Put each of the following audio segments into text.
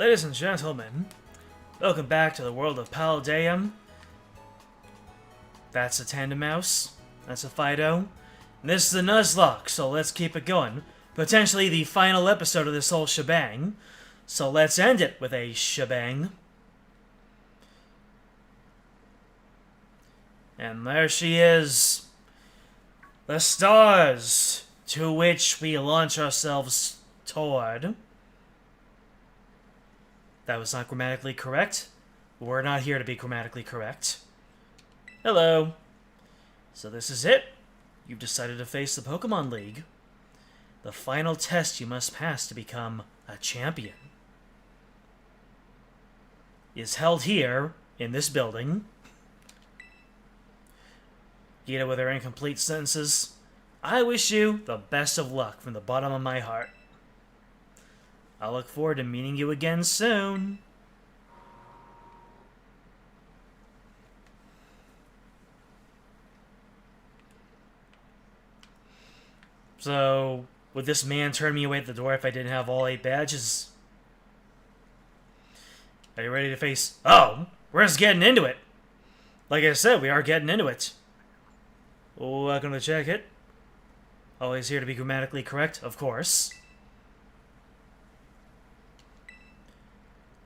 Ladies and gentlemen, welcome back to the world of Paldeum. That's a Tandem Mouse. That's a Fido. And this is a Nuzlocke, so let's keep it going. Potentially the final episode of this whole shebang. So let's end it with a shebang. And there she is. The stars to which we launch ourselves toward. That was not grammatically correct. We're not here to be grammatically correct. Hello. So this is it. You've decided to face the Pokemon League. The final test you must pass to become a champion is held here, in this building. Gita with her incomplete sentences. I wish you the best of luck from the bottom of my heart. I look forward to meeting you again soon. So, would this man turn me away at the door if I didn't have all 8 badges? Are you ready to face... Oh, we're just getting into it. Like I said, we are getting into it. Welcome to Check It. Always here to be grammatically correct, of course.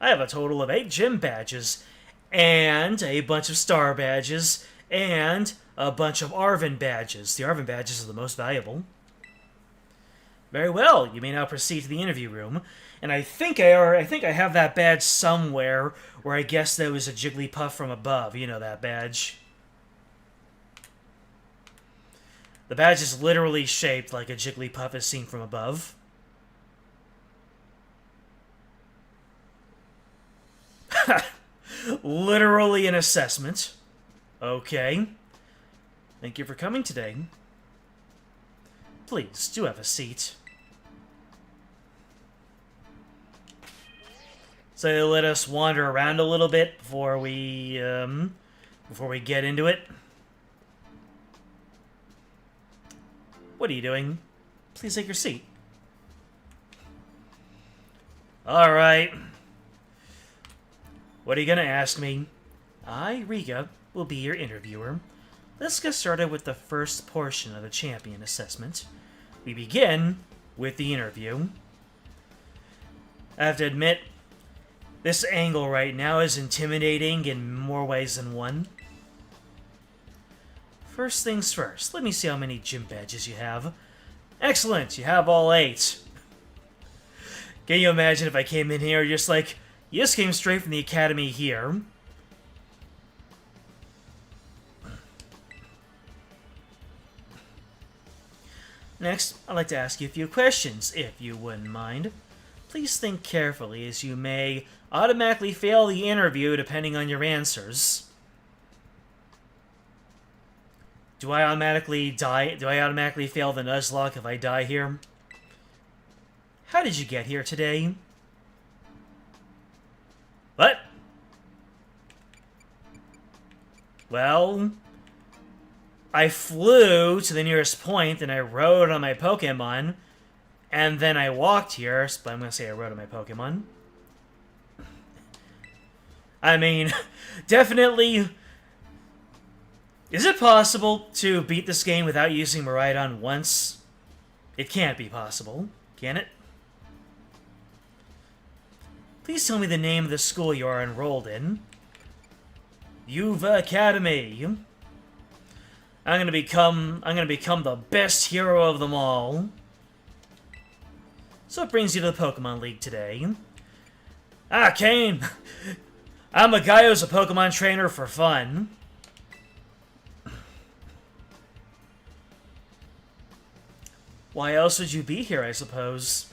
I have a total of 8 gym badges, and a bunch of star badges, and a bunch of Arvin badges. The Arvin badges are the most valuable. Very well, you may now proceed to the interview room. And I think I have that badge somewhere where I guess there was a Jigglypuff from above. You know that badge. The badge is literally shaped like a Jigglypuff is seen from above. Literally an assessment. Okay. Thank you for coming today. Please, do have a seat. So they let us wander around a little bit before we get into it. What are you doing? Please take your seat. Alright. What are you gonna ask me? I, Riga, will be your interviewer. Let's get started with the first portion of the champion assessment. We begin with the interview. I have to admit, this angle right now is intimidating in more ways than one. First things first, let me see how many gym badges you have. Excellent, you have all 8. Can you imagine if I came in here just like, you just came straight from the academy here. Next, I'd like to ask you a few questions, if you wouldn't mind. Please think carefully, as you may automatically fail the interview depending on your answers. Do I automatically die? Do I automatically fail the Nuzlocke if I die here? How did you get here today? What? Well, I flew to the nearest point and I rode on my Pokemon, and then I walked here, but I'm going to say I rode on my Pokemon. I mean, definitely, is it possible to beat this game without using Miraidon once? It can't be possible, can it? Please tell me the name of the school you are enrolled in. Yuva Academy. I'm gonna become the best hero of them all. So what brings you to the Pokemon League today? Ah, Kane! I'm a guy who's a Pokemon trainer for fun. Why else would you be here, I suppose?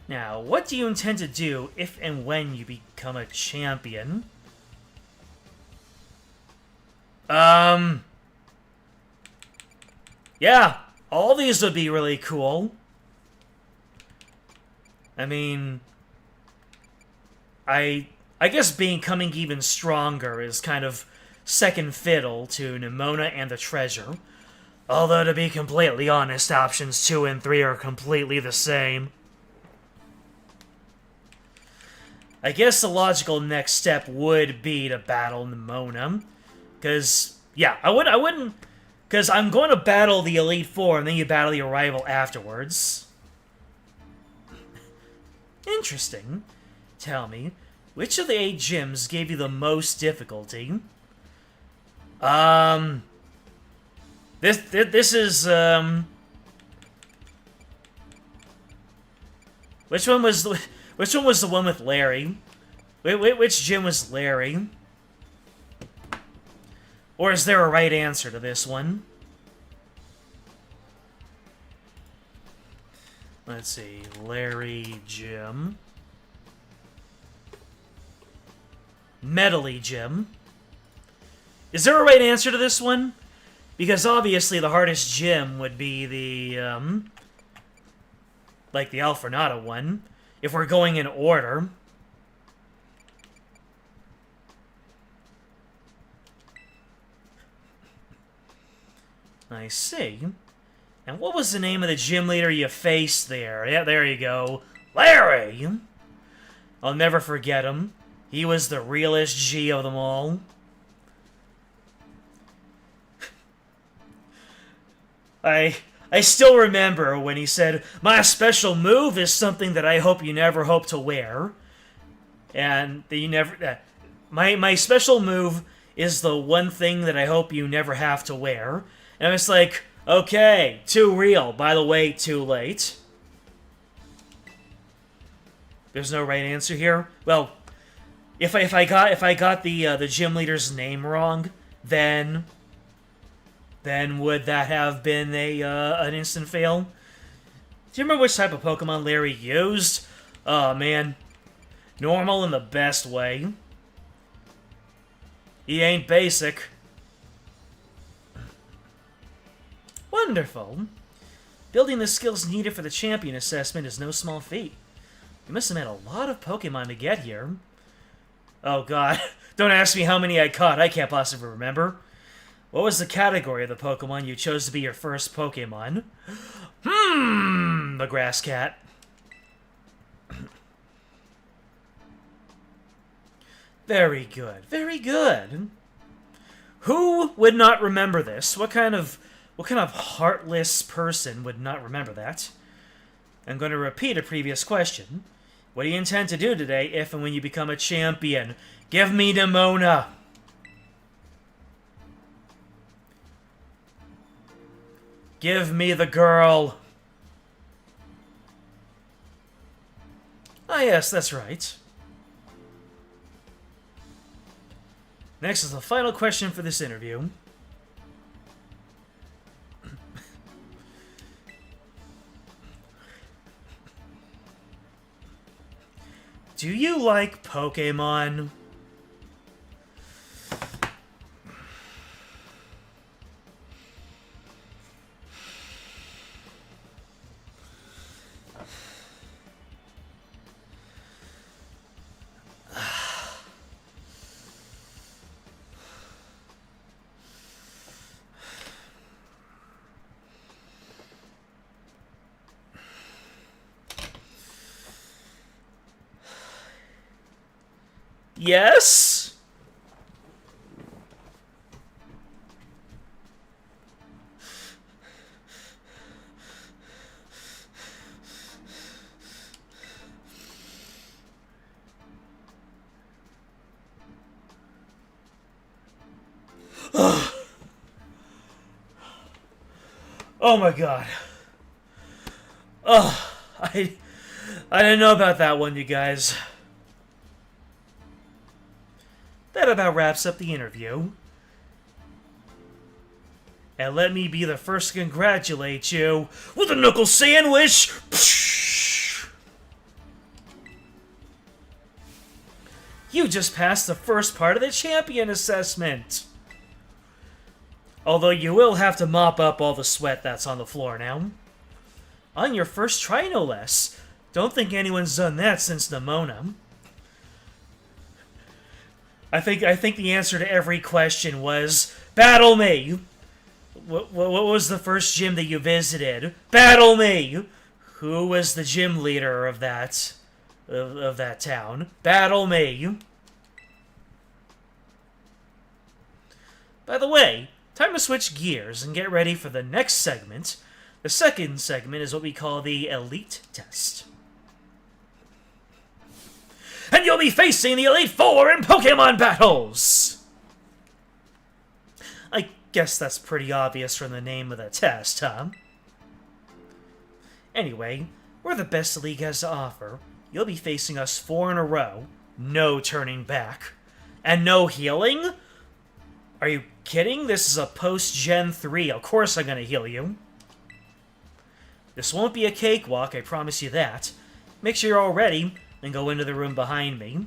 Now, what do you intend to do if and when you become a champion? Yeah, all these would be really cool. I mean, I guess becoming even stronger is kind of second fiddle to Nimona and the Treasure. Although, to be completely honest, options 2 and 3 are completely the same. I guess the logical next step would be to battle Nimona. Because, yeah, I wouldn't... Because I'm going to battle the Elite Four, and then you battle the Arrival afterwards. Interesting. Tell me, which of the 8 gyms gave you the most difficulty? This is, Which one was the one with Larry? Which gym was Larry? Or is there a right answer to this one? Let's see. Larry Gym. Medley Gym. Is there a right answer to this one? Because obviously the hardest gym would be the, like the Alfornata one, if we're going in order. I see. And what was the name of the gym leader you faced there? Yeah, there you go. Larry! I'll never forget him. He was the realest G of them all. I still remember when he said, "My special move is something that I hope you never hope to wear." And that you never... my special move is the one thing that I hope you never have to wear. And I was like, okay, too real. By the way, too late. There's no right answer here? Well, if I got the gym leader's name wrong, then would that have been an instant fail? Do you remember which type of Pokemon Larry used? Oh, man. Normal in the best way. He ain't basic. Wonderful. Building the skills needed for the champion assessment is no small feat. You must have met a lot of Pokemon to get here. Oh, God. Don't ask me how many I caught. I can't possibly remember. What was the category of the Pokemon you chose to be your first Pokemon? The Grass Cat. Very good. Very good. Who would not remember this? What kind of heartless person would not remember that? I'm going to repeat a previous question. What do you intend to do today if and when you become a champion? Give me Nimona! Give me the girl! Ah, yes, that's right. Next is the final question for this interview. Do you like Pokemon? Yes? Oh my god. Oh, I didn't know about that one, you guys. That about wraps up the interview. And let me be the first to congratulate you with a knuckle sandwich! You just passed the first part of the champion assessment! Although you will have to mop up all the sweat that's on the floor now. On your first try, no less. Don't think anyone's done that since Nimona. I think the answer to every question was, battle me! What was the first gym that you visited? Battle me! Who was the gym leader of that? of that town. Battle me. By the way, time to switch gears and get ready for the next segment. The second segment is what we call the Elite Test. And you'll be facing the Elite Four in Pokemon battles! I guess that's pretty obvious from the name of the test, huh? Anyway, we're the best the league has to offer. You'll be facing us 4 in a row. No turning back. And no healing? Are you kidding? This is a post-Gen 3. Of course I'm gonna heal you. This won't be a cakewalk, I promise you that. Make sure you're all ready, and go into the room behind me.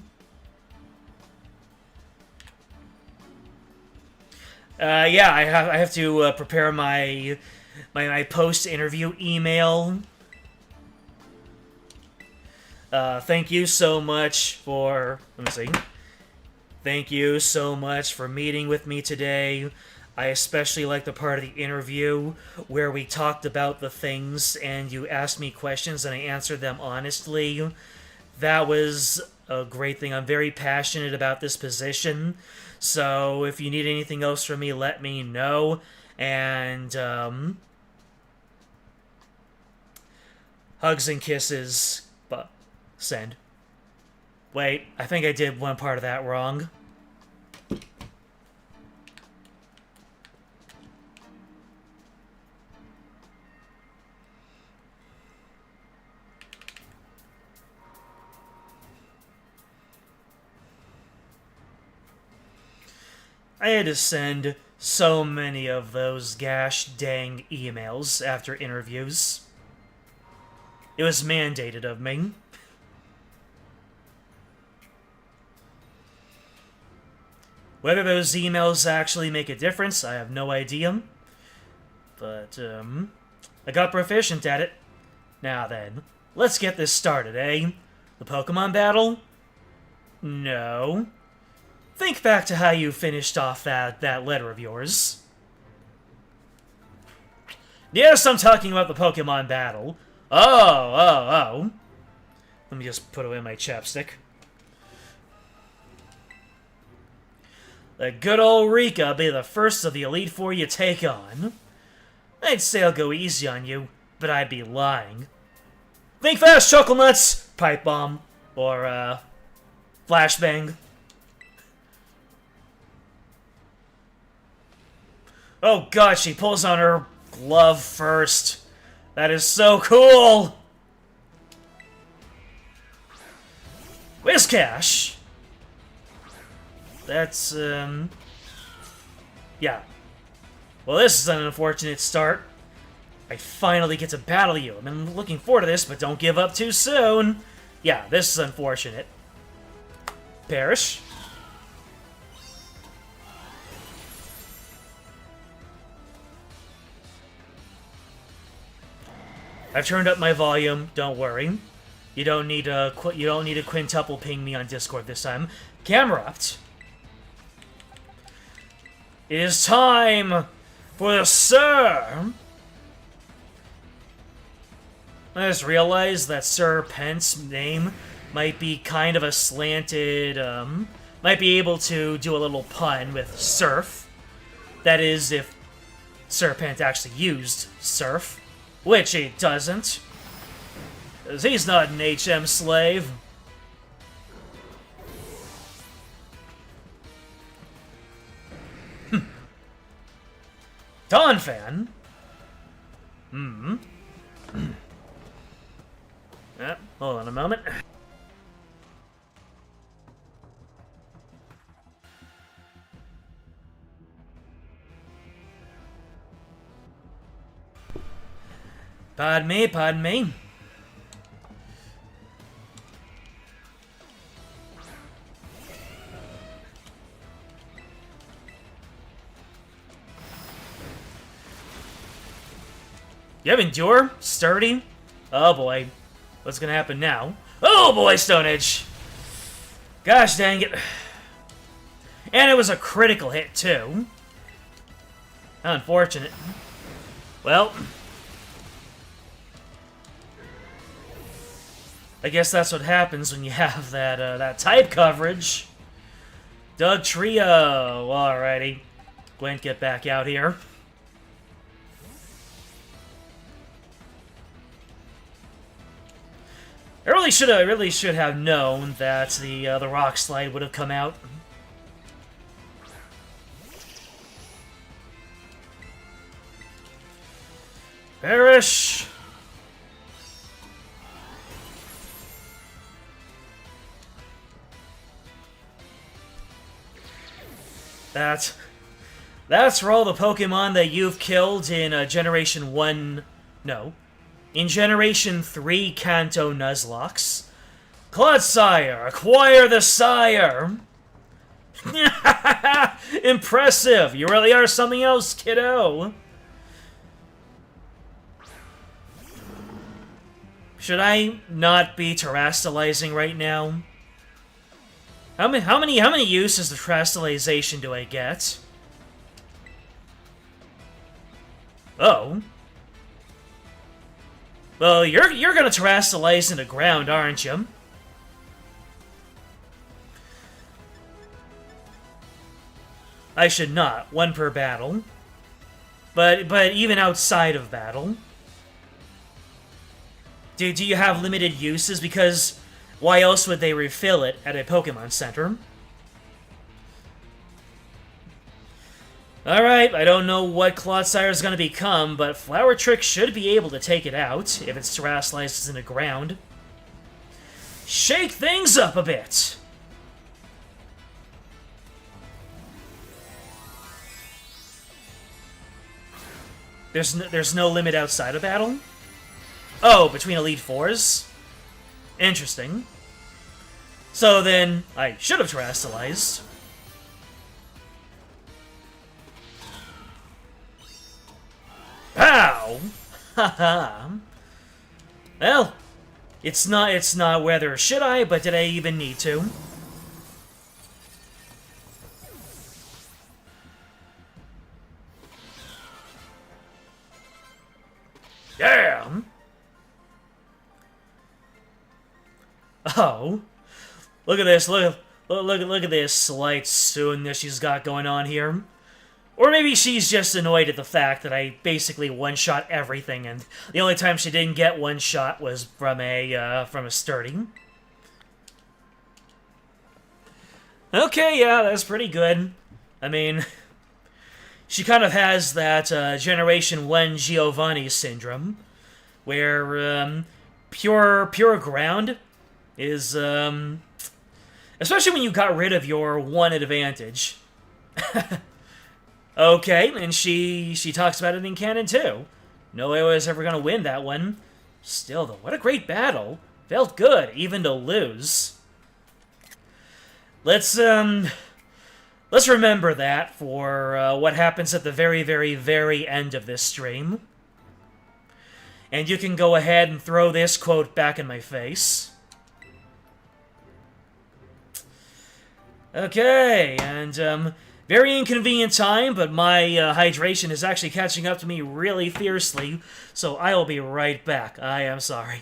Yeah, I have to prepare my post-interview email. Thank you so much for... Let me see. Thank you so much for meeting with me today. I especially like the part of the interview where we talked about the things and you asked me questions and I answered them honestly. That was a great thing. I'm very passionate about this position. So if you need anything else from me, let me know. And, hugs and kisses, but send. Wait, I think I did one part of that wrong. I had to send so many of those gosh dang emails after interviews. It was mandated of me. Whether those emails actually make a difference, I have no idea. But, I got proficient at it. Now then, let's get this started, eh? The Pokemon battle? No. Think back to how you finished off that letter of yours. Yes, I'm talking about the Pokemon battle. Oh. Let me just put away my chapstick. The good old Rika be the first of the Elite Four you take on. I'd say I'll go easy on you, but I'd be lying. Think fast, Chuckle Nuts! Pipe Bomb. Or, Flashbang. Oh god, she pulls on her glove first. That is so cool! Whiscash! That's, yeah. Well, this is an unfortunate start. I finally get to battle you. I've been looking forward to this, but don't give up too soon. Yeah, this is unfortunate. Perish. I've turned up my volume. Don't worry. You don't need to quintuple ping me on Discord this time. Camerupt. It is time for the Sir. I just realized that Sir Pent's name might be kind of a slanted, might be able to do a little pun with surf. That is, if Sir Pent actually used surf. Which he doesn't. 'Cause he's not an HM slave. Donphan? Hold on a moment. Pardon me. You have Endure? Sturdy? Oh boy. What's gonna happen now? Oh boy, Stone Edge! Gosh dang it. And it was a critical hit, too. How unfortunate. Well... I guess that's what happens when you have that type coverage. Doug Trio. Alrighty. Gwent, get back out here. I really should have known that the rock slide would have come out. Perish. That's for all the Pokemon that you've killed in Generation 1... No. In Generation 3 Kanto Nuzlockes. Clodsire, acquire the sire! Impressive! You really are something else, kiddo! Should I not be terastallizing right now? How many uses of terastallization do I get? Oh. Well, you're gonna terastallize into ground, aren't you? I should not. One per battle. But even outside of battle. Do you have limited uses? Because why else would they refill it at a Pokemon Center? Alright, I don't know what Clodsire is going to become, but Flower Trick should be able to take it out if it's terastallizes in the ground. Shake things up a bit! There's no limit outside of battle? Oh, between Elite Fours? Interesting. So then, I should have terastallized. Pow! Haha. Well, it's not whether should I, but did I even need to? Damn! Oh. Look at this, look at this slight soon she's got going on here. Or maybe she's just annoyed at the fact that I basically one-shot everything, and the only time she didn't get one shot was from a sturdy. Okay, yeah, that's pretty good. I mean, she kind of has that Generation 1 Giovanni syndrome, where pure ground is, especially when you got rid of your one advantage. Okay, and she talks about it in canon too. No way I was ever gonna win that one. Still though, what a great battle. Felt good, even to lose. Let's remember that for what happens at the very, very, very end of this stream. And you can go ahead and throw this quote back in my face. Okay, and very inconvenient time, but my hydration is actually catching up to me really fiercely, so I will be right back. I am sorry.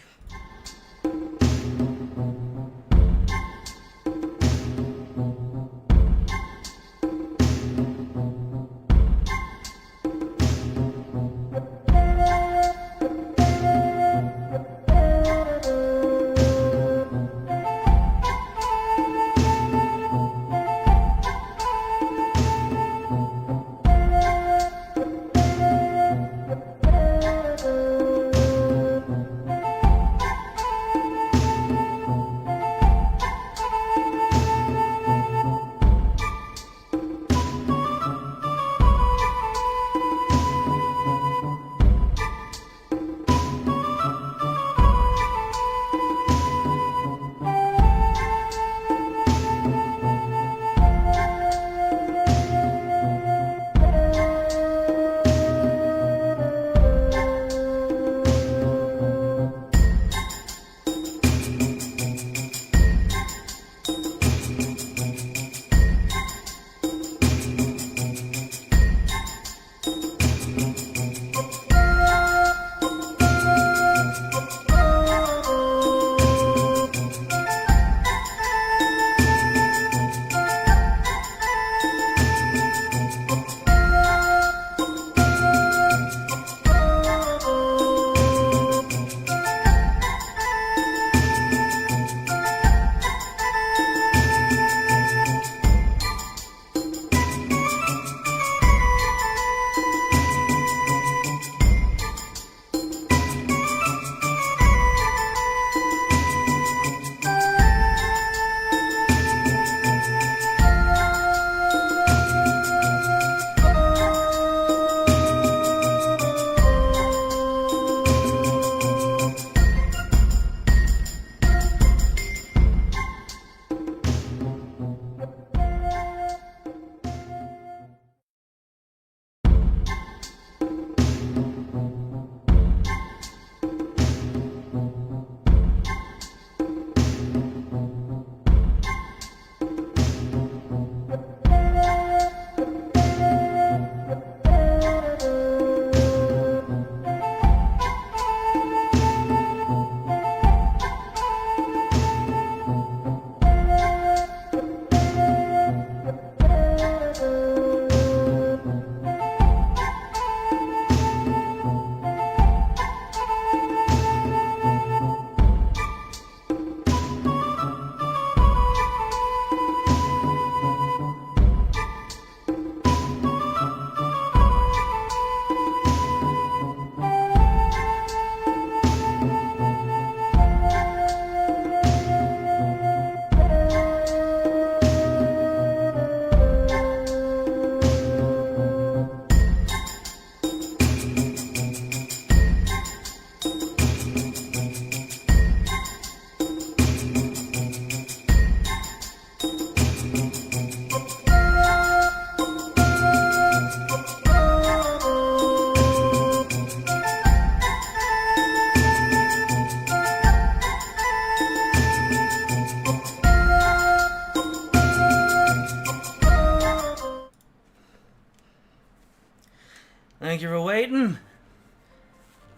Thank you for waiting.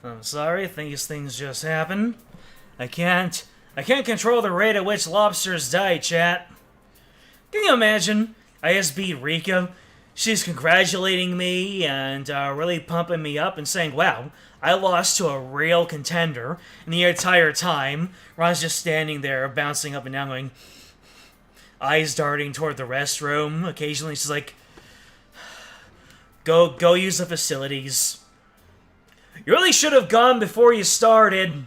I'm sorry, these things just happen. I can't control the rate at which lobsters die, chat. Can you imagine? I just beat Rika. She's congratulating me and really pumping me up and saying, wow, I lost to a real contender. And the entire time, Ron's just standing there, bouncing up and down, going, eyes darting toward the restroom. Occasionally, she's like, go use the facilities. You really should have gone before you started.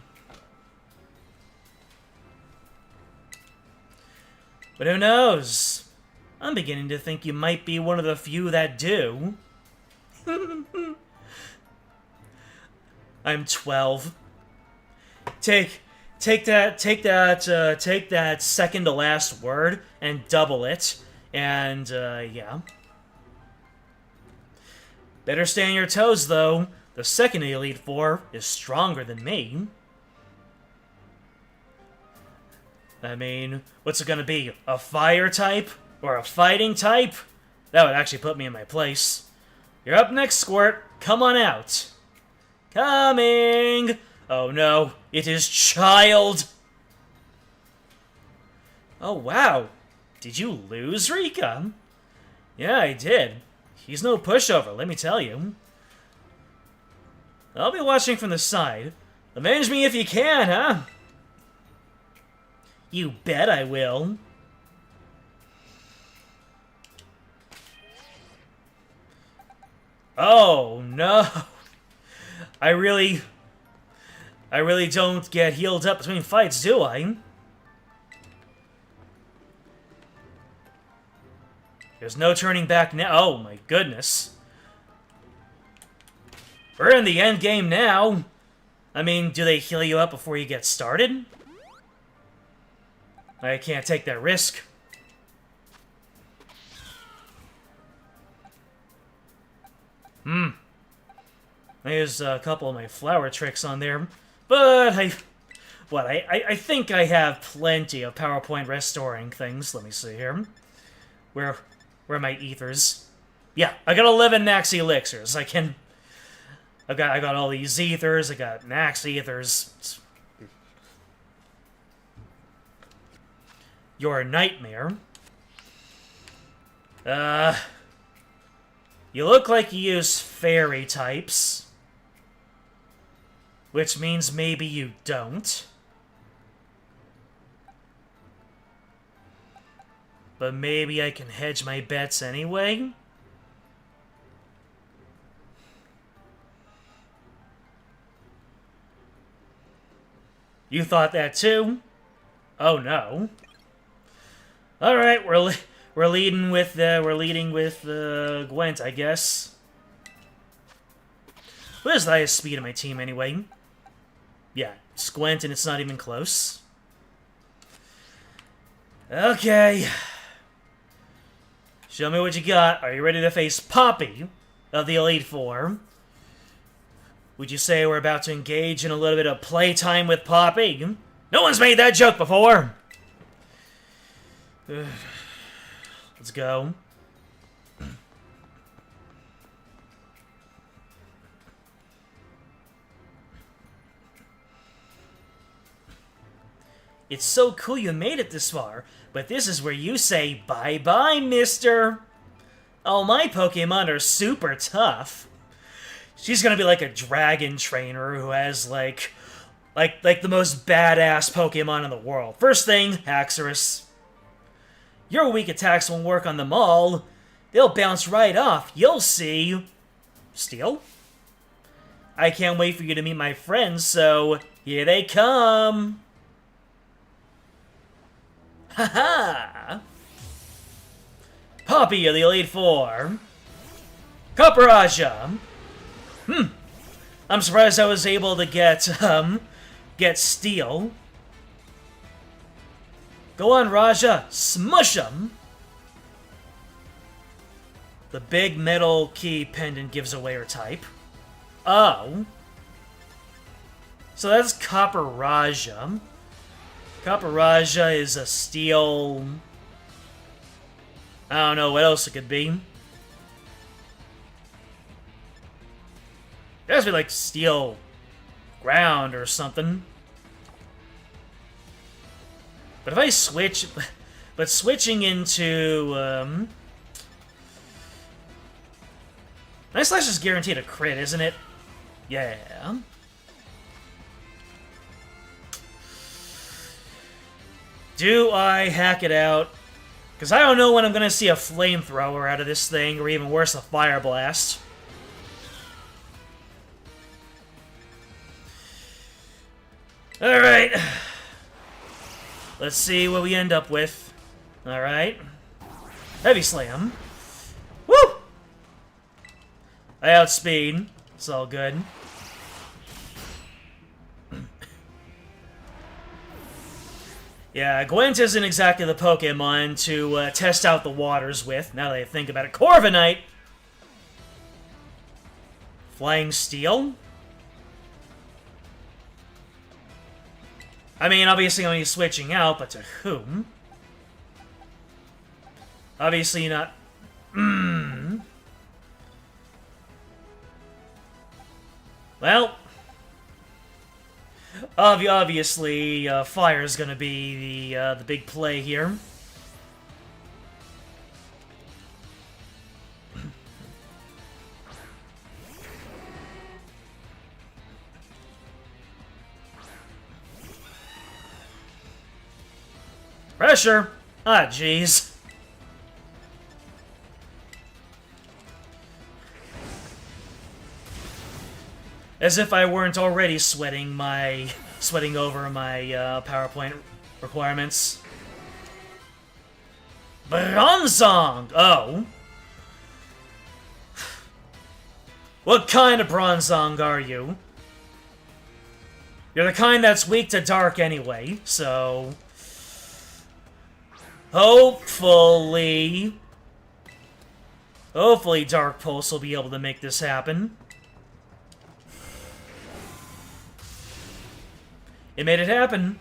But who knows? I'm beginning to think you might be one of the few that do. I'm 12. Take that second to last word and double it, and yeah. Better stay on your toes, though. The second Elite Four is stronger than me. I mean, what's it gonna be? A fire type? Or a fighting type? That would actually put me in my place. You're up next, Squirt. Come on out. Coming! Oh no, it is Child! Oh wow, did you lose, Rika? Yeah, I did. He's no pushover, let me tell you. I'll be watching from the side. Avenge me if you can, huh? You bet I will. Oh, no. I really don't get healed up between fights, do I? There's no turning back now. Oh, my goodness. We're in the end game now. I mean, do they heal you up before you get started? I can't take that risk. There's a couple of my flower tricks on there, but I think I have plenty of PowerPoint restoring things. Let me see here. Where are my ethers? Yeah, I got 11 max elixirs. I got all these ethers. I got max ethers. You're a nightmare. You look like you use fairy types. Which means maybe you don't. But maybe I can hedge my bets anyway. You thought that too? Oh no. All right, we're leading with Gwent, I guess. What is the highest speed of my team anyway? Yeah, it's Gwent, and it's not even close. Okay. Show me what you got. Are you ready to face Poppy of the Elite Four? Would you say we're about to engage in a little bit of playtime with Poppy? No one's made that joke before! Let's go. It's so cool you made it this far, but this is where you say bye-bye, mister. Oh, my Pokemon are super tough. She's gonna be like a dragon trainer who has, like the most badass Pokemon in the world. First thing, Haxorus. Your weak attacks won't work on them all. They'll bounce right off. You'll see. Steel? I can't wait for you to meet my friends, so here they come. Haha! Poppy of the Elite Four. Caporaja. I'm surprised I was able to get Steel. Go on, Raja. Smush him. The big metal key pendant gives away her type. Oh. So that's Caporaja. Caporaja is a Steel... I don't know what else it could be. It has to be like steel ground or something. But if I switch... But switching into... Night Slash is guaranteed a crit, isn't it? Yeah. Do I hack it out? Because I don't know when I'm going to see a flamethrower out of this thing, or even worse, a fire blast. Alright. Let's see what we end up with. Alright. Heavy Slam. Woo! I outspeed. It's all good. Yeah, Gwent isn't exactly the Pokemon to test out the waters with, now that I think about it. Corviknight! Flying Steel? I mean, obviously I'm only switching out, but to whom? Obviously not... Well... Obviously, fire's gonna be the big play here. Pressure! Ah, jeez. As if I weren't already sweating over my PowerPoint requirements. Bronzong! Oh. What kind of Bronzong are you? You're the kind that's weak to dark anyway, so... Hopefully Dark Pulse will be able to make this happen. It made it happen.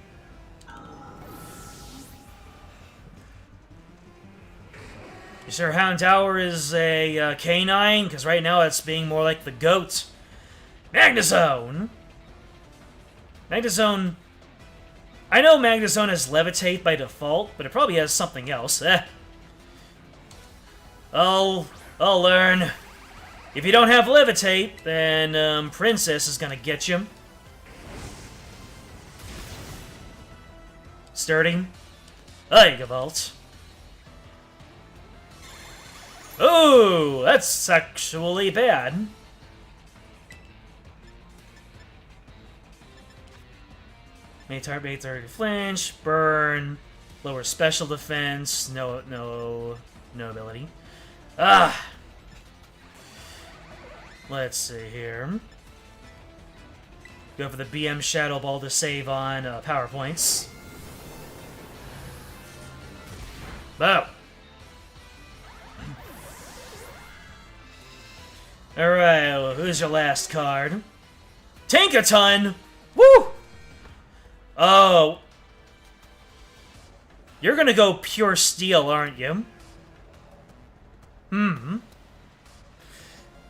You sure Houndour is a canine? Because right now it's being more like the goat. Magnezone! Magnezone... I know Magnezone has Levitate by default, but it probably has something else. I'll learn. If you don't have Levitate, then Princess is gonna get you. Sturdy. Gavolt. Ooh, that's actually bad. May target flinch, burn, lower special defense, no ability. Let's see here. Go for the BM Shadow Ball to save on power points. Oh. Alright, well, who's your last card? Tinkaton! Woo! Oh. You're gonna go pure steel, aren't you?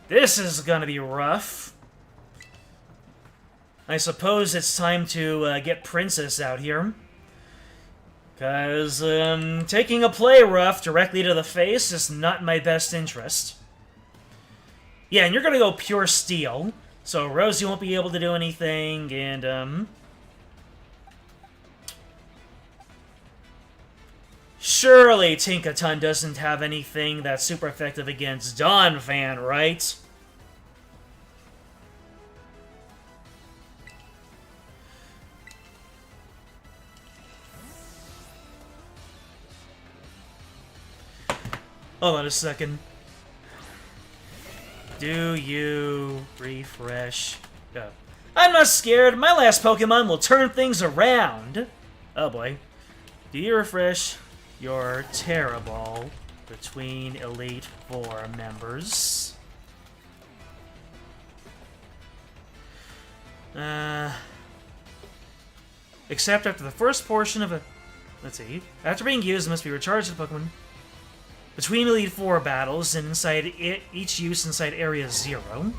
This is gonna be rough. I suppose it's time to get Princess out here. Because, taking a play rough directly to the face is not in my best interest. Yeah, and you're gonna go pure steel. So Rosie won't be able to do anything, and, surely Tinkaton doesn't have anything that's super effective against Donphan, right? Hold on a second. Do you refresh? Oh. I'm not scared. My last Pokemon will turn things around. Oh boy. Do you refresh your Terra Ball between Elite Four members? Except after the first portion of a... Let's see. After being used, it must be recharged to the Pokemon. Between Elite Four battles and inside each use inside Area 0.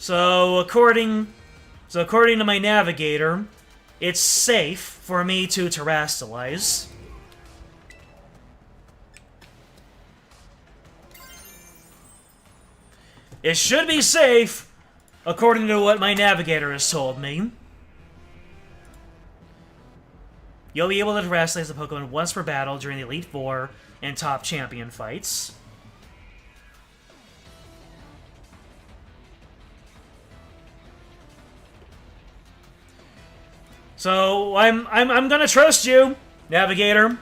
So according to my navigator, it's safe for me to terrastalize. It should be safe, according to what my navigator has told me. You'll be able to terrastalize the Pokemon once per battle during the Elite Four and Top Champion fights. So I'm gonna trust you, Navigator.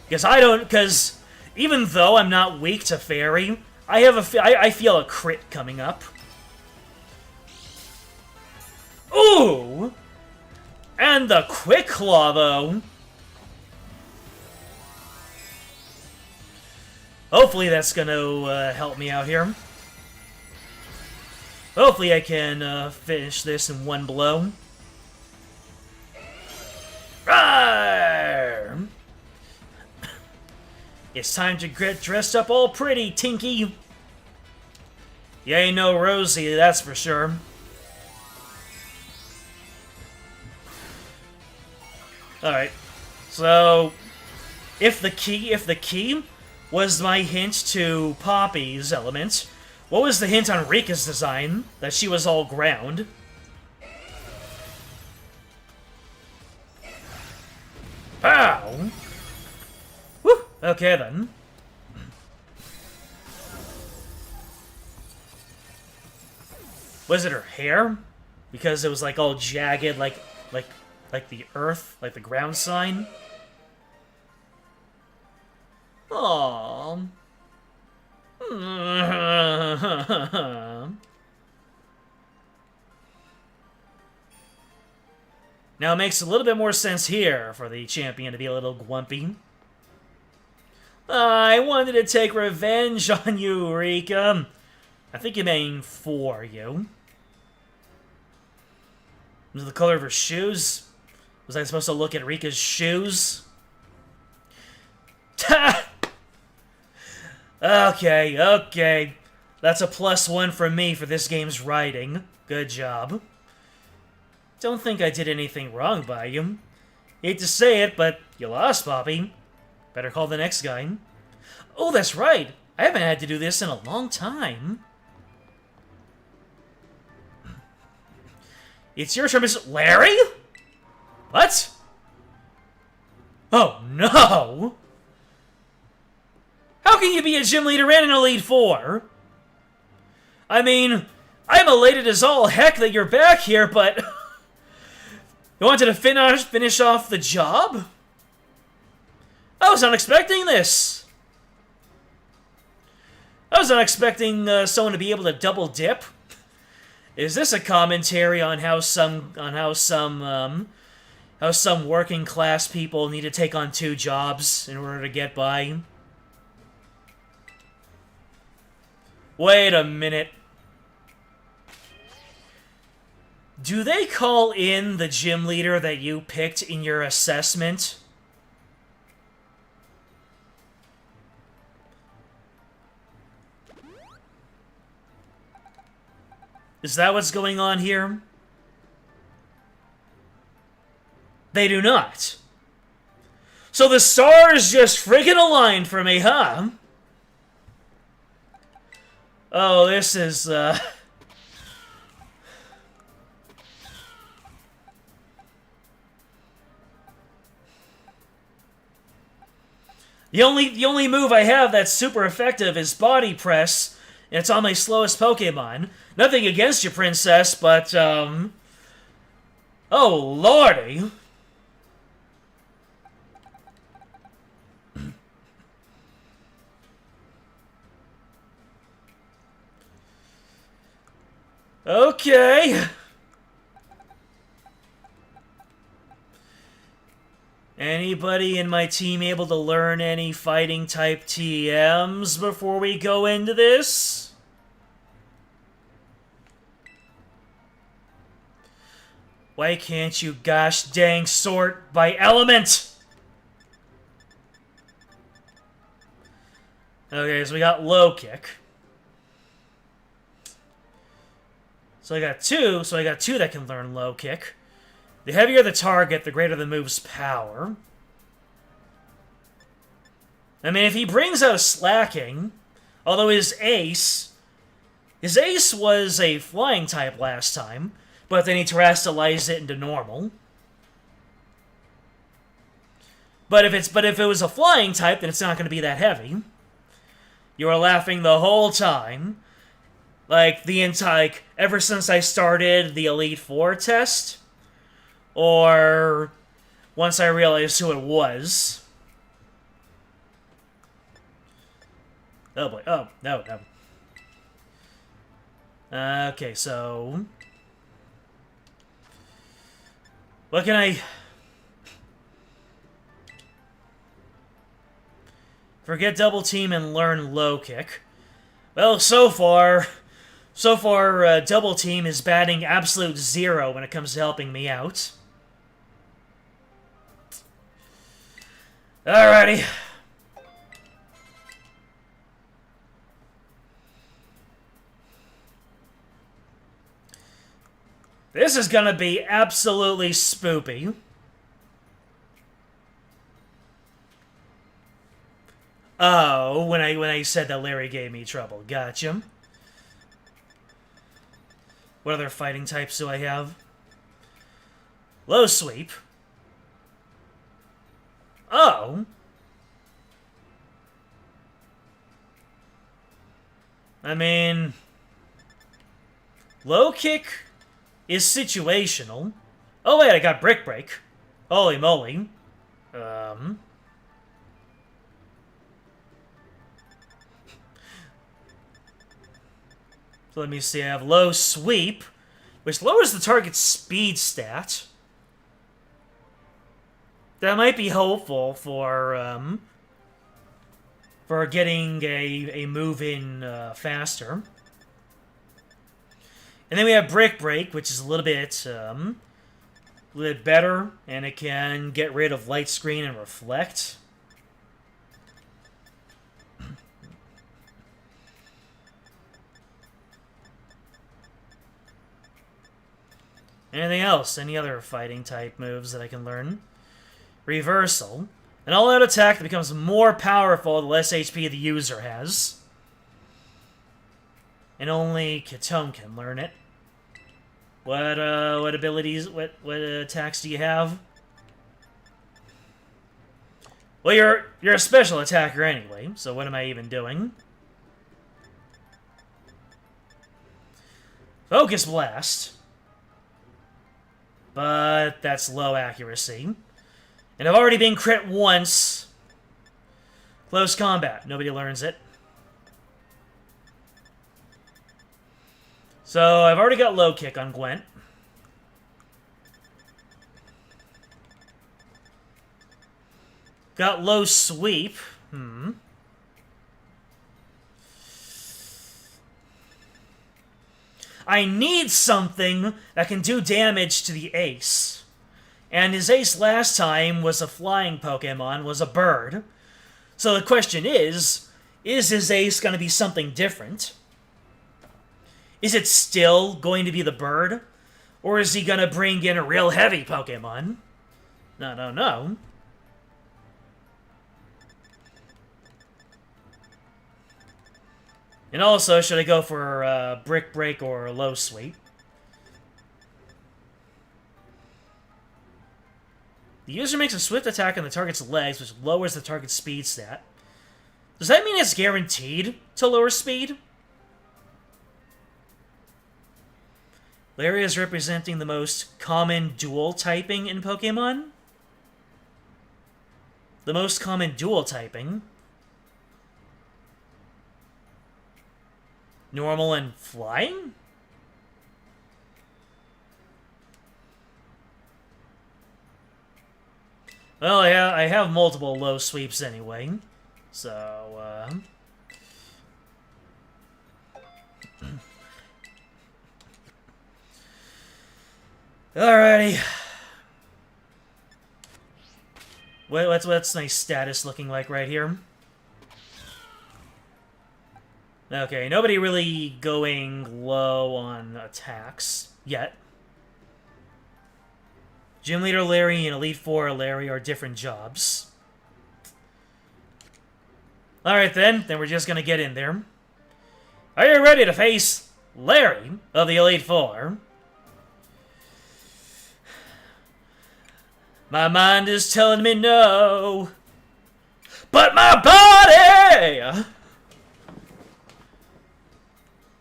Because even though I'm not weak to Fairy, I feel a crit coming up. Ooh! And the Quick Claw, though. Hopefully that's gonna help me out here. Hopefully I can finish this in one blow. Rawr! It's time to get dressed up all pretty, Tinky. You ain't no Rosie, that's for sure. Alright, so if the key was my hint to Poppy's element, what was the hint on Rika's design? That she was all ground. Pow! Woo! Okay then. Was it her hair? Because it was like all jagged, like the earth, like the ground sign. Aww. Now it makes a little bit more sense here for the champion to be a little grumpy. I wanted to take revenge on you, Rika. I think you mean for you. Was it the color of her shoes? Was I supposed to look at Rika's shoes? Okay. That's a +1 from me for this game's writing. Good job. Don't think I did anything wrong by you. Hate to say it, but you lost, Poppy. Better call the next guy. Oh, that's right. I haven't had to do this in a long time. It's your turn, Miss Larry? What? Oh, no! How can you be a gym leader and an Elite Four? I mean, I'm elated as all heck that you're back here, but... You wanted to finish off the job? I was not expecting this. I was not expecting someone to be able to double dip. Is this a commentary on how some working class people need to take on 2 jobs in order to get by? Wait a minute. Do they call in the gym leader that you picked in your assessment? Is that what's going on here? They do not. So the stars just friggin' aligned for me, huh? Oh, this is, The only move I have that's super effective is Body Press, and it's on my slowest Pokemon. Nothing against you, Princess, but, Oh, lordy. Okay. Anybody in my team able to learn any fighting type TMs before we go into this? Why can't you gosh dang sort by element? Okay, so we got low kick. So I got two. So I got two that can learn low kick. The heavier the target, the greater the move's power. I mean, if he brings out slacking, although his ace was a flying type last time, but then he terrestrialized it into normal. But if it was a flying type, then it's not going to be that heavy. You were laughing the whole time. Like, ever since I started the Elite Four test. Or once I realized who it was. Oh boy. Oh, no. Okay, so... what can I... forget double team and learn low kick. Well, so far, double team is batting absolute 0 when it comes to helping me out. Alrighty. This is gonna be absolutely spoopy. Oh, when I said that Larry gave me trouble. Gotcha. What other fighting types do I have? Low sweep. Oh. I mean... low kick is situational. Oh wait, I got brick break. Holy moly. So let me see, I have low sweep, which lowers the target's speed stat. That might be helpful for getting a move in faster. And then we have brick break, which is a little bit better, and it can get rid of light screen and reflect. Anything else? Any other fighting type moves that I can learn? Reversal. An all-out attack that becomes more powerful the less HP the user has. And only Katone can learn it. What abilities, what attacks do you have? Well, you're a special attacker anyway, so what am I even doing? Focus Blast. But that's low accuracy. And I've already been crit once. Close combat. Nobody learns it. So I've already got low kick on Gwent. Got low sweep. I need something that can do damage to the ace. And his ace last time was a flying Pokemon, was a bird. So the question is his ace going to be something different? Is it still going to be the bird? Or is he going to bring in a real heavy Pokemon? No. And also, should I go for Brick Break or Low Sweep? The user makes a swift attack on the target's legs, which lowers the target's speed stat. Does that mean it's guaranteed to lower speed? Larry is representing the most common dual typing in Pokemon? The most common dual typing? Normal and flying? Well, I have multiple low sweeps anyway, so, Alrighty. What's my status looking like right here? Okay, nobody really going low on attacks yet. Gym Leader Larry and Elite Four Larry are different jobs. Alright then we're just gonna get in there. Are you ready to face Larry of the Elite Four? My mind is telling me no, but my body!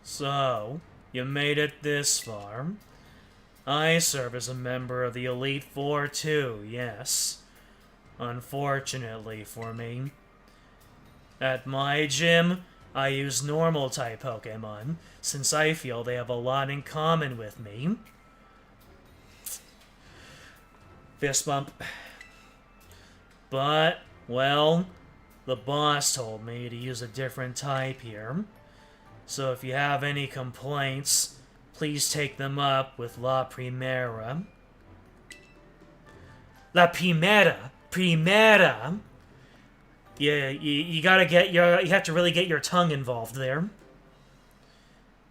So, you made it this far. I serve as a member of the Elite Four too, yes. Unfortunately for me. At my gym, I use normal-type Pokemon, since I feel they have a lot in common with me. Fist bump. But, well, the boss told me to use a different type here. So if you have any complaints, please take them up with La Primera. La Primera. Primera. Yeah, you gotta get you have to really get your tongue involved there.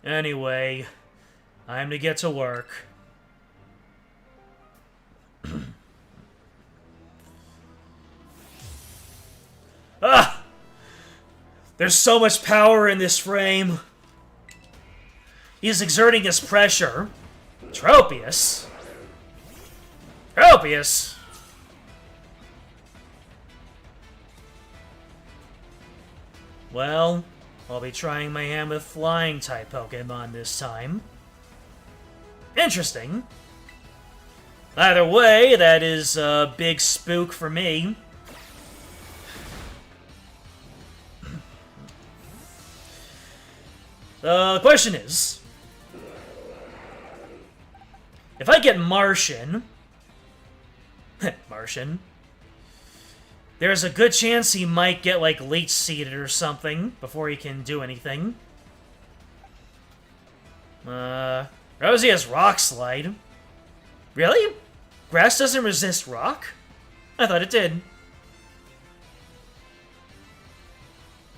Anyway, I'm to get to work. Ah! There's so much power in this frame. He's exerting his pressure. Tropius? Tropius? Well, I'll be trying my hand with flying-type Pokemon this time. Interesting. Either way, that is a big spook for me. The question is, if I get Martian, Martian, there's a good chance he might get, like, leech-seeded or something before he can do anything. Rosie has Rock Slide. Really? Grass doesn't resist rock? I thought it did.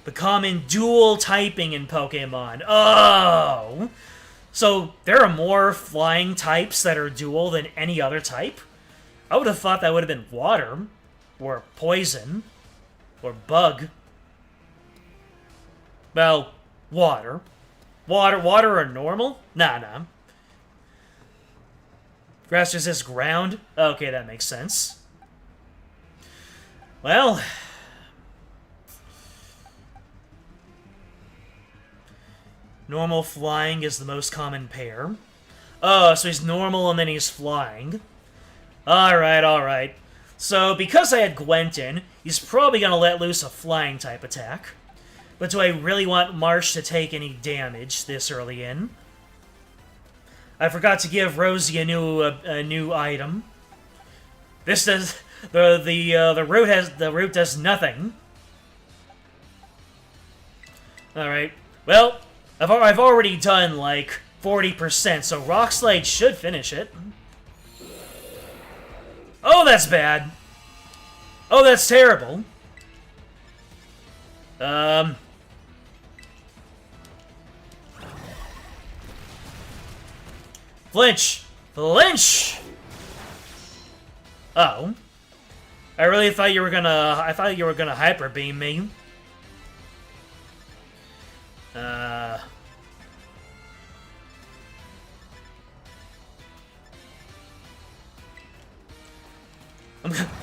The common dual typing in Pokemon. Oh! So there are more flying types that are dual than any other type? I would have thought that would have been water, or poison, or bug. Well, water. Water or normal? Nah. Grass resists ground? Okay, that makes sense. Well... normal flying is the most common pair. Oh, so he's normal and then he's flying. Alright. So, because I had Gwenton, he's probably gonna let loose a flying type attack. But do I really want Marsh to take any damage this early in? I forgot to give Rosie a new item. This does the root does nothing. Alright. Well, I've already done, like, 40%, so Rock Slide should finish it. Oh, that's bad. Oh, that's terrible. Flinch! Flinch! Oh. I really thought you were gonna... I thought you were gonna Hyper Beam me.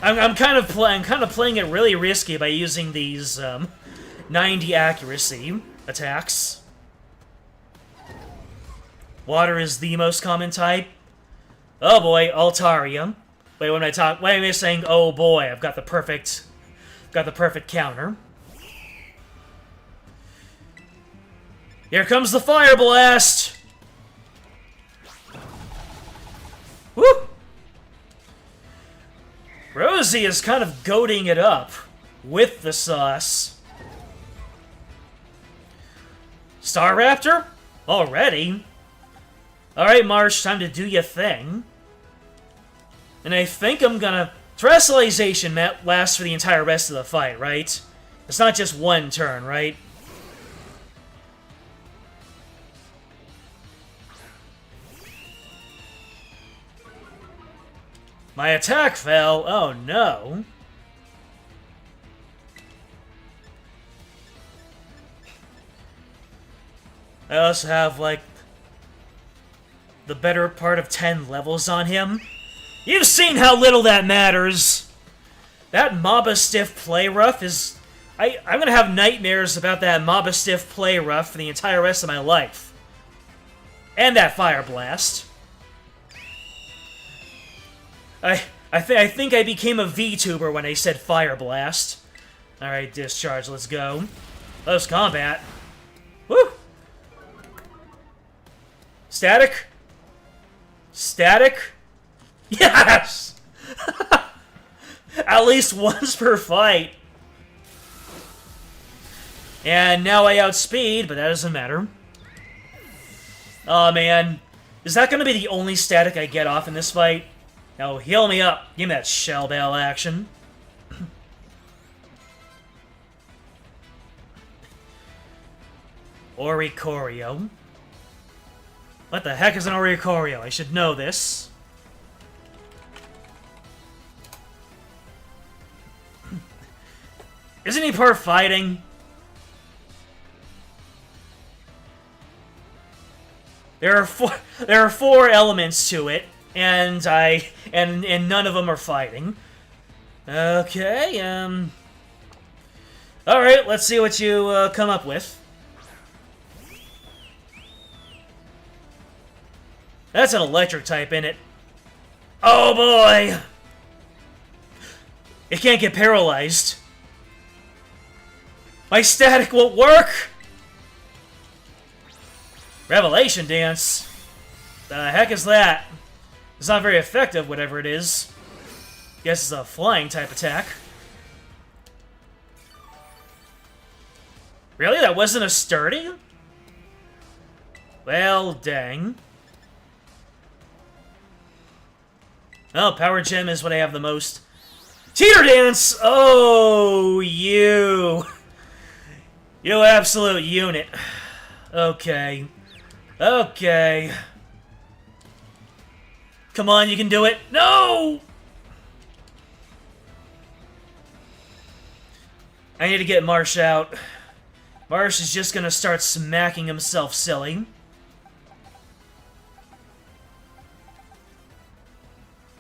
I'm kind of playing it really risky by using these 90 accuracy attacks. Water is the most common type. Oh boy, Altaria. Wait, when I talk, why am I saying oh boy? I've got the perfect counter. Here comes the Fire Blast! Woo! Rosie is kind of goading it up with the sauce. Staraptor? Already? Alright, Marsh, time to do your thing. And I think I'm gonna... Terrestrialization lasts for the entire rest of the fight, right? It's not just one turn, right? My attack fell. Oh no. I also have, like, the better part of 10 levels on him. You've seen how little that matters. That Mobstiff play rough is... I'm gonna have nightmares about that Mobstiff play rough for the entire rest of my life. And that Fire Blast. I think I became a VTuber when I said Fire Blast. Alright, Discharge, let's go. Close combat. Woo! Static? Static? Yes! At least once per fight. And now I outspeed, but that doesn't matter. Oh man. Is that gonna be the only static I get off in this fight? No, heal me up. Give me that Shell Bell action. Oricorio. What the heck is an Oricorio? I should know this. Isn't he part fighting? There are four elements to it, and none of them are fighting. Okay, alright, let's see what you come up with. That's an electric type, in it. Oh boy! It can't get paralyzed. My static won't work! Revelation Dance? The heck is that? It's not very effective, whatever it is. Guess it's a flying type attack. Really? That wasn't a sturdy? Well, dang. Oh, Power Gem is what I have the most. Teeter Dance! Oh, you. You absolute unit. Okay. Okay. Come on, you can do it. No! I need to get Marsh out. Marsh is just gonna start smacking himself silly.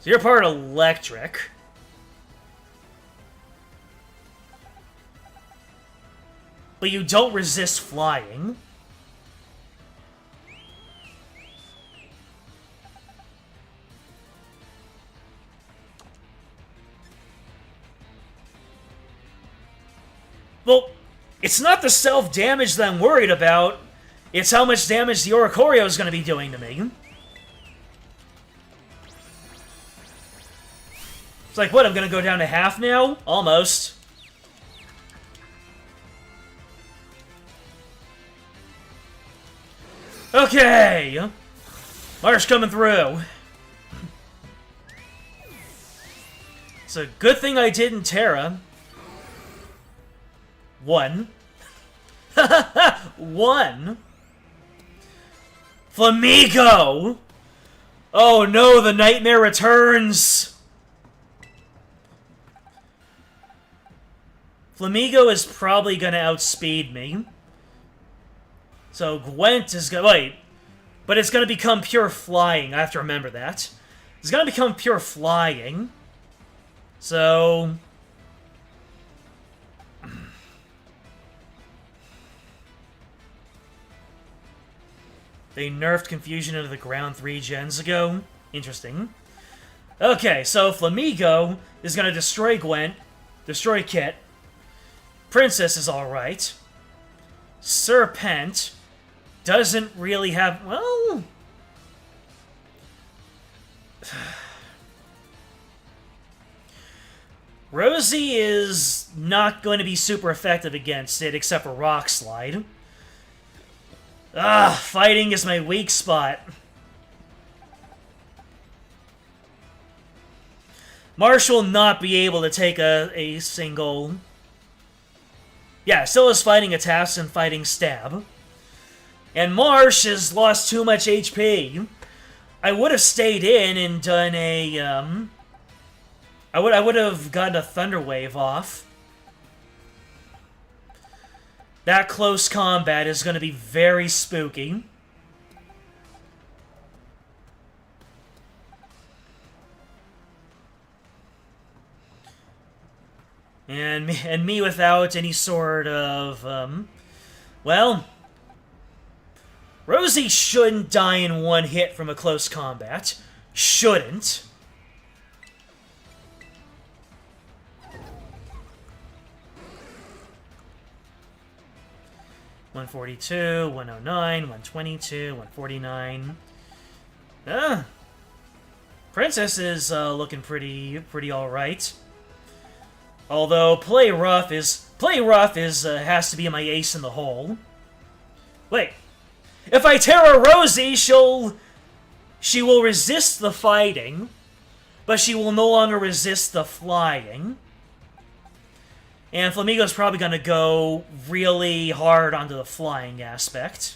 So you're part electric. But you don't resist flying. Well, it's not the self-damage that I'm worried about. It's how much damage the Oricorio is going to be doing to me. It's like, what, I'm going to go down to half now? Almost. Okay! Marsh coming through. It's a good thing I didn't Terra. One. One. Flamigo! Oh no, the nightmare returns! Flamigo is probably gonna outspeed me. So Gwent is gonna... Wait. But it's gonna become pure flying. I have to remember that. It's gonna become pure flying. So... They nerfed Confusion into the ground 3 gens ago. Interesting. Okay, so Flamigo is gonna destroy Gwent. Destroy Kit. Princess is alright. Serpent doesn't really have... Well... Rosie is not going to be super effective against it, except for Rock Slide. Ah, fighting is my weak spot. Marsh will not be able to take a single... Yeah, still is fighting attacks and fighting stab. And Marsh has lost too much HP. I would have stayed in and done a, I would have gotten a Thunder Wave off. That close combat is going to be very spooky. And me without any sort of, well, Rosie shouldn't die in one hit from a close combat. Shouldn't. $142, $109, $122, $149. Princess is looking pretty all right. Although play rough is has to be my ace in the hole. Wait, if I Terra Rosie, she will resist the fighting, but she will no longer resist the flying. And Flamigo's probably going to go really hard onto the flying aspect.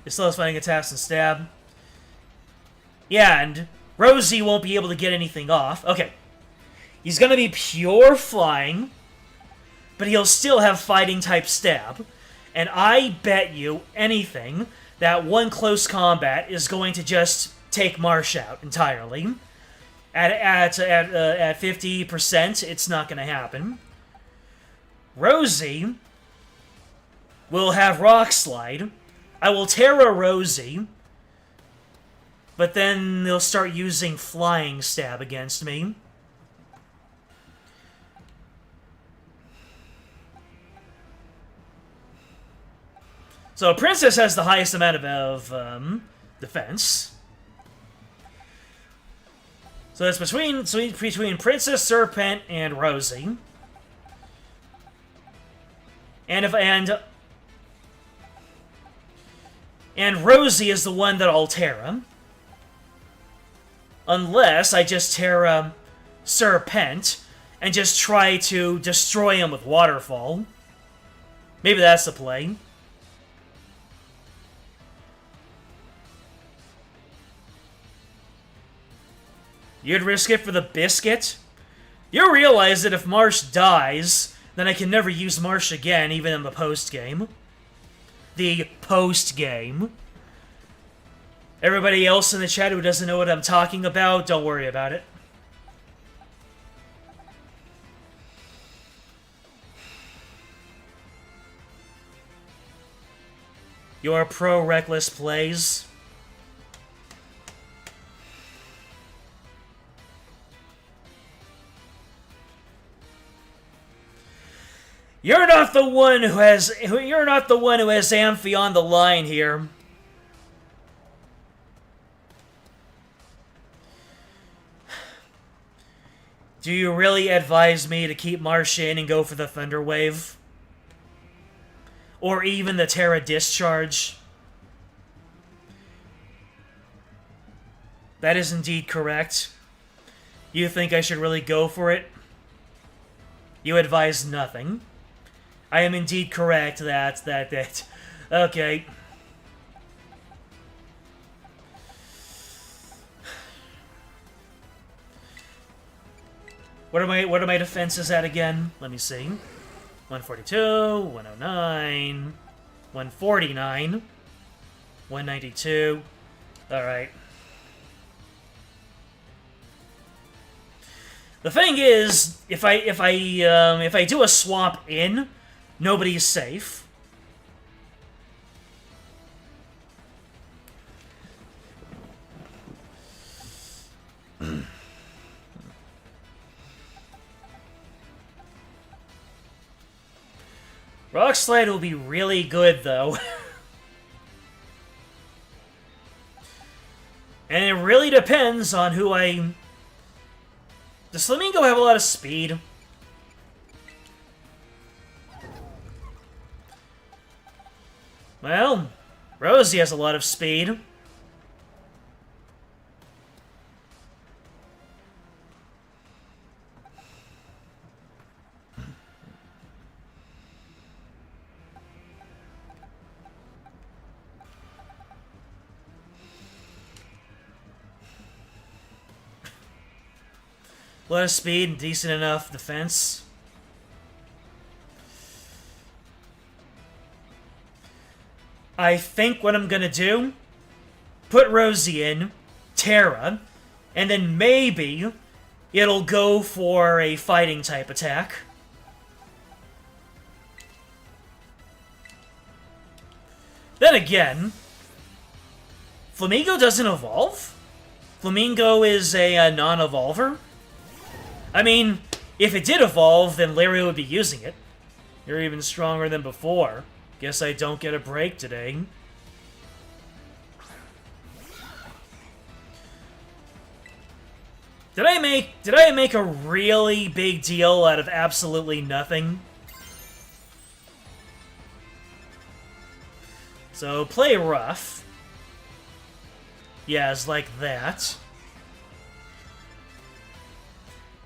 It still has fighting attacks and stab. Yeah, and Rosie won't be able to get anything off. Okay. He's going to be pure flying, but he'll still have fighting type stab. And I bet you anything that one close combat is going to just take Marsh out entirely. At 50%, it's not going to happen. Rosie will have Rock Slide. I will Terra Rosie, but then they'll start using Flying Stab against me. So Princess has the highest amount of defense. So that's between Princess, Serpent, and Rosie. And Rosie is the one that I'll Terra. Unless I just Terra Serpent and just try to destroy him with Waterfall. Maybe that's the play. You'd risk it for the biscuit? You realize that if Marsh dies, then I can never use Marsh again, even in the post-game. The post-game. Everybody else in the chat who doesn't know what I'm talking about, don't worry about it. Your pro-reckless plays. You're not the one who has Amphi on the line here. Do you really advise me to keep Marsh in and go for the Thunder Wave? Or even the Terra Discharge? That is indeed correct. You think I should really go for it? You advise nothing. I am indeed correct that okay. What are my defenses at again? Let me see. 142, 109, 149, 192. All right. The thing is, if I do a swap in, nobody's safe. Rock Slide will be really good, though. And it really depends on who I... Does Flamingo have a lot of speed? Well, Rosie has a lot of speed. A lot of speed and decent enough defense. I think what I'm gonna do, put Rosie in, Terra, and then maybe it'll go for a fighting type attack. Then again, Flamingo doesn't evolve? Flamingo is a non-evolver? I mean, if it did evolve, then Larry would be using it. You're even stronger than before. Guess I don't get a break today. Did I make a really big deal out of absolutely nothing? So, play rough. Yeah, it's like that.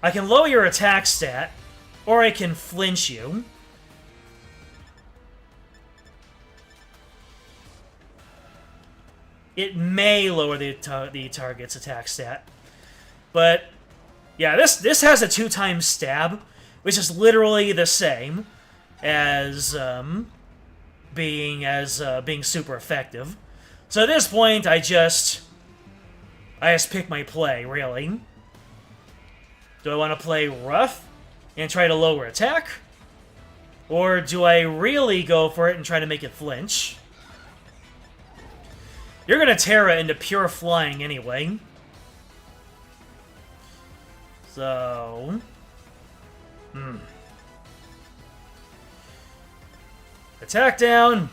I can lower your attack stat, or I can flinch you. It may lower the target's attack stat. But, yeah, this has a 2x stab, which is literally the same as being super effective. So at this point, I just pick my play, really. Do I want to play rough and try to lower attack? Or do I really go for it and try to make it flinch? You're gonna Terra into pure flying anyway. So... Attack down,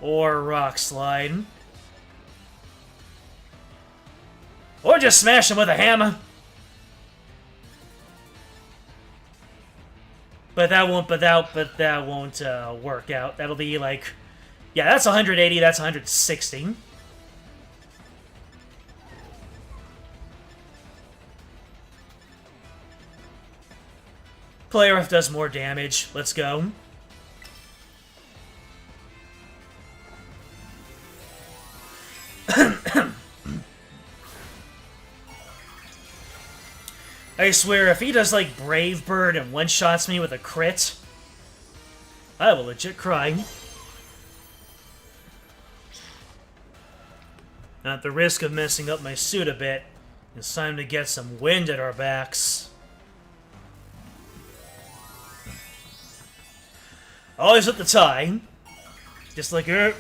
or rock slide. Or just smash him with a hammer. But that won't work out. That'll be like, yeah, that's 180, that's 160. Player F does more damage. Let's go. I swear, if he does, like, Brave Bird and one-shots me with a crit, I will legit cry. At the risk of messing up my suit a bit, it's time to get some wind at our backs. Always at the tie. Just like her.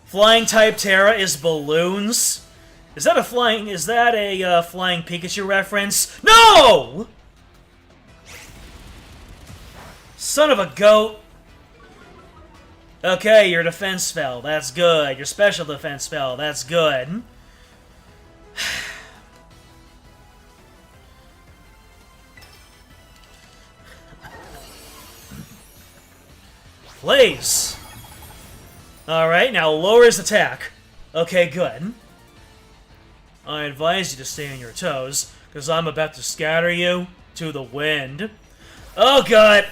Flying type Terra is balloons. Is that a flying Pikachu reference? No! Son of a goat. Okay, your defense fell. That's good. Your special defense fell. That's good. Please. Alright, now lower his attack. Okay, good. I advise you to stay on your toes, because I'm about to scatter you to the wind. Oh god!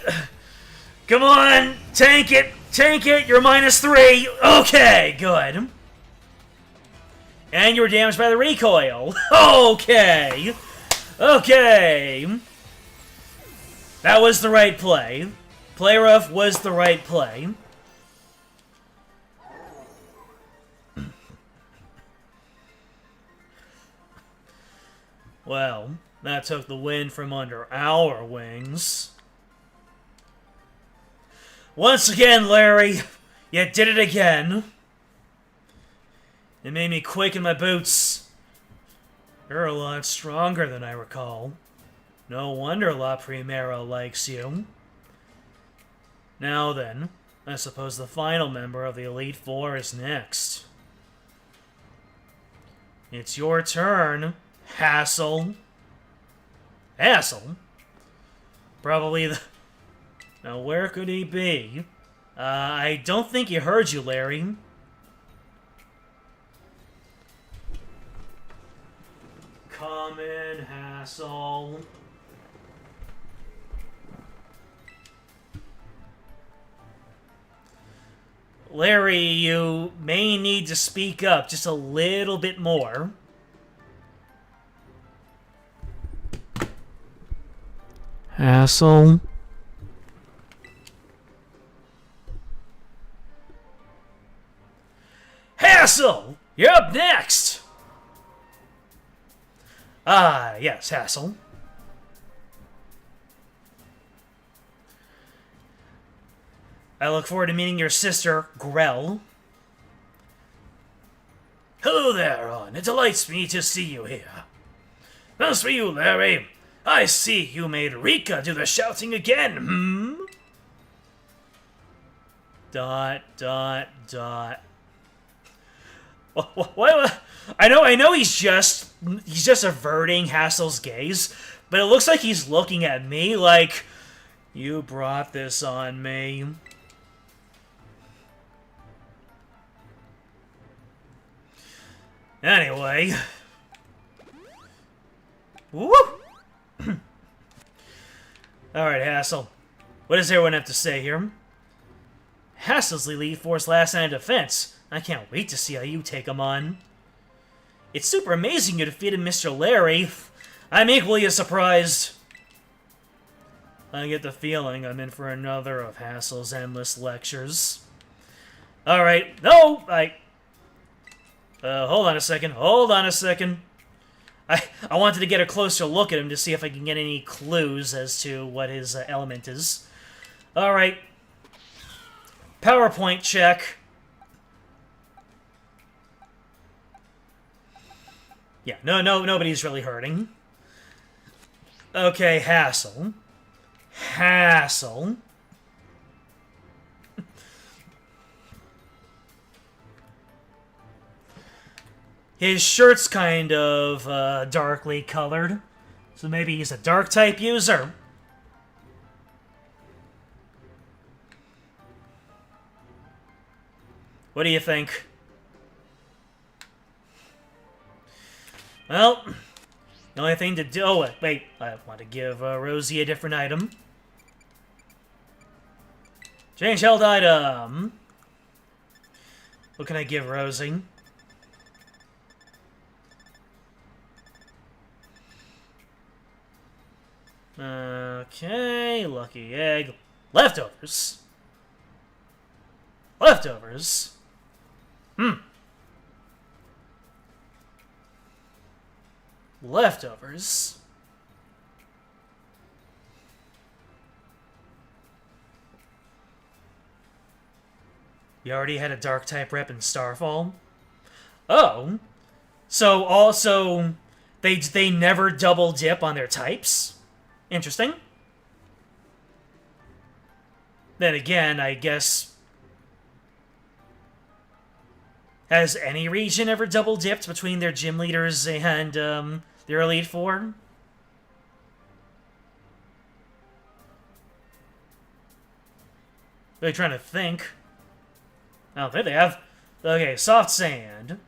Come on! Tank it! Tank it! You're -3! Okay, good. And you were damaged by the recoil. Okay! Okay! That was the right play. Play rough was the right play. Well, that took the wind from under our wings. Once again, Larry, you did it again. It made me quake in my boots. You're a lot stronger than I recall. No wonder La Primera likes you. Now then, I suppose the final member of the Elite Four is next. It's your turn. Hassle. Hassle? Probably the... Now, where could he be? I don't think he heard you, Larry. Come in, Hassle. Larry, you may need to speak up just a little bit more. Hassle. Hassle! You're up next! Ah, yes, Hassle. I look forward to meeting your sister, Grell. Hello there, Ron. It delights me to see you here. As for you, Larry, I see you made Rika do the shouting again, hmm? Dot, dot, dot. What? I know he's just averting Hassle's gaze, but it looks like he's looking at me like, you brought this on me. Anyway. Woo! Alright, Hassle. What does everyone have to say here? Hassle's the Elite Force last line of defense. I can't wait to see how you take him on. It's super amazing you defeated Mr. Larry. I'm equally as surprised. I get the feeling I'm in for another of Hassle's endless lectures. Alright, no, hold on a second. I wanted to get a closer look at him to see if I can get any clues as to what his element is. Alright. PowerPoint check. Yeah, nobody's really hurting. Okay, Hassle. His shirt's kind of darkly colored, so maybe he's a dark type user. What do you think? Well, the only thing to do... Oh, wait. I want to give Rosie a different item. Change held item. What can I give Rosie? Okay, lucky egg. Leftovers. Leftovers. You already had a dark type rep in Starfall? Oh. So also they never double dip on their types? Interesting. Then again, I guess... Has any region ever double dipped between their gym leaders and their Elite Four? Really trying to think. I don't think they have. Okay, soft sand.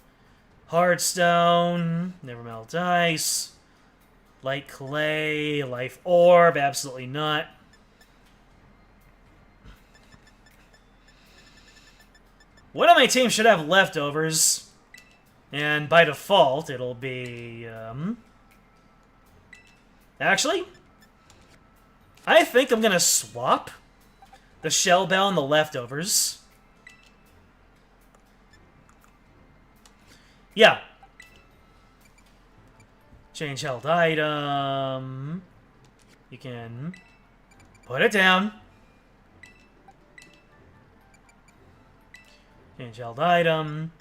Hard stone. Never melt ice. Light clay. Life orb. Absolutely not. One of my teams should have leftovers. And by default, it'll be... Actually, I think I'm going to swap the Shell Bell and the leftovers. Yeah. Change held item. You can put it down. Change held item.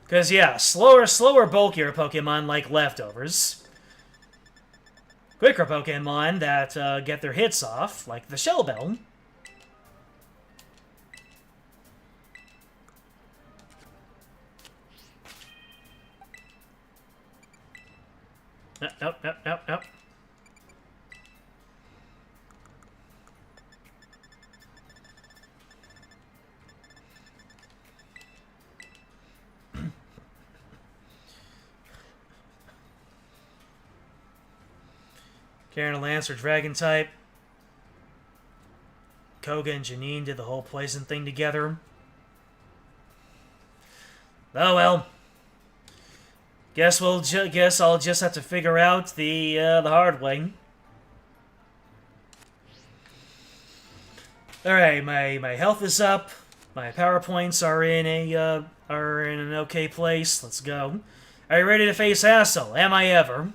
Because, yeah, slower, bulkier Pokemon like leftovers. Quicker Pokemon that get their hits off, like the Shell Bell. Nope. Karen Lance or Dragon type. Koga and Janine did the whole poison thing together. Oh well. Guess I'll just have to figure out the hard way. All right, my health is up. My power points are in an okay place. Let's go. Are you ready to face Hassel? Am I ever?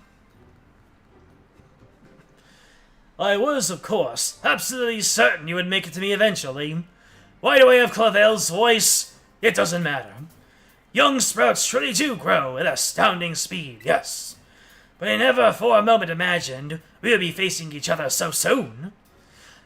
I was, of course, absolutely certain you would make it to me eventually. Why do I have Clavel's voice? It doesn't matter. Young sprouts truly do grow at astounding speed, yes. But I never for a moment imagined we would be facing each other so soon.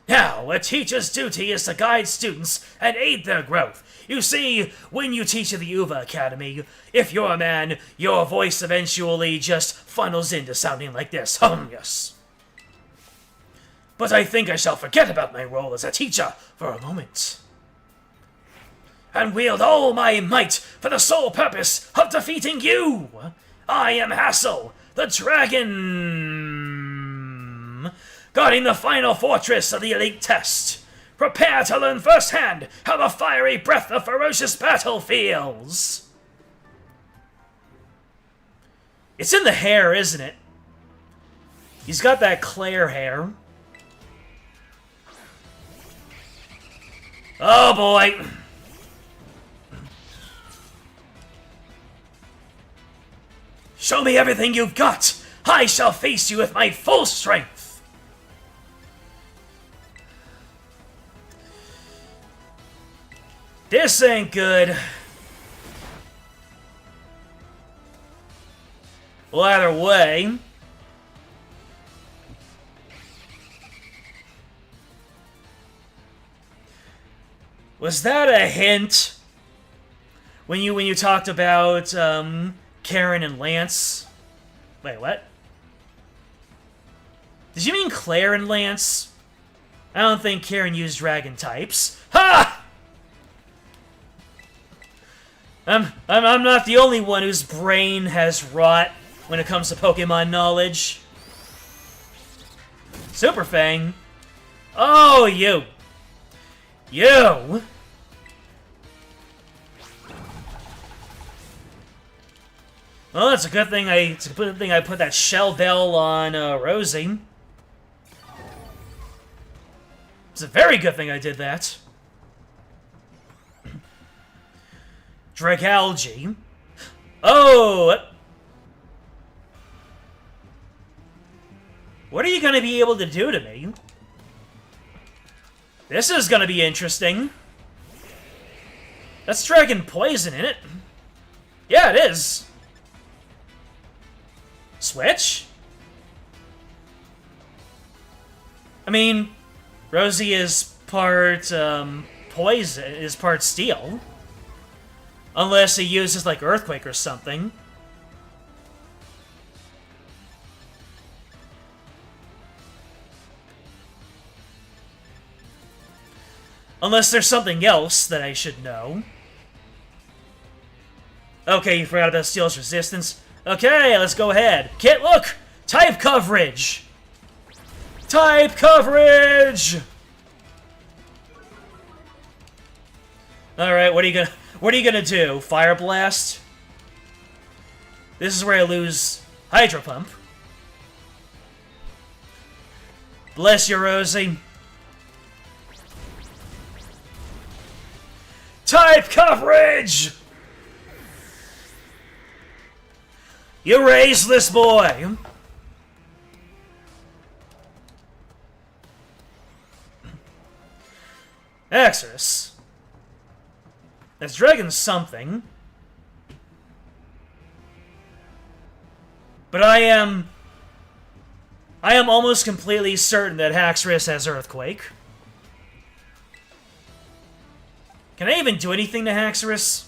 Now, a teacher's duty is to guide students and aid their growth. You see, when you teach at the Uva Academy, if you're a man, your voice eventually just funnels into sounding like this. Yes. But I think I shall forget about my role as a teacher for a moment, and wield all my might for the sole purpose of defeating you. I am Hassel, the dragon, guarding the final fortress of the elite test. Prepare to learn firsthand how the fiery breath of ferocious battle feels. It's in the hair, isn't it? He's got that Claire hair. Oh boy. Show me everything you've got. I shall face you with my full strength. This ain't good. Well, either way. Was that a hint when you talked about Karen and Lance? Wait, what? Did you mean Claire and Lance? I don't think Karen used dragon types. Ha! I'm not the only one whose brain has rot when it comes to Pokemon knowledge. Super Fang. Oh, you. You! Well, it's a good thing I put that shell bell on Rosie. It's a very good thing I did that. Dragalge. Oh! What are you gonna be able to do to me? This is gonna be interesting. That's dragon poison in it. Yeah, it is. Switch? I mean, Rosie is part poison, is part steel. Unless he uses like Earthquake or something. Unless there's something else that I should know. Okay, you forgot about Steel's resistance. Okay, let's go ahead. Kit, look! Type coverage! Type coverage! Alright, what are you gonna do? Fire Blast? This is where I lose Hydro Pump. Bless you, Rosie. Type coverage! You raise this boy! Axis. That's dragon something. But I am almost completely certain that Haxorus has Earthquake. Can I even do anything to Haxorus?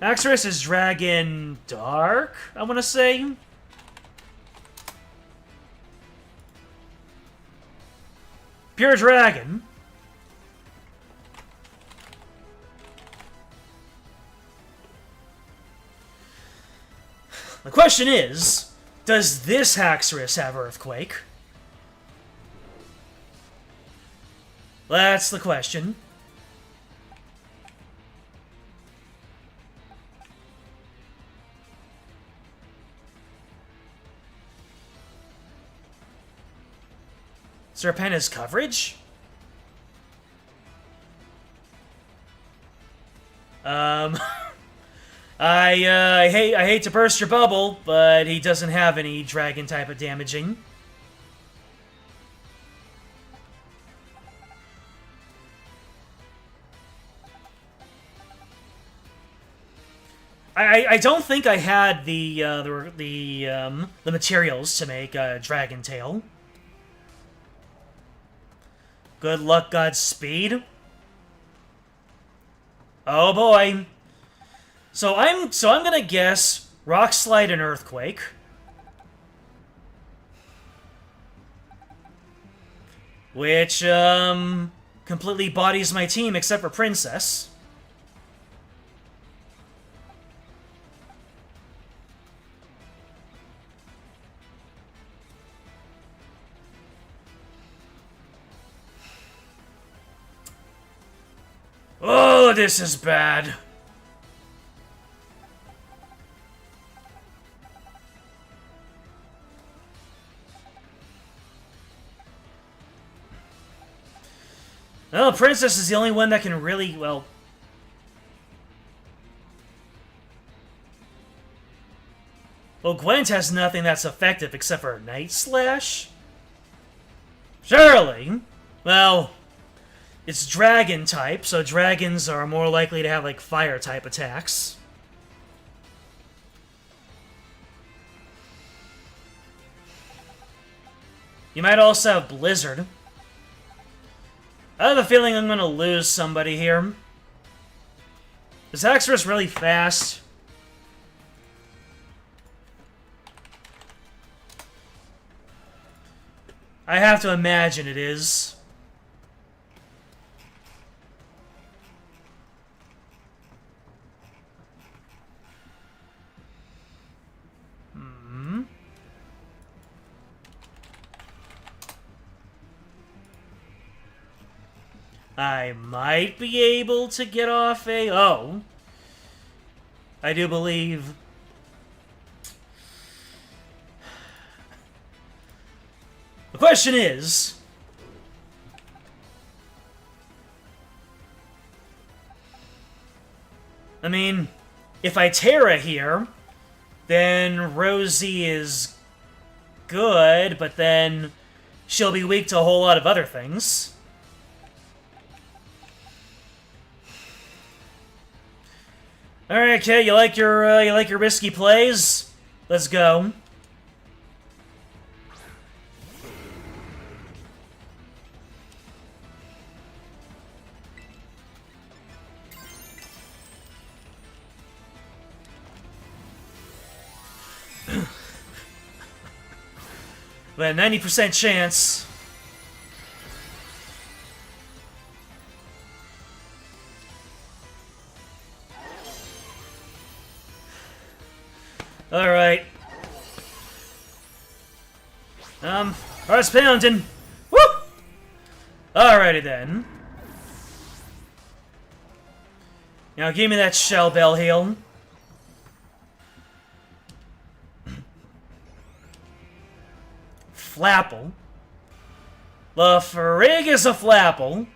Haxorus is Dragon Dark, I want to say. Pure Dragon. The question is, does this Haxorus have Earthquake? That's the question. Serpenna's coverage? I hate to burst your bubble, but he doesn't have any dragon type of damaging. I don't think I had the materials to make a dragon tail. Good luck, Godspeed. Oh boy. So I'm gonna guess Rock Slide and Earthquake. Which completely bodies my team except for Princess. Oh, this is bad. Well, Princess is the only one that can really, well... Well, Gwent has nothing that's effective except for Night Slash? Surely. Well... It's dragon type, so dragons are more likely to have, like, fire type attacks. You might also have Blizzard. I have a feeling I'm gonna lose somebody here. Is Haxorus really fast? I have to imagine it is. I might be able to get off a... Oh. I do believe... The question is... I mean, if I Terra here, then Rosie is good, but then she'll be weak to a whole lot of other things. Alright, Kit, you like your risky plays? Let's go. But 90% chance. Alright. Heart's pounding. Woo! Alrighty then. Now give me that Shell Bell heal. Flapple. The frig is a Flapple.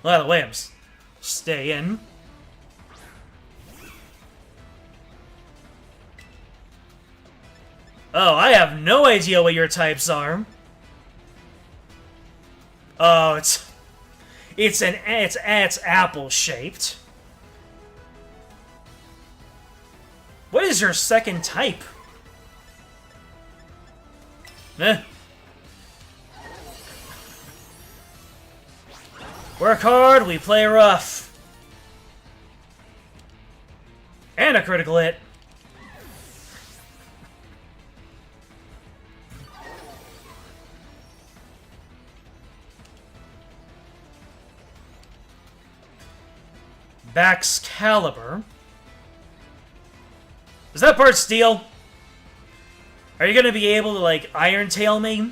By the way, I'm stay in. Oh, I have no idea what your types are. Oh, it's apple shaped. What is your second type? Eh. Work hard, we play rough. And a critical hit. Baxcalibur. Is that part steel? Are you gonna be able to, like, Iron Tail me?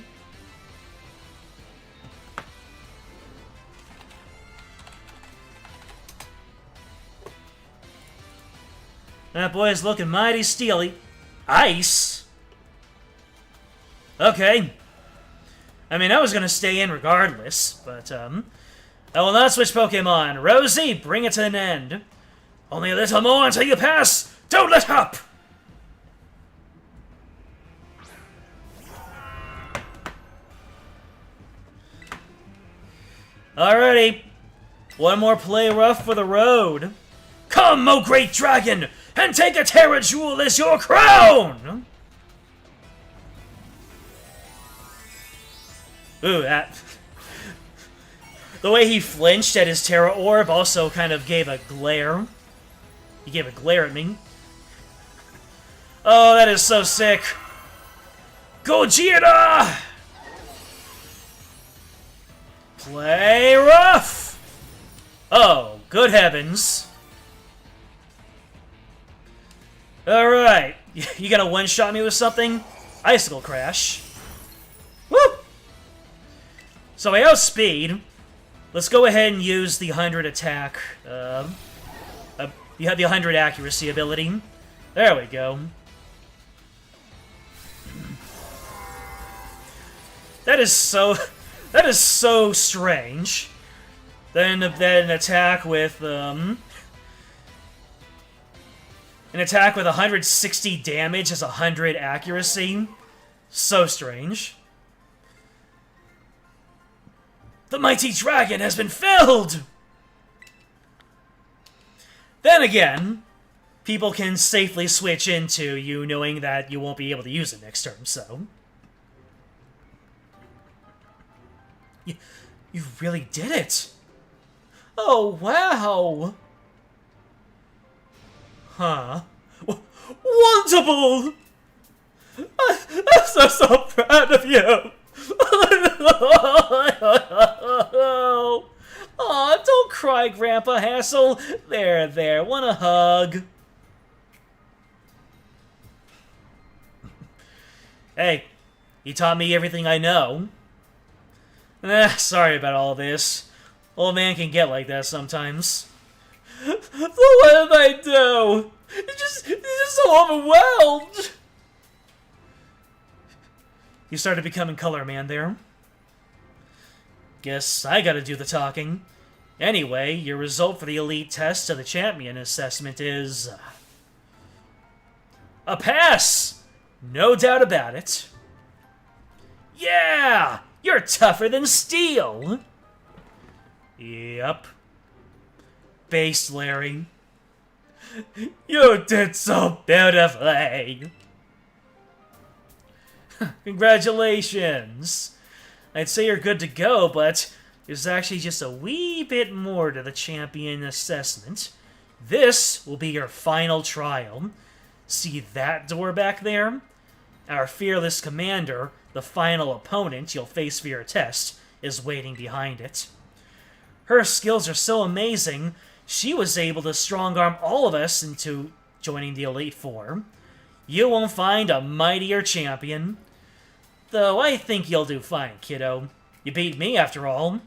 That boy's looking mighty steely. Ice? Okay. I mean, I was gonna stay in regardless, but, I will not switch Pokemon. Rosie, bring it to an end. Only a little more until you pass! Don't let up! Alrighty. One more play rough for the road. Come, O great dragon, and take a Terra Jewel as your crown! Ooh, that... The way he flinched at his Terra Orb also kind of gave a glare. He gave a glare at me. Oh, that is so sick. Gogeta! Play rough! Oh, good heavens. Alright. You gonna one-shot me with something? Icicle Crash. Woo! So I outspeed. Let's go ahead and use the 100 attack. You have the 100 accuracy ability. There we go. That is so strange. Then an attack with an attack with 160 damage as 100 accuracy. So strange. The mighty dragon has been felled! Then again, people can safely switch into you knowing that you won't be able to use it next turn, so... You really did it! Oh, wow! Huh? Wonderful! I'm so proud of you! Aw, don't cry, Grandpa Hassel. There, want a hug? Hey, you taught me everything I know. Sorry about all this. Old man can get like that sometimes. So what did I do? He's just so overwhelmed. You started becoming Color Man there. Guess I gotta do the talking. Anyway, your result for the elite test of the champion assessment is... a pass! No doubt about it. Yeah! You're tougher than steel! Yep. Based, Larry. You did so beautifully! Congratulations! I'd say you're good to go, but there's actually just a wee bit more to the champion assessment. This will be your final trial. See that door back there? Our fearless commander, the final opponent you'll face for your test, is waiting behind it. Her skills are so amazing, she was able to strong-arm all of us into joining the Elite Four. You won't find a mightier champion. Though I think you'll do fine, kiddo. You beat me, after all.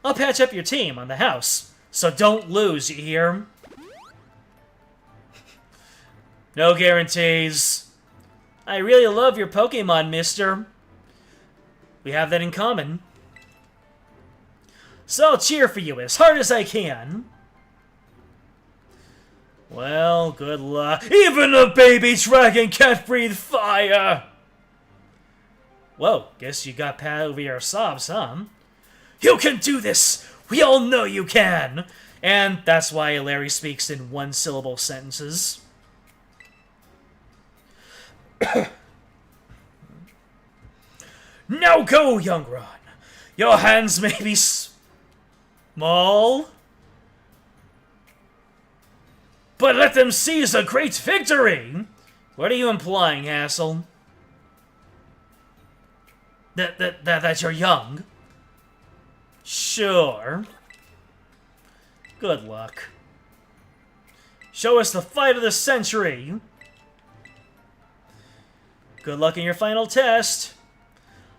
I'll patch up your team on the house, so don't lose, you hear? No guarantees. I really love your Pokemon, mister. We have that in common. So I'll cheer for you as hard as I can. Well, good luck. Even a baby dragon can't breathe fire! Whoa, guess you got pat over your sobs, huh? You can do this! We all know you can! And that's why Larry speaks in one-syllable sentences. Now go, young Ron. Your hands may be small, but let them seize a great victory! What are you implying, Hassel? That you're young? Sure. Good luck. Show us the fight of the century! Good luck in your final test.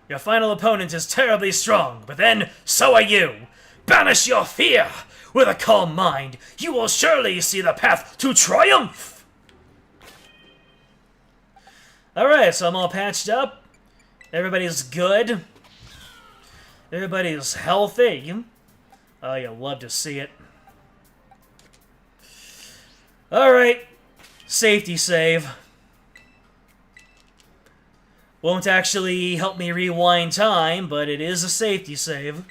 Your final opponent is terribly strong, but then, so are you! Banish your fear! With a calm mind, you will surely see the path to triumph! Alright, so I'm all patched up. Everybody's good. Everybody's healthy. Oh, you'll love to see it. Alright. Safety save. Won't actually help me rewind time, but it is a safety save.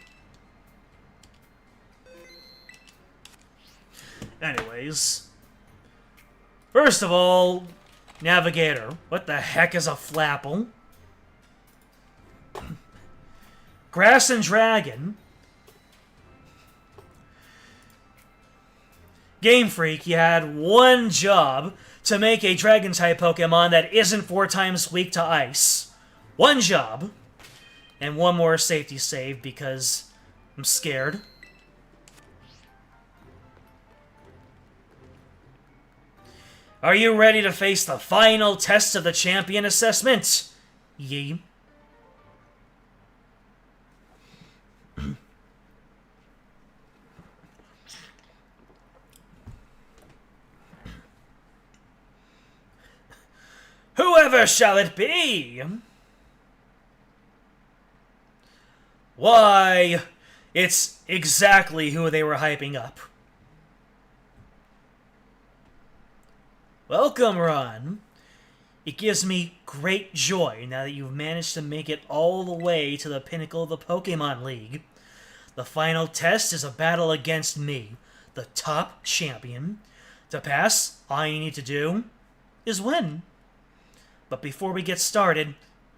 Anyways. First of all, Navigator. What the heck is a flapple? Grass and Dragon. Game Freak, you had one job to make a Dragon-type Pokemon that isn't 4 times weak to Ice. One job. And one more safety save because I'm scared. Are you ready to face the final test of the champion assessment? Yee. Whoever shall it be? Why, it's exactly who they were hyping up. Welcome, Ron. It gives me great joy now that you've managed to make it all the way to the pinnacle of the Pokemon League. The final test is a battle against me, the top champion. To pass, all you need to do is win. But before we get started,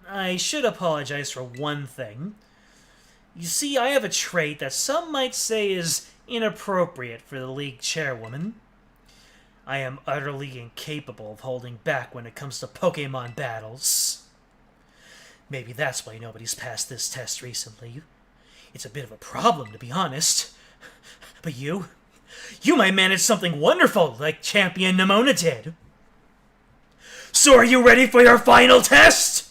I should apologize for one thing. You see, I have a trait that some might say is inappropriate for the league chairwoman. I am utterly incapable of holding back when it comes to Pokemon battles. Maybe that's why nobody's passed this test recently. It's a bit of a problem, to be honest. But you might manage something wonderful like Champion Nimona did. So are you ready for your final test?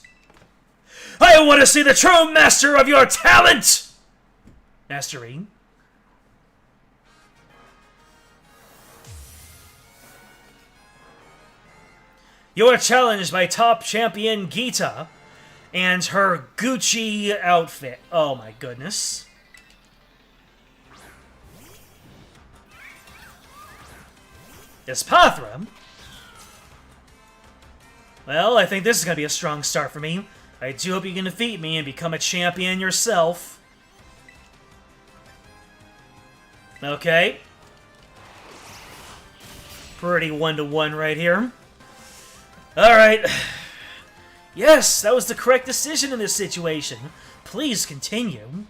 I want to see the true master of your talent! Mastery. You are challenged by top champion Geeta and her Gucci outfit. Oh my goodness. Espathra? Well, I think this is going to be a strong start for me. I do hope you can defeat me and become a champion yourself. Okay. Pretty 1-to-1 right here. Alright. Yes, that was the correct decision in this situation. Please continue.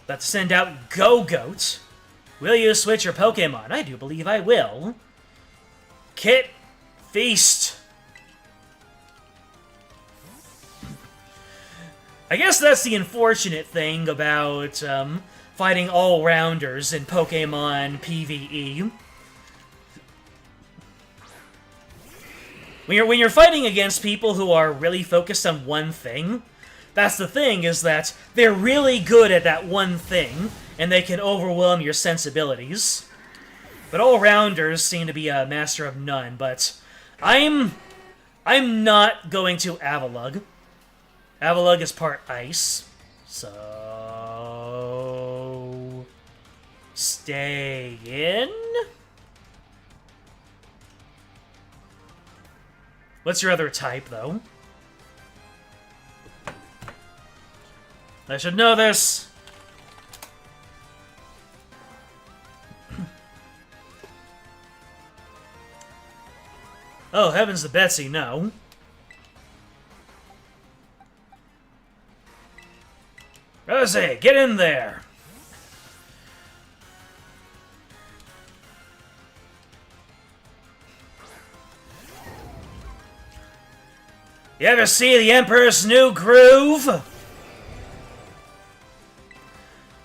Let's send out Go-Goat. Will you switch your Pokemon? I do believe I will. Kit Feast. I guess that's the unfortunate thing about fighting all-rounders in Pokemon PvE. When you're fighting against people who are really focused on one thing, that's the thing, is that they're really good at that one thing, and they can overwhelm your sensibilities. But all-rounders seem to be a master of none, but I'm not going to Avalugg. Avalugg is part ice, so stay in? What's your other type, though? I should know this. Oh, heavens to Betsy, no. Rosie, get in there! You ever see the Emperor's New Groove?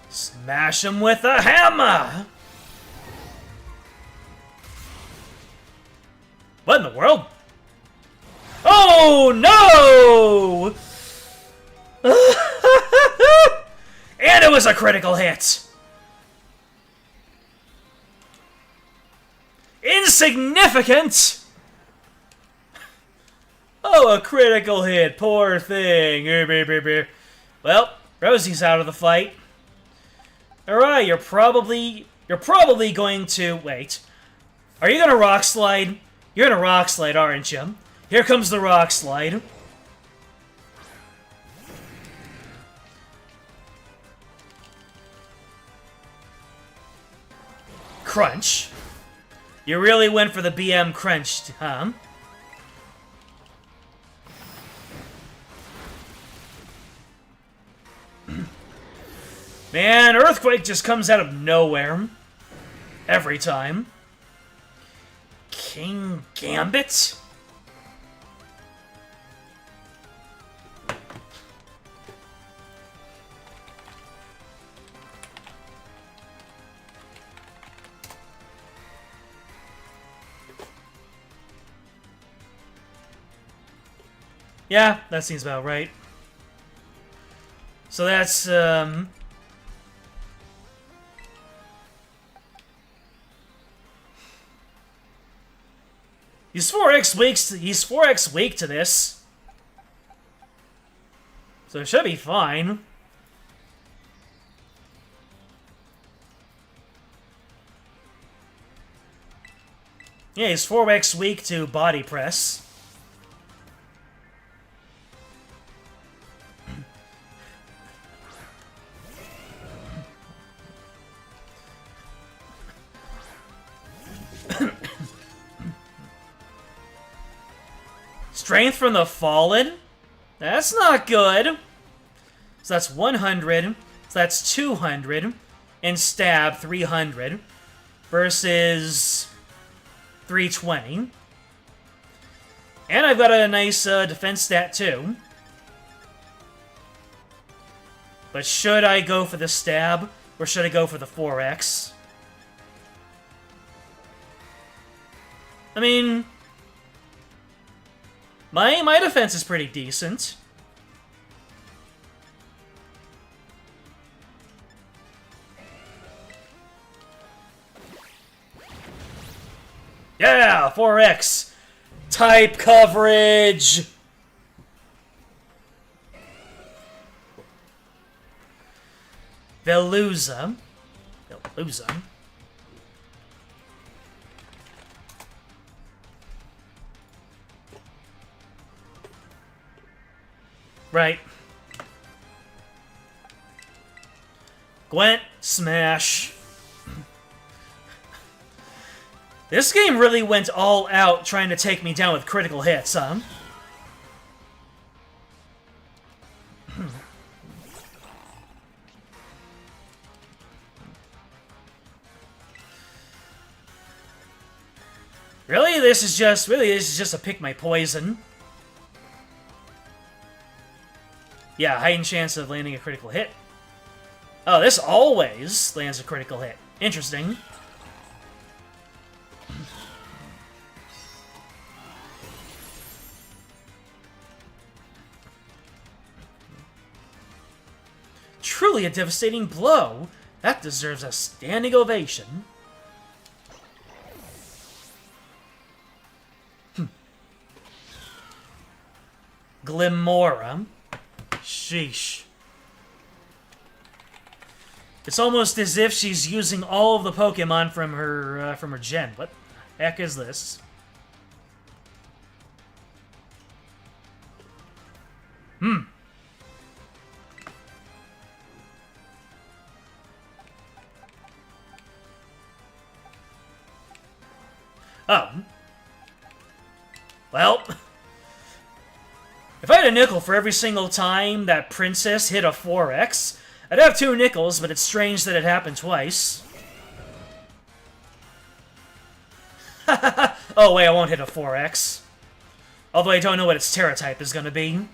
Smash him with a hammer! What in the world? Oh, no! And it was a critical hit! Insignificant! Oh, a critical hit. Poor thing. Well, Rosie's out of the fight. Alright, you're probably going to... Wait. Are you gonna rock slide? You're gonna rock slide, aren't you? Here comes the rock slide. Crunch. You really went for the BM crunch, huh? Man, Earthquake just comes out of nowhere. Every time. King Gambit? Yeah, that seems about right. So that's, He's 4x weak to this. So it should be fine. Yeah, he's 4x weak to body press. Strength from the Fallen? That's not good. So that's 100. So that's 200. And stab, 300. Versus 320. And I've got a nice defense stat, too. But should I go for the stab? Or should I go for the 4x? I mean... My defense is pretty decent. Yeah, 4x. Type coverage. Veluza. Right. Gwent, smash. This game really went all out trying to take me down with critical hits, huh? Really, this is just a pick my poison. Yeah, heightened chance of landing a critical hit. Oh, this always lands a critical hit. Interesting. Truly a devastating blow. That deserves a standing ovation. Glimora. Sheesh. It's almost as if she's using all of the Pokemon from her gen. What the heck is this? Oh. Well... If I had a nickel for every single time that Princess hit a 4x, I'd have 2 nickels, but it's strange that it happened twice. Oh wait, I won't hit a 4x. Although I don't know what its Terra type is gonna be.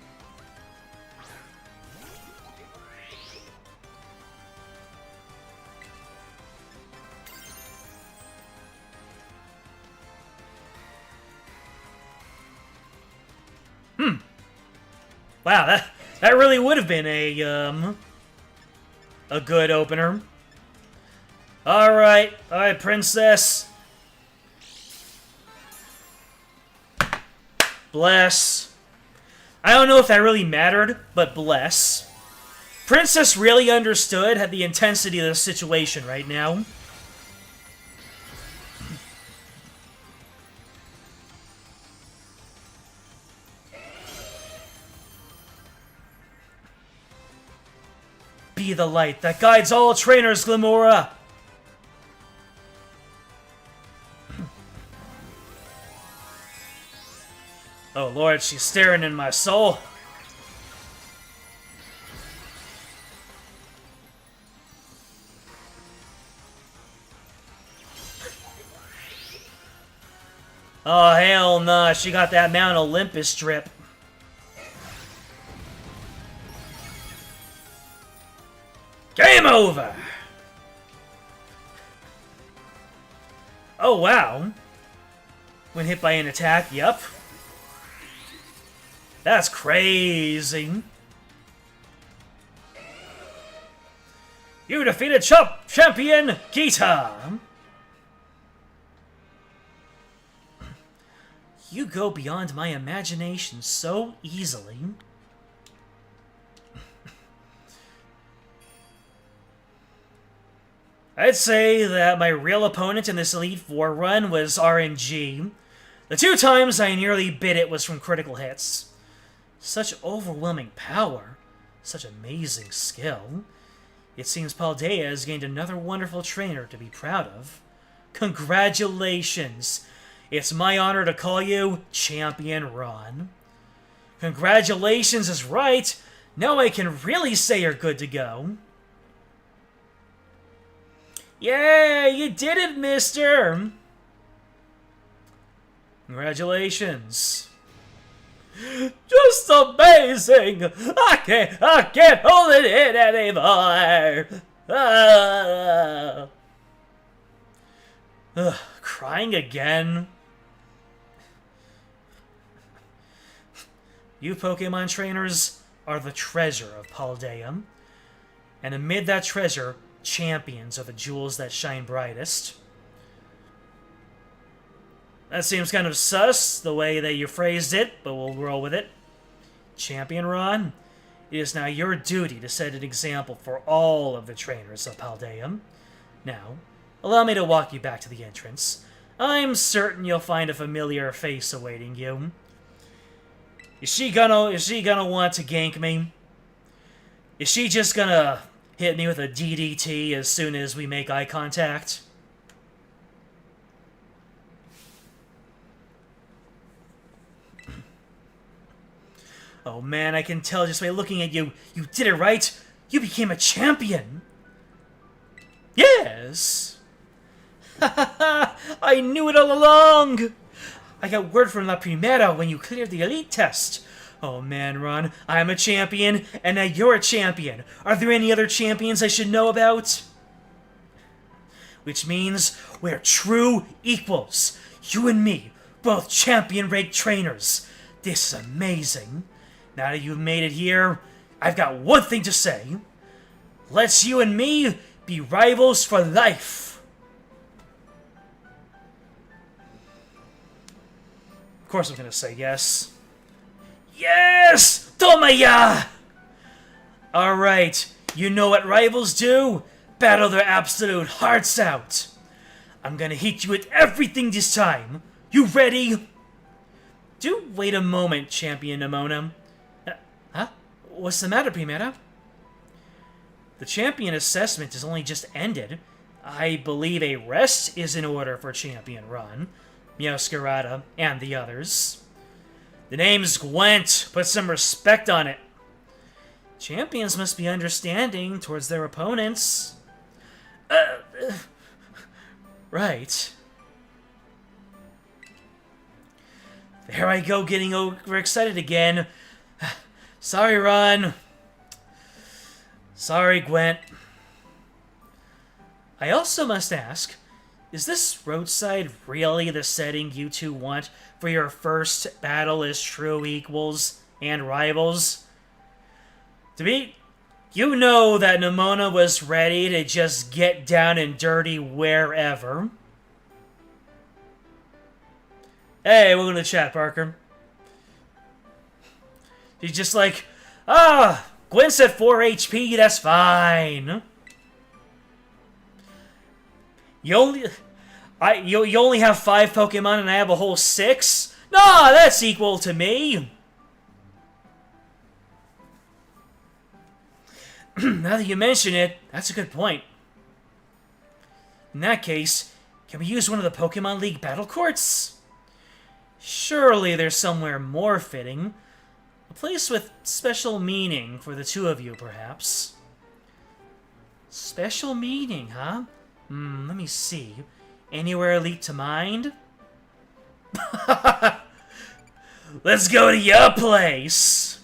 Wow, that really would have been a good opener. Alright, Princess. Bless. I don't know if that really mattered, but bless. Princess really understood the intensity of the situation right now. Be the light that guides all trainers, Glamora! Oh lord, she's staring in my soul. Oh hell nah, she got that Mount Olympus drip. Game over! Oh wow. When hit by an attack, yup. That's crazy. You defeated Champion Gita! You go beyond my imagination so easily. I'd say that my real opponent in this Elite Four run was RNG. The 2 times I nearly bit it was from critical hits. Such overwhelming power. Such amazing skill. It seems Paldea has gained another wonderful trainer to be proud of. Congratulations! It's my honor to call you Champion Ron. Congratulations is right! Now I can really say you're good to go. Yeah, you did it, mister! Congratulations. Just amazing! I can't hold it in anymore! Crying again? You Pokemon trainers are the treasure of Paldea. And amid that treasure, champions are the jewels that shine brightest. That seems kind of sus, the way that you phrased it, but we'll roll with it. Champion Ron, it is now your duty to set an example for all of the trainers of Paldea. Now, allow me to walk you back to the entrance. I'm certain you'll find a familiar face awaiting you. Is she gonna want to gank me? Is she just gonna hit me with a DDT as soon as we make eye contact? Oh man, I can tell just by looking at you. You did it right. You became a champion. Yes. I knew it all along. I got word from La Primera when you cleared the elite test. Oh man, Ron, I'm a champion, and now you're a champion. Are there any other champions I should know about? Which means we're true equals. You and me, both champion-ranked trainers. This is amazing. Now that you've made it here, I've got one thing to say. Let's you and me be rivals for life. Of course I'm gonna say yes. Yes! Tomaya! Alright, you know what rivals do? Battle their absolute hearts out. I'm gonna hit you with everything this time. You ready? Do wait a moment, Champion Nimona. Huh? What's the matter, Primera? The champion assessment has only just ended. I believe a rest is in order for Champion Ron, Meowscarada, and the others. The name's Gwent. Put some respect on it. Champions must be understanding towards their opponents. Right. There I go, getting overexcited again. Sorry, Ron. Sorry, Gwent. I also must ask, is this roadside really the setting you two want for your first battle as true equals and rivals? You know that Nimona was ready to just get down and dirty wherever. Hey, welcome to the chat, Parker. She's just like, Gwyn's at 4 HP, that's fine. You only have 5 Pokemon and I have a whole 6? Nah, that's equal to me. Now that you mention it, that's a good point. In that case, can we use one of the Pokemon League battle courts? Surely there's somewhere more fitting. A place with special meaning for the two of you, perhaps. Special meaning, huh? Let me see. Anywhere leap to mind? Let's go to your place!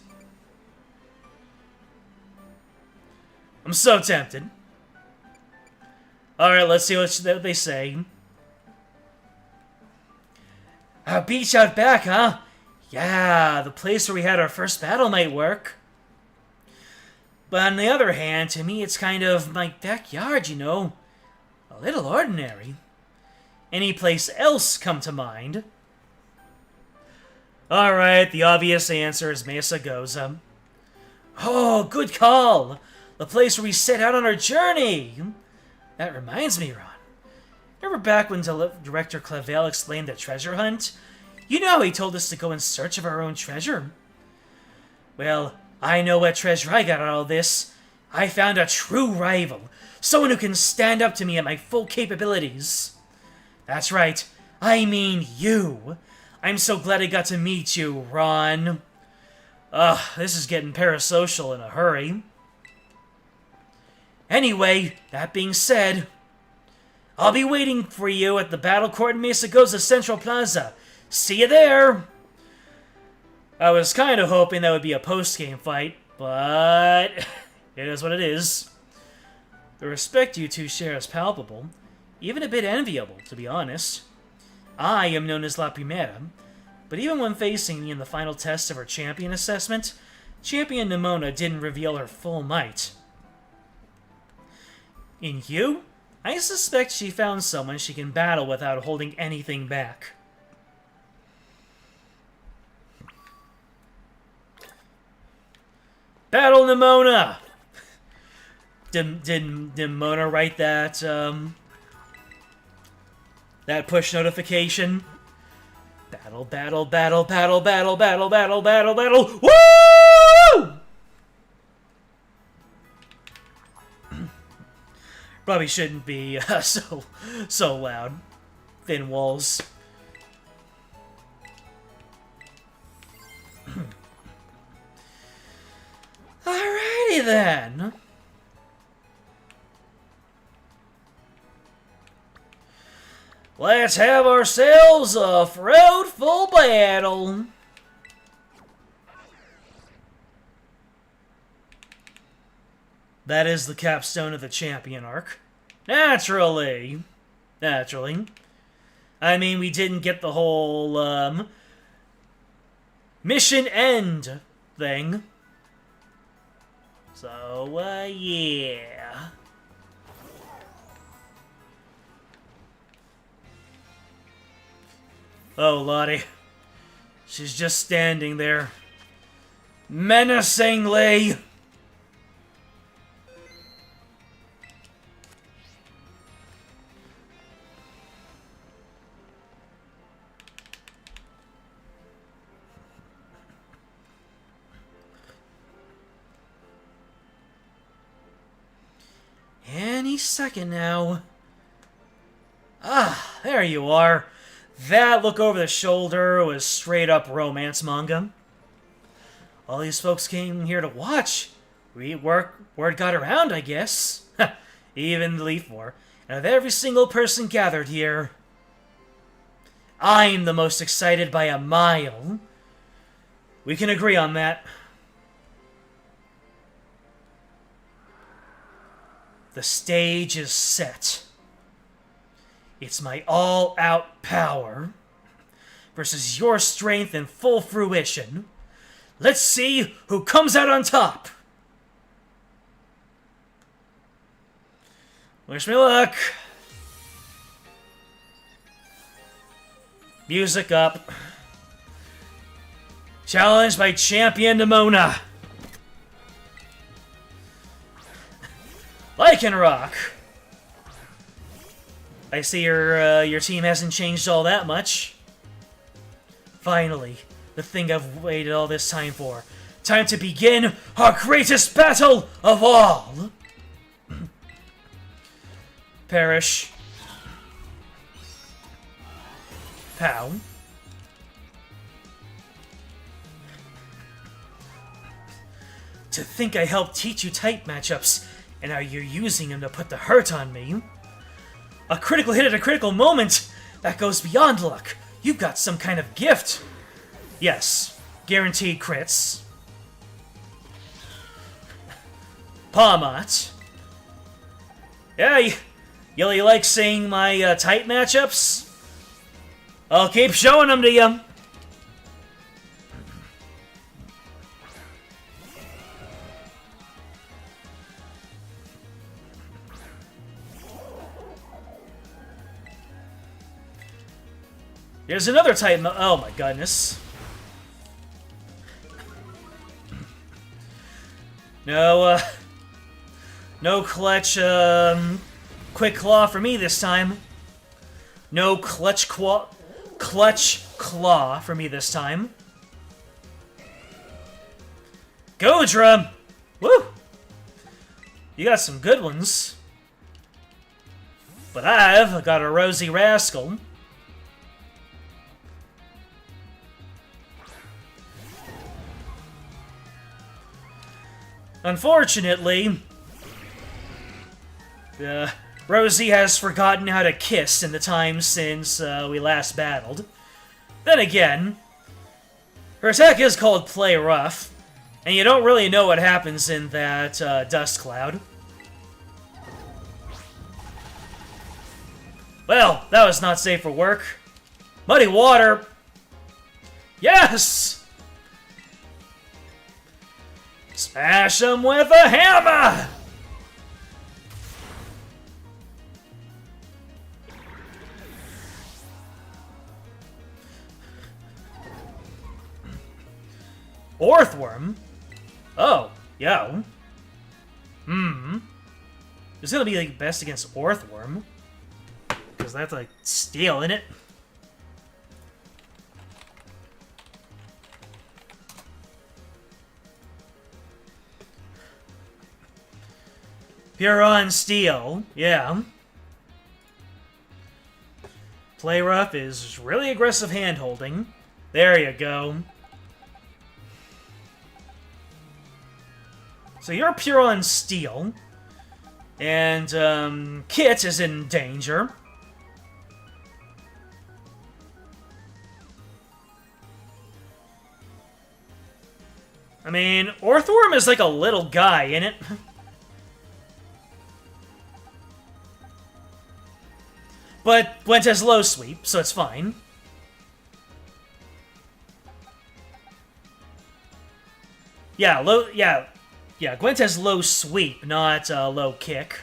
I'm so tempted. Alright, let's see what they say. A beach out back, huh? Yeah, the place where we had our first battle might work. But on the other hand, to me it's kind of my backyard, you know. A little ordinary. Any place else come to mind? Alright, the obvious answer is Mesa Goza. Oh, good call! The place where we set out on our journey! That reminds me, Ron. Remember back when Director Clavel explained the treasure hunt? You know he told us to go in search of our own treasure. Well, I know what treasure I got out of all this. I found a true rival. Someone who can stand up to me at my full capabilities. That's right. I mean you. I'm so glad I got to meet you, Ron. This is getting parasocial in a hurry. Anyway, that being said, I'll be waiting for you at the battle court in Mesa Goza Central Plaza. See you there! I was kind of hoping that would be a post-game fight, but it is what it is. The respect you two share is palpable, even a bit enviable, to be honest. I am known as La Primera, but even when facing me in the final test of her champion assessment, Champion Nimona didn't reveal her full might. In you, I suspect she found someone she can battle without holding anything back. Battle Nimona! Did Nimona write that, that push notification? Battle, battle, battle, battle, battle, battle, battle, battle, battle, woo! Probably shouldn't be so loud. Thin walls. Alrighty then. Let's have ourselves a fruitful battle. That is the capstone of the champion arc. Naturally. I mean, we didn't get the whole, mission end thing. So, yeah. Oh, Lottie. She's just standing there. Menacingly. Any second now. Ah, there you are. That look over the shoulder was straight up romance manga. All these folks came here to watch. Word got around, I guess. Even the Leaf War. And of every single person gathered here, I'm the most excited by a mile. We can agree on that. The stage is set. It's my all-out power versus your strength in full fruition. Let's see who comes out on top. Wish me luck. Music up. Challenged by Champion Nimona. Lycanroc. I see your team hasn't changed all that much. Finally, the thing I've waited all this time for. Time to begin our greatest battle of all! Perish. Pow. To think I helped teach you type matchups, and now you're using them to put the hurt on me. A critical hit at a critical moment! That goes beyond luck. You've got some kind of gift. Yes, guaranteed crits. Palmot. Yeah, you like seeing my type matchups? I'll keep showing them to you. Here's another type. Oh my goodness. No, no clutch, quick claw for me this time. No clutch claw for me this time. Godra! Woo! You got some good ones. But I've got a Rosy Rascal. Unfortunately, Rosie has forgotten how to kiss in the time since we last battled. Then again, her attack is called Play Rough, and you don't really know what happens in that dust cloud. Well, that was not safe for work. Muddy water! Yes! Smash him with a hammer! Orthworm? Oh, yo. It's gonna be like best against Orthworm. Because that's like steel, innit? Huron Steel, yeah. Play Rough is really aggressive hand-holding. There you go. So you're pure on Steel. And, Kit is in danger. I mean, Orthworm is like a little guy, innit? But Gwent has low sweep, so it's fine. Yeah, Gwent has low sweep, not low kick.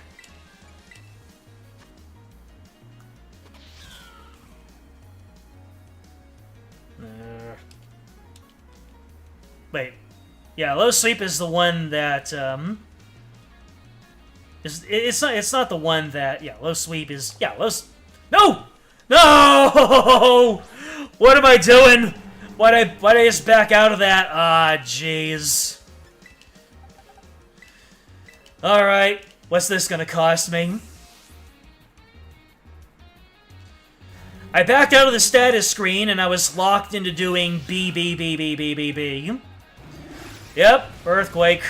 Wait. Yeah, low sweep is the one that, it's not the one that, yeah, low sweep is, yeah, no! No! What am I doing? Why'd I just back out of that? Ah, jeez. Alright, what's this gonna cost me? I backed out of the status screen and I was locked into doing B. Yep, Earthquake.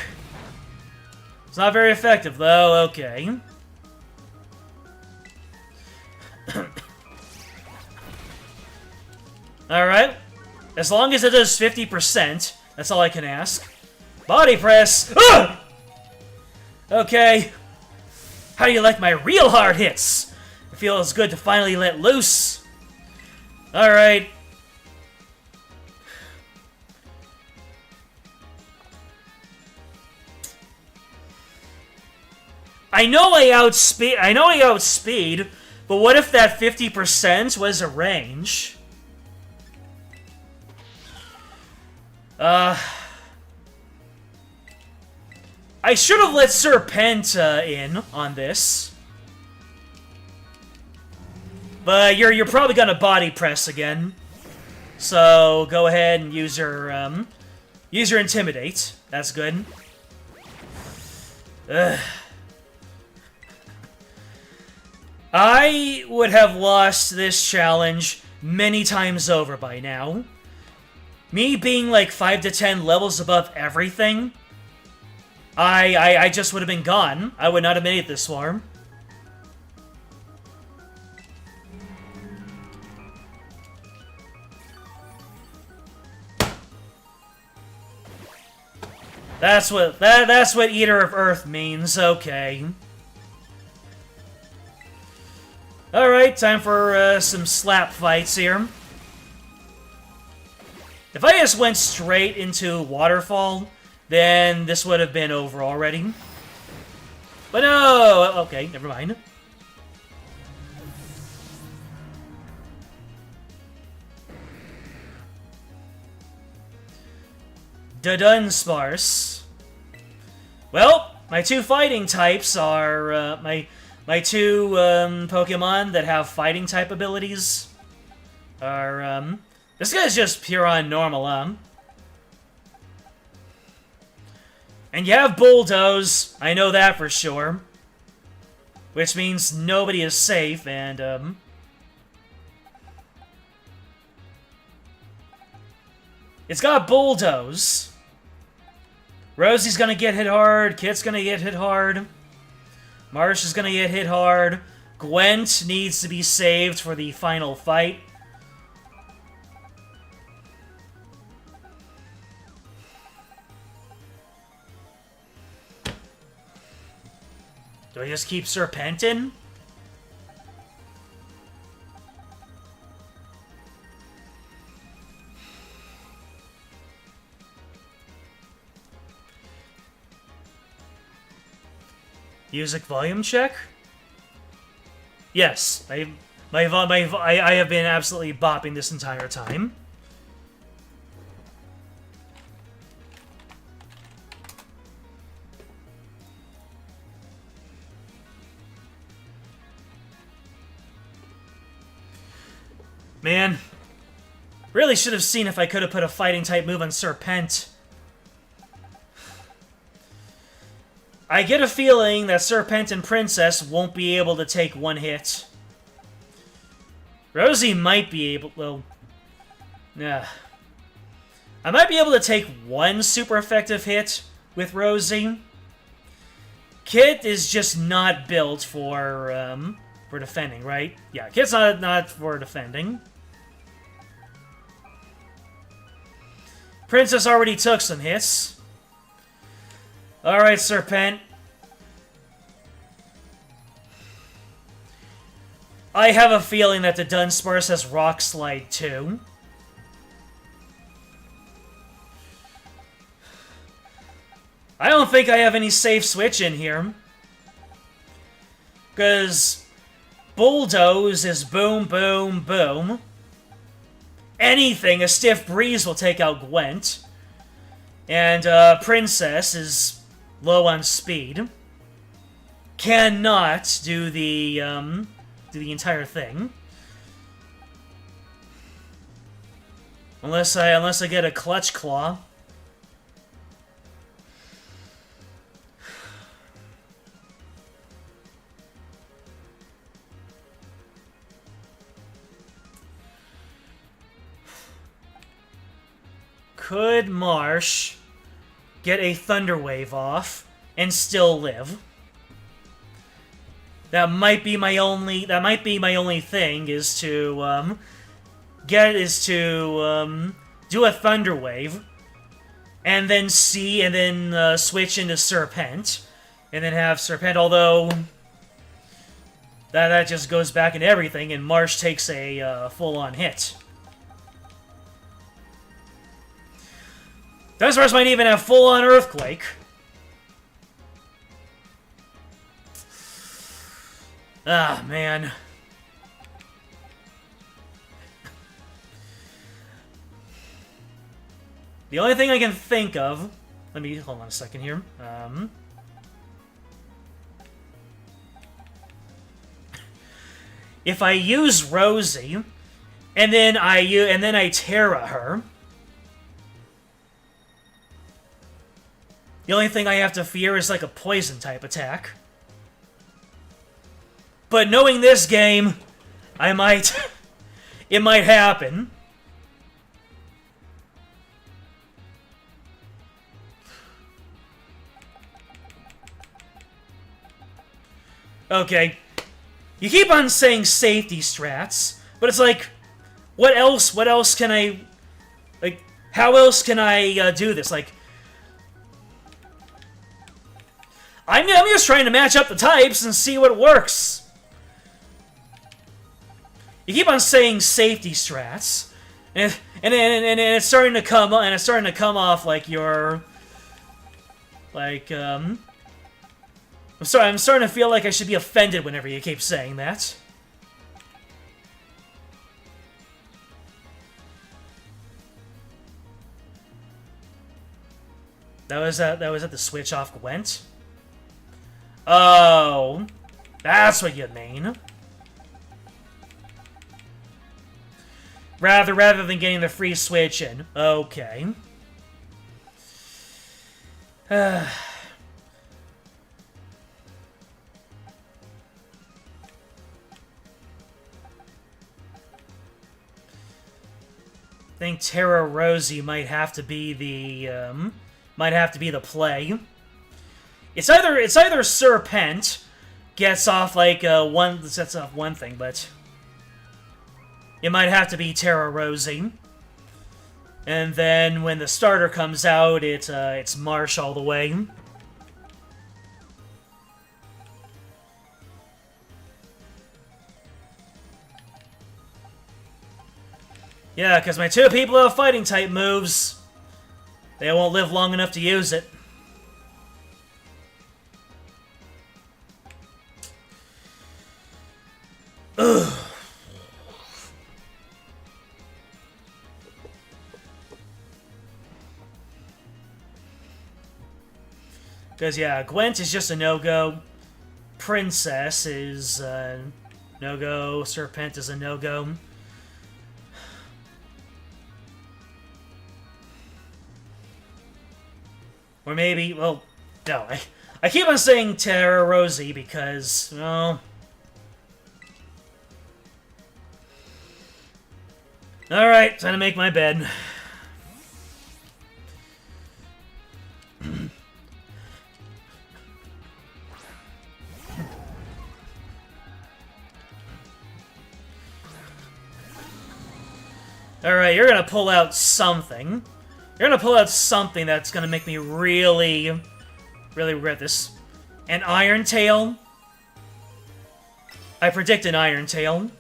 It's not very effective though, okay. Alright. As long as it does 50%, that's all I can ask. Body press! Ah! Okay. How do you like my real hard hits? It feels good to finally let loose. Alright. I know I outspeed, but what if that 50% was a range? I should have let Serpent in on this. But you're probably gonna body press again. So go ahead and use your Intimidate. That's good. Ugh. I would have lost this challenge many times over by now. Me being like 5 to 10 levels above everything, I just would have been gone. I would not have made it this far. That's what Eater of Earth means. Okay. Alright, time for some slap fights here. If I just went straight into Waterfall, then this would have been over already. But no! Okay, never mind. Dunsparce. Well, my two fighting types are my two Pokemon that have fighting type abilities are this guy's just pure on normal, And you have Bulldoze, I know that for sure. Which means nobody is safe, and it's got Bulldoze. Rosie's gonna get hit hard, Kit's gonna get hit hard. Marsh is gonna get hit hard. Gwent needs to be saved for the final fight. Do I just keep Serpentin? Music volume check? Yes, I have been absolutely bopping this entire time. Man, really should have seen if I could have put a fighting type move on Serpent. I get a feeling that Serpent and Princess won't be able to take one hit. Rosie might be able... well... yeah. I might be able to take one super effective hit with Rosie. Kit is just not built for defending, right? Yeah, Kit's not for defending. Princess already took some hits. Alright, Serpent. I have a feeling that the Dunsparce has Rock Slide too. I don't think I have any safe switch in here. Because Bulldoze is boom, boom, boom. Anything, a Stiff Breeze will take out Gwent. And Princess is low on speed. Cannot do the entire thing. Unless I get a Clutch Claw. Could Marsh get a Thunder Wave off and still live? That might be my only thing, is to do a Thunder Wave and then switch into Serpent and then have Serpent, although that just goes back into everything and Marsh takes a full-on hit. Dunsparce might even have full-on Earthquake. Ah, man. The only thing I can think of... Let me... Hold on a second here. If I use Rosie, and then I Terra her... The only thing I have to fear is like a poison type attack. But knowing this game, I might... it might happen. Okay. You keep on saying safety strats, but it's like, what else can I... Like, how else can I do this? Like... I'm just trying to match up the types and see what works. You keep on saying safety strats, and it's starting to come off like you're like I'm starting to feel like I should be offended whenever you keep saying that. That was at the switch off Gwent. Oh, that's what you mean. Rather than getting the free switch in. Okay. I think Terra Rosie might have to be the play. It's either Serpent gets off like sets off one thing, but it might have to be Terra Rosie. And then when the starter comes out, it's Marsh all the way. Yeah, because my two people have fighting type moves. They won't live long enough to use it. Ugh. Because, yeah, Gwent is just a no-go. Princess is no-go. Serpent is a no-go. Or maybe, well, no. I keep on saying Terra Rosie because, well... Alright, time to make my bed. Alright, you're gonna pull out something. You're gonna pull out something that's gonna make me really, really regret this. An Iron Tail? I predict an Iron Tail.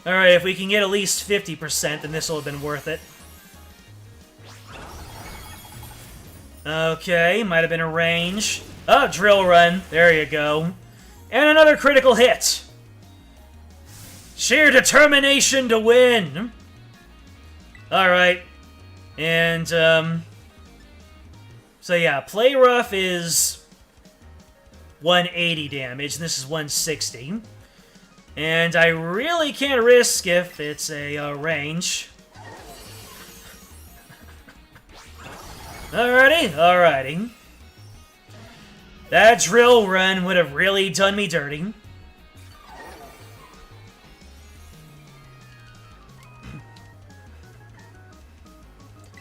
Alright, if we can get at least 50%, then this will have been worth it. Okay, might have been a range. Oh, drill run. There you go. And another critical hit. Sheer determination to win. Alright. And, so yeah, Play Rough is 180 damage, and this is 160. And I really can't risk if it's a range. Alrighty. That drill run would have really done me dirty.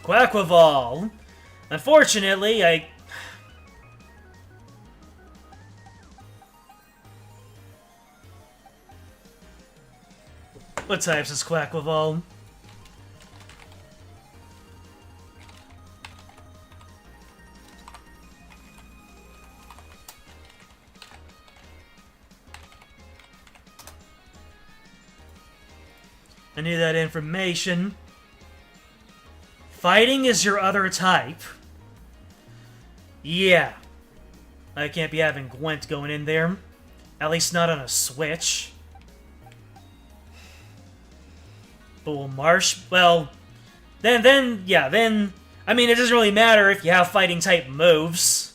Quackwaval. Unfortunately, What types is Quackwaval? I need that information. Fighting is your other type. Yeah. I can't be having Gwent going in there. At least not on a Switch. But will Marsh... Well... Then... I mean, it doesn't really matter if you have fighting type moves.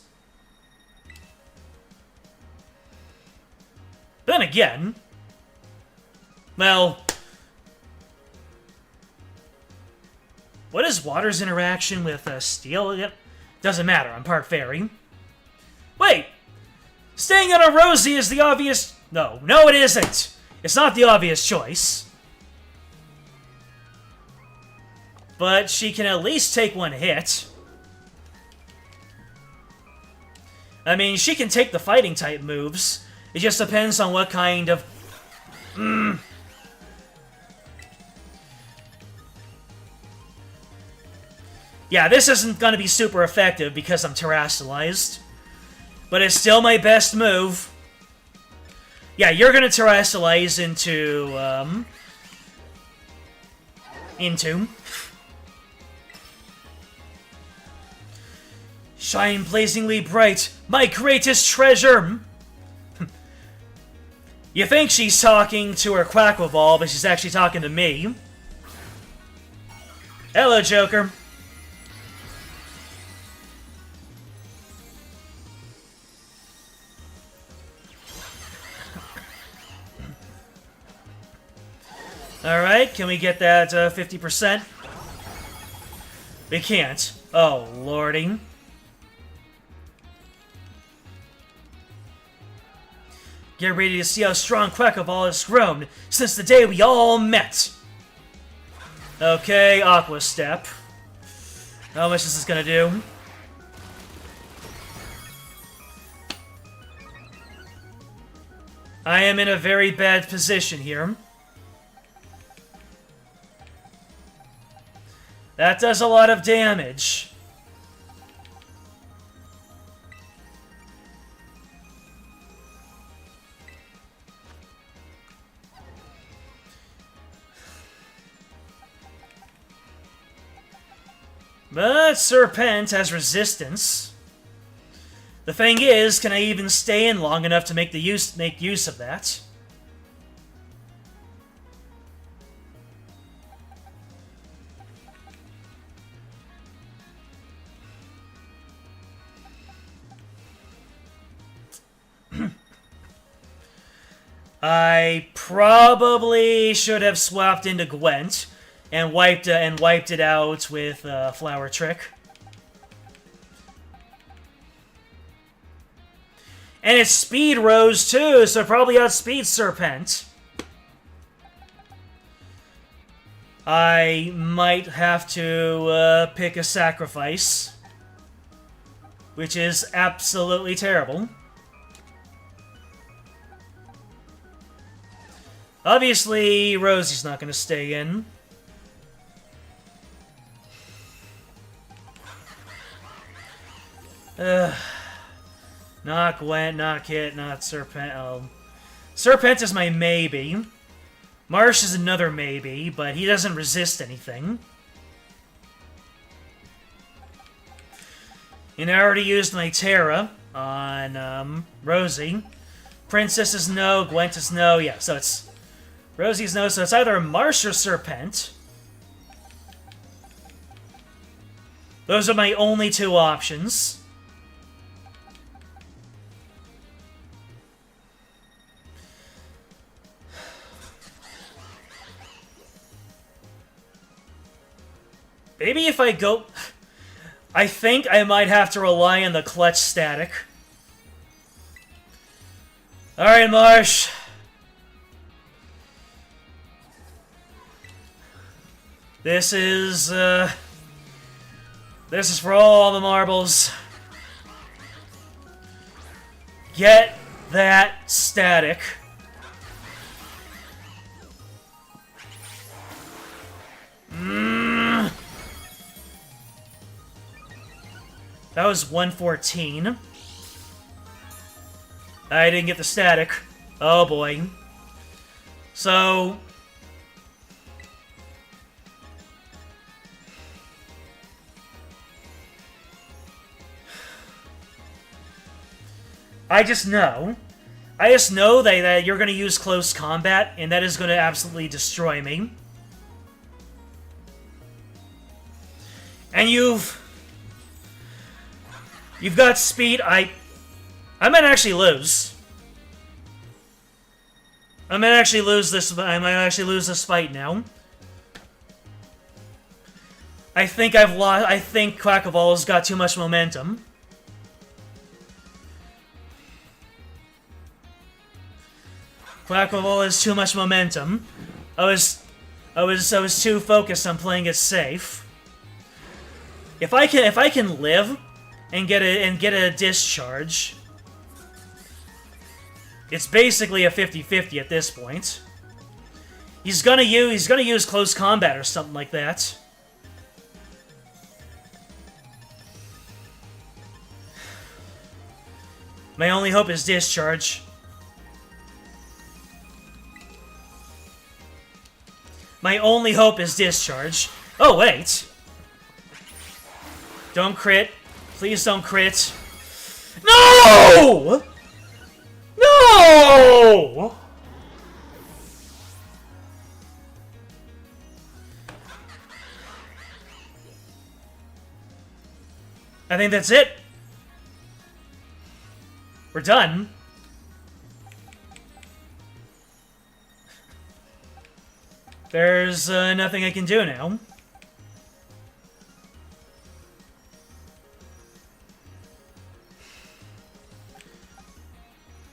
Then again... Well... What is Water's interaction with Steel? Yep. Doesn't matter, I'm part fairy. Wait! Staying on a Rosie is the obvious... No, it isn't! It's not the obvious choice. But she can at least take one hit. I mean, she can take the fighting type moves. It just depends on what kind of... Yeah, this isn't going to be super effective because I'm terrestrialized. But it's still my best move. Yeah, you're going to terrestrialize into... Shine blazingly bright, my greatest treasure! You think she's talking to her Quacklevoll, but she's actually talking to me. Hello, Joker. Alright, can we get that 50%? We can't. Oh, lordy. Get ready to see how strong Quacklevoll has grown since the day we all met. Okay, Aqua Step. How much is this gonna do? I am in a very bad position here. That does a lot of damage. But Serpent has resistance. The thing is, can I even stay in long enough to make use of that? I probably should have swapped into Gwent and wiped it out with Flower Trick. And its speed rose too, so it probably outspeeds Serpent. I might have to pick a sacrifice, which is absolutely terrible. Obviously, Rosie's not going to stay in. Not Gwent, not Kit, not Serpent. Oh. Serpent is my maybe. Marsh is another maybe, but he doesn't resist anything. And I already used my Terra on Rosie. Princess is no, Gwent is no. Yeah, so it's... Rosie's no, so it's either Marsh or Serpent. Those are my only two options. Maybe if I go... I think I might have to rely on the clutch static. Alright, Marsh. This is for all the marbles. Get that static. That was 114. I didn't get the static. Oh boy. So... I just know. I just know that you're going to use close combat, and that is going to absolutely destroy me. And you've got speed. I might actually lose. I might actually lose this fight now. I think I've lost. I think Quackaval's got too much momentum. Quackaval has too much momentum. I was too focused on playing it safe. If I can live and get a discharge, it's basically a 50-50 at this point. He's gonna use close combat or something like that. My only hope is discharge. My only hope is discharge. Oh, wait. Don't crit. Please don't crit. No! No! I think that's it. We're done. There's nothing I can do now.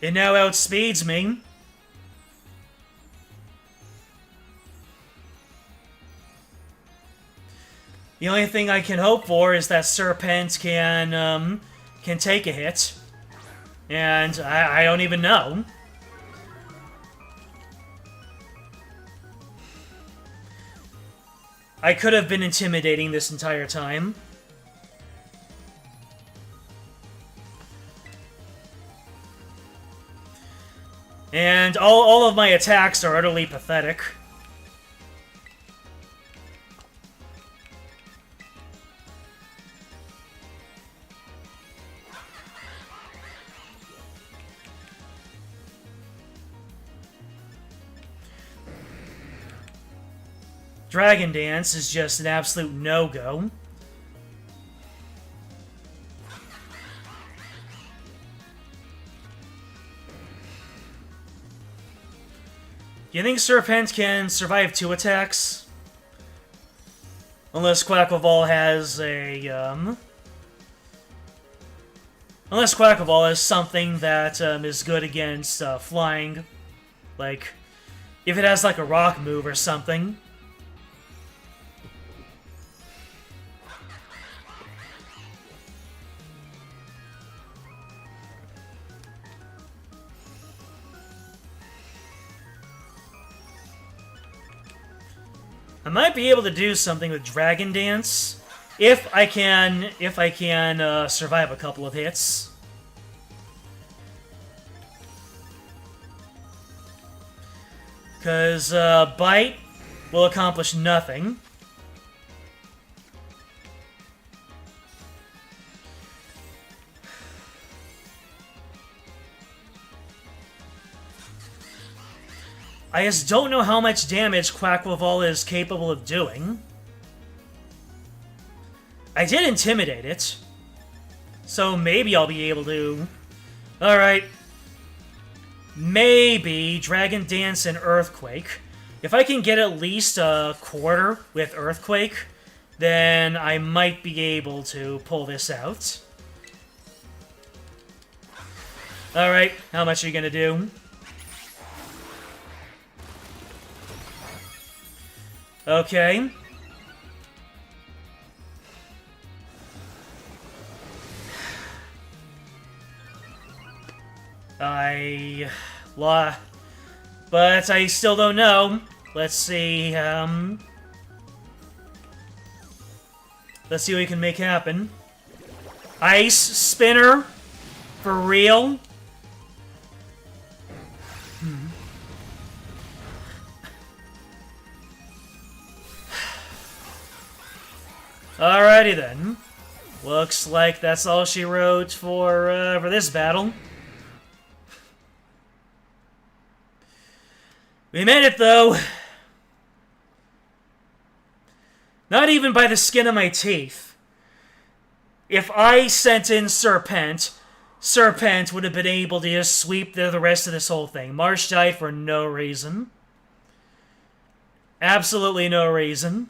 It now outspeeds me. The only thing I can hope for is that Serpent can take a hit. And I don't even know. I could have been intimidating this entire time. And all of my attacks are utterly pathetic. Dragon Dance is just an absolute no-go. Do you think Serpent can survive 2 attacks? Unless Quackaval has a, Unless Quackaval has something that, is good against, flying. Like, if it has, like, a rock move or something. I might be able to do something with Dragon Dance if I can survive a couple of hits. Because Bite will accomplish nothing. I just don't know how much damage Quackaval is capable of doing. I did intimidate it, so maybe I'll be able to... Alright. Maybe Dragon Dance and Earthquake. If I can get at least a quarter with Earthquake, then I might be able to pull this out. Alright, how much are you gonna do? Okay. But I still don't know. Let's see, let's see what we can make happen. Ice Spinner? For real? Alrighty then. Looks like that's all she wrote for this battle. We made it, though. Not even by the skin of my teeth. If I sent in Serpent, Serpent would have been able to just sweep the rest of this whole thing. Marsh died for no reason. Absolutely no reason.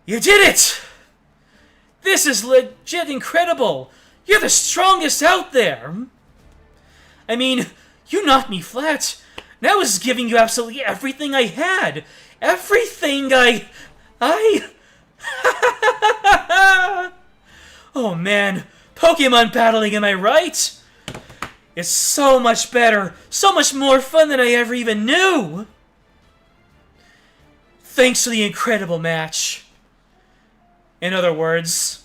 You did it! This is legit incredible! You're the strongest out there! I mean, you knocked me flat. Now I was giving you absolutely everything I had. Everything I... Oh man, Pokemon battling, am I right? It's so much better, so much more fun than I ever even knew. Thanks for the incredible match. In other words...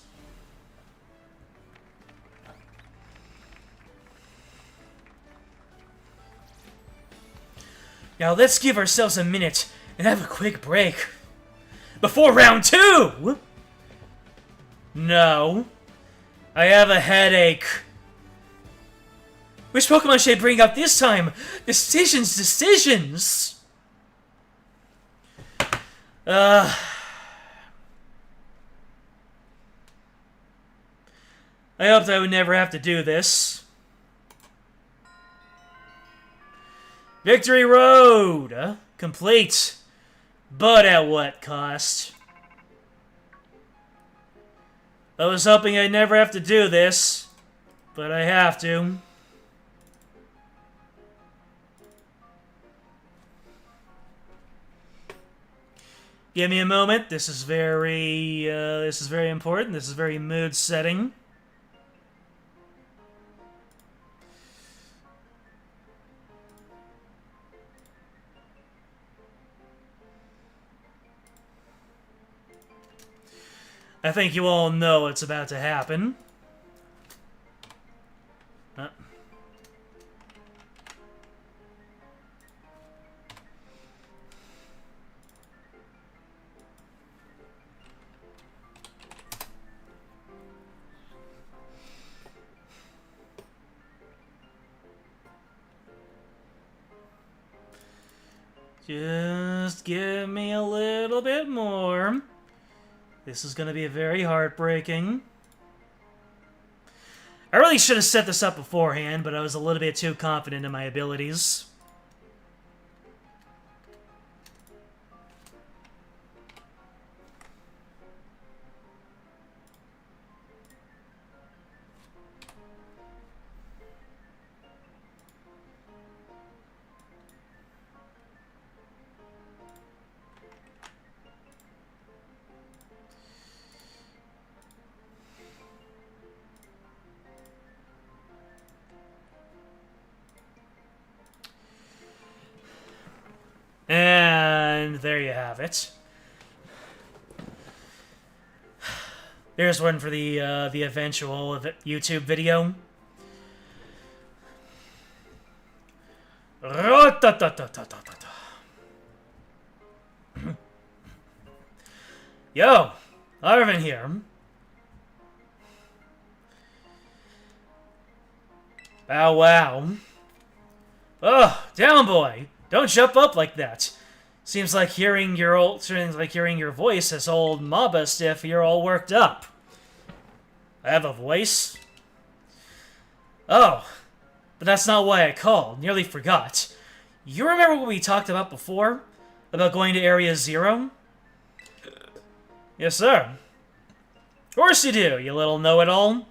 Now let's give ourselves a minute and have a quick break. Before round 2! No. I have a headache. Which Pokemon should I bring out this time? Decisions! I hoped I would never have to do this. Victory Road! Complete. But at what cost? I was hoping I'd never have to do this, but I have to. Give me a moment. This is very important. This is very mood setting. I think you all know what's about to happen. Just give me a little bit more. This is going to be very heartbreaking. I really should have set this up beforehand, but I was a little bit too confident in my abilities. And there you have it. There's one for the eventual YouTube video. Yo, Arvin here. Bow wow. Oh, down boy. Don't jump up like that. Seems like hearing your voice has old Maba stiff. You're all worked up. I have a voice? Oh, but that's not why I called. Nearly forgot. You remember what we talked about before? About going to Area 0? Yes, sir. Of course you do, you little know-it-all.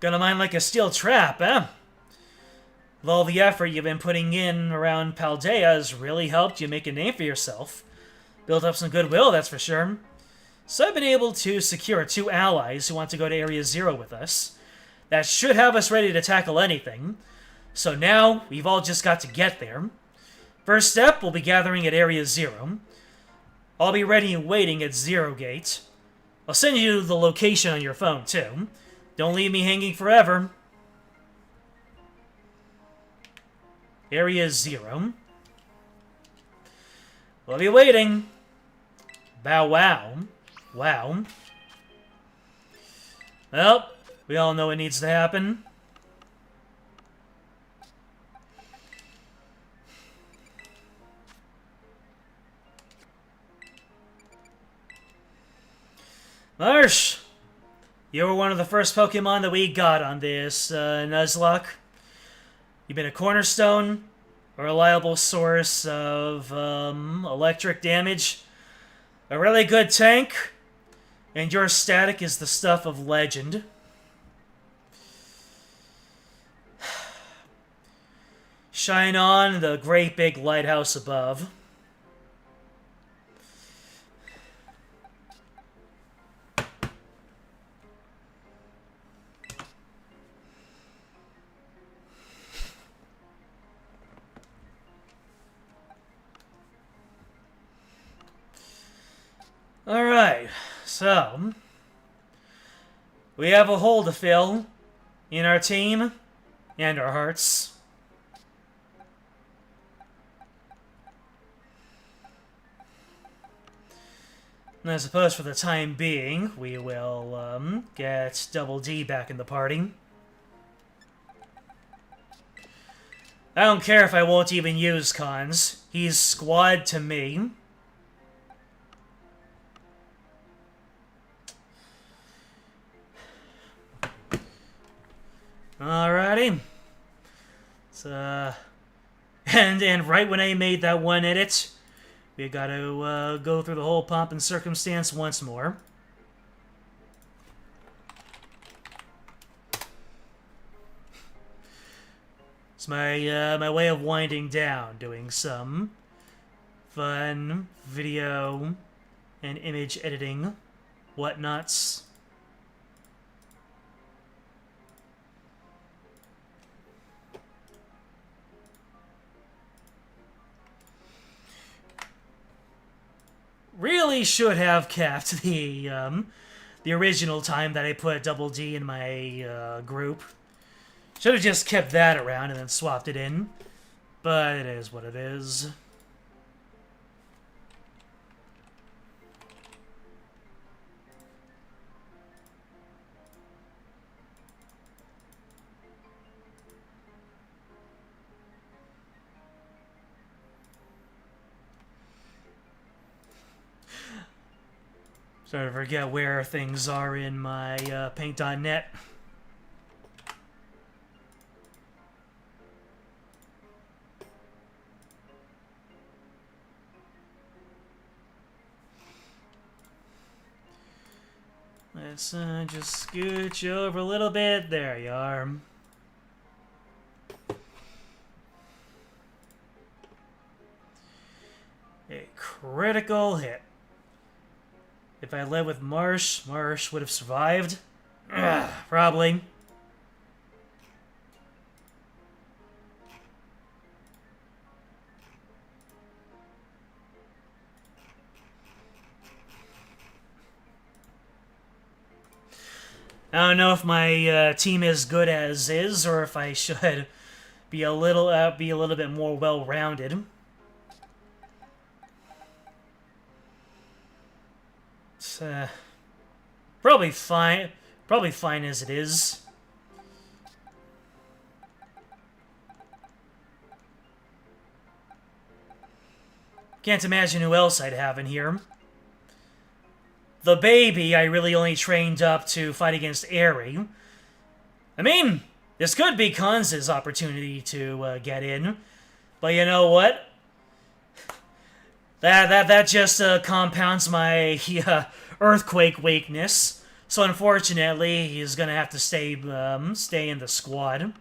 Gonna mine like a steel trap, eh? With all the effort you've been putting in around Paldea has really helped you make a name for yourself. Built up some goodwill, that's for sure. So I've been able to secure 2 allies who want to go to Area 0 with us. That should have us ready to tackle anything. So now, we've all just got to get there. First step, we'll be gathering at Area 0. I'll be ready and waiting at Zero Gate. I'll send you the location on your phone, too. Don't leave me hanging forever. Area 0. We'll be waiting. Bow wow. Wow. Well, we all know what needs to happen. Marsh, you were one of the first Pokemon that we got on this Nuzlocke. You've been a cornerstone, a reliable source of electric damage, a really good tank, and your static is the stuff of legend. Shine on the great big lighthouse above. Alright, so we have a hole to fill in our team and our hearts. And I suppose for the time being, we will get Double D back in the party. I don't care if I won't even use cons. He's squad to me. Alrighty. So, and right when I made that one edit, we gotta go through the whole pomp and circumstance once more. It's my way of winding down, doing some fun video and image editing whatnots. Really should have kept the original time that I put Double D in my group. Should have just kept that around and then swapped it in. But it is what it is. Starting to forget where things are in my paint.net. Let's just scooch over a little bit. There you are. A critical hit. If I led with Marsh, Marsh would have survived. Probably. I don't know if my team is good as is, or if I should be a little bit more well-rounded. It's probably fine as it is. Can't imagine who else I'd have in here. The baby I really only trained up to fight against Airy. I mean, this could be Kanz's opportunity to get in, but you know what? That just compounds my earthquake weakness. So unfortunately, he's gonna have to stay in the squad.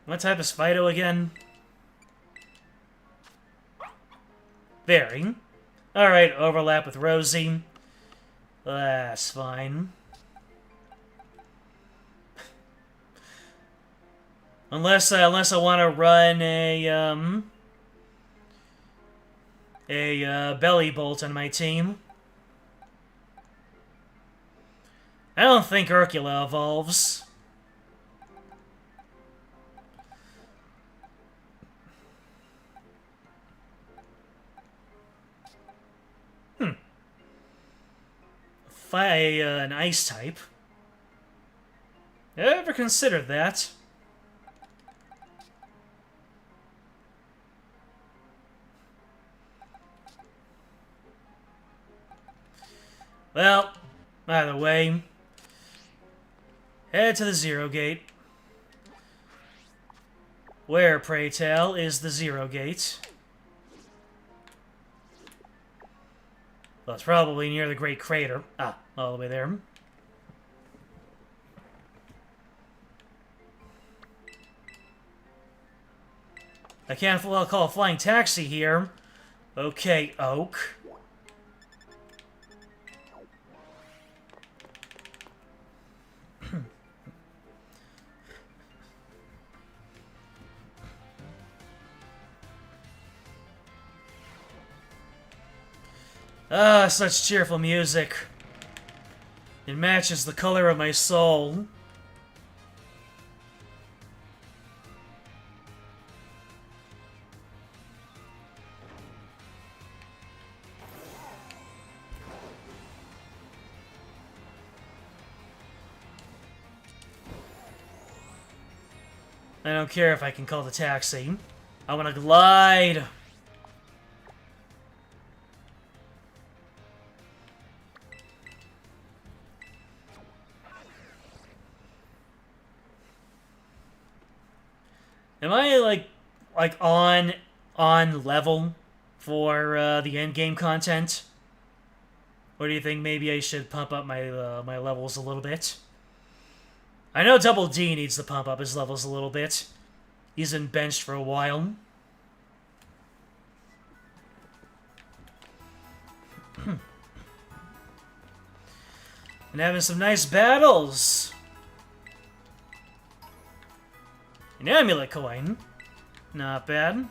What type of Spydo again? Very. Alright, overlap with Rosie. That's fine. Unless I want to run a belly bolt on my team. I don't think Urkula evolves. An ice type. Ever considered that? Well, either way, head to the Zero Gate. Where, pray tell, is the Zero Gate? Well, it's probably near the Great Crater. Ah, all the way there. I can't call a flying taxi here. Okay, Oak. Ah, such cheerful music. It matches the color of my soul. I don't care if I can call the taxi. I want to glide. Am I like on level for the end game content? Or do you think maybe I should pump up my my levels a little bit? I know Double D needs to pump up his levels a little bit. He's been benched for a while. And having some nice battles. An amulet coin. Not bad.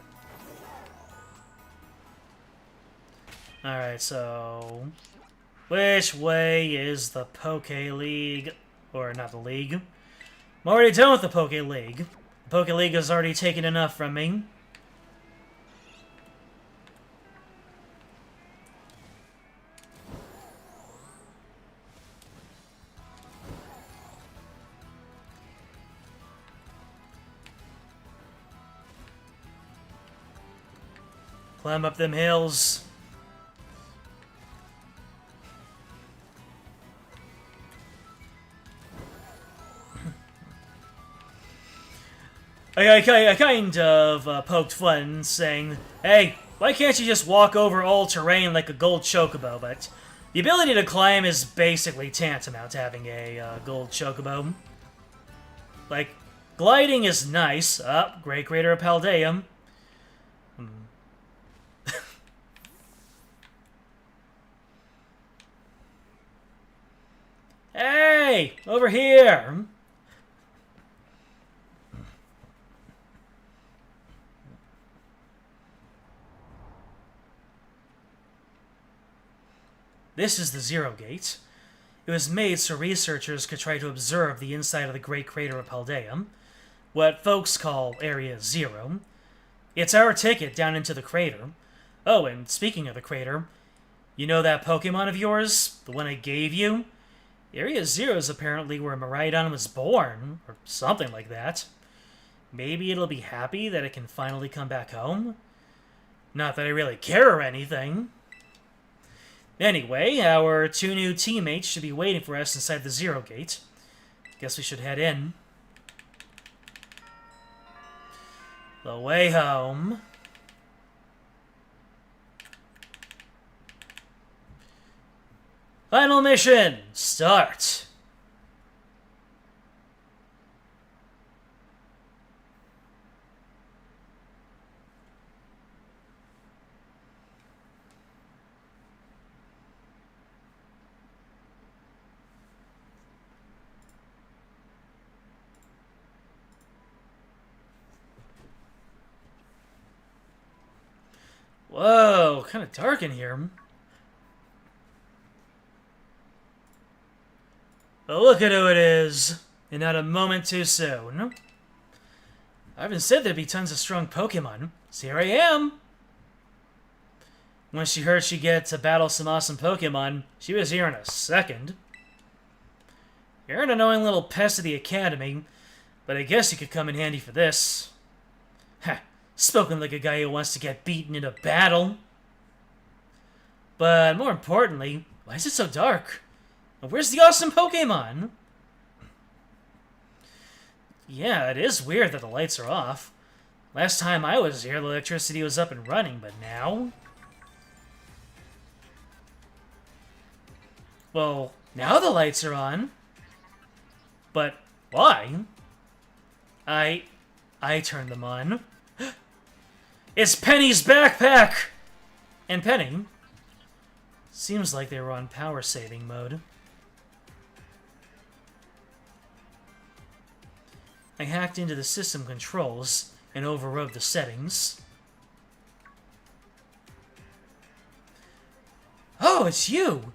Alright, so... which way is the Poke League? Or not the League. I'm already done with the Poke League. The Poke League has already taken enough from me. Climb up them hills. I kind of poked fun, saying, hey, why can't you just walk over all terrain like a gold chocobo? But the ability to climb is basically tantamount to having a gold chocobo. Like, gliding is nice. Great Crater of Paldea. Hey! Over here! This is the Zero Gate. It was made so researchers could try to observe the inside of the Great Crater of Paldea, what folks call Area Zero. It's our ticket down into the crater. Oh, and speaking of the crater, you know that Pokemon of yours? The one I gave you? Area Zero is apparently where Miraidon was born, or something like that. Maybe it'll be happy that it can finally come back home? Not that I really care or anything. Anyway, our two new teammates should be waiting for us inside the Zero Gate. Guess we should head in. The way home. Final mission, start! Whoa, kind of dark in here. But look at who it is, and not a moment too soon. I haven't said there'd be tons of strong Pokemon, so here I am. When she heard she'd get to battle some awesome Pokemon, she was here in a second. You're an annoying little pest of the Academy, but I guess you could come in handy for this. Heh, spoken like a guy who wants to get beaten in a battle. But more importantly, Why is it so dark? Where's the awesome Pokemon? Yeah, it is weird that the lights are off. Last time I was here, the electricity was up and running, but now? Well, now the lights are on. But why? I turned them on. It's Penny's backpack! And Penny. Seems like they were on power saving mode. I hacked into the system controls and overrode the settings. Oh, it's you!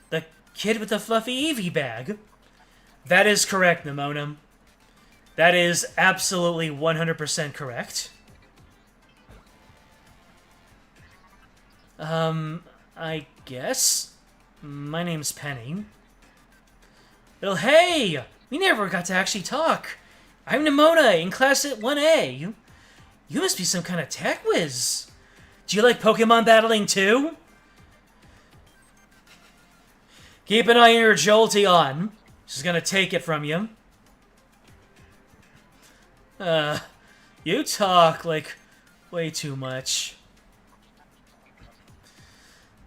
The kid with the fluffy Eevee bag. That is correct, Nimona. That is absolutely 100% correct. I guess. My name's Penny. Well, hey! We never got to actually talk. I'm Nimona in class at 1A. You must be some kind of tech whiz. Do you like Pokemon battling too? Keep an eye on your Jolteon. She's gonna take it from you. You talk like way too much.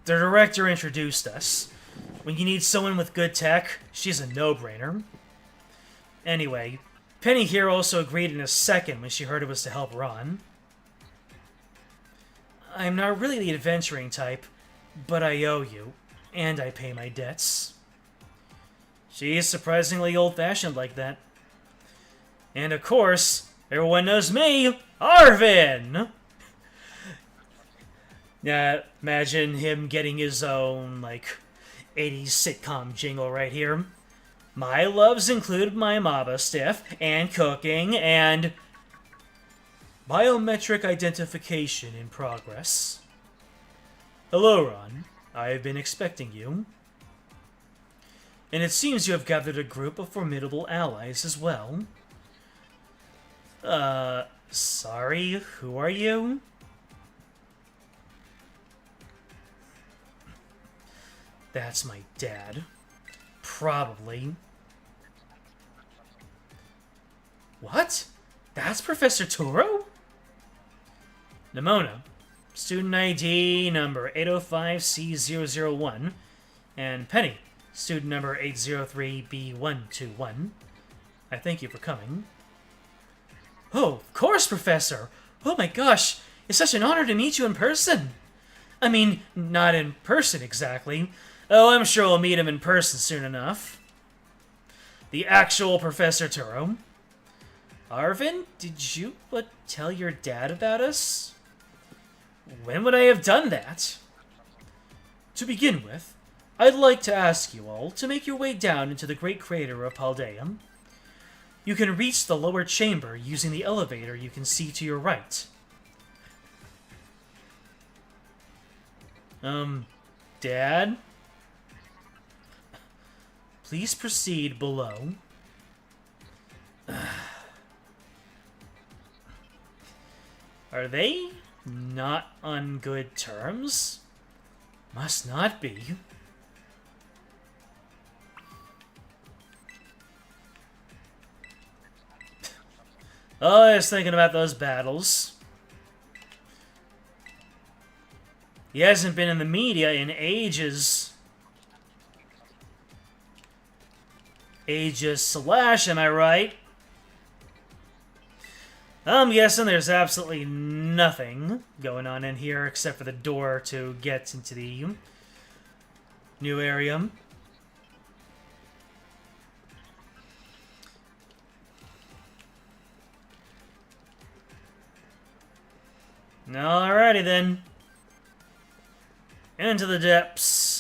The director introduced us. When you need someone with good tech, she's a no-brainer. Anyway, Penny here also agreed in a second when she heard it was to help Ron. I'm not really the adventuring type, but I owe you, and I pay my debts. She's surprisingly old-fashioned like that. And of course, everyone knows me, Arvin! Imagine him getting his own, 80s sitcom jingle right here. My loves include my MABA stiff, and cooking, and biometric identification in progress. Hello, Ron. I've been expecting you. And it seems you have gathered a group of formidable allies as well. Sorry, who are you? That's my dad. Probably. What? That's Professor Turo? Nimona. Student ID number 805C001. And Penny. Student number 803B121. I thank you for coming. Oh, of course, Professor! Oh my gosh, it's such an honor to meet you in person! I mean, not in person exactly. Oh, I'm sure we'll meet him in person soon enough. The actual Professor Turo. Arvin, did you tell your dad about us? When would I have done that? To begin with, I'd like to ask you all to make your way down into the great crater of Paldea. You can reach the lower chamber using the elevator you can see to your right. Dad? Please proceed below. Are they not on good terms? Must not be. Oh, I was thinking about those battles. He hasn't been in the media in ages. Ages slash, am I right? I'm guessing there's absolutely nothing going on in here except for the door to get into the new area. Alrighty then. Into the depths.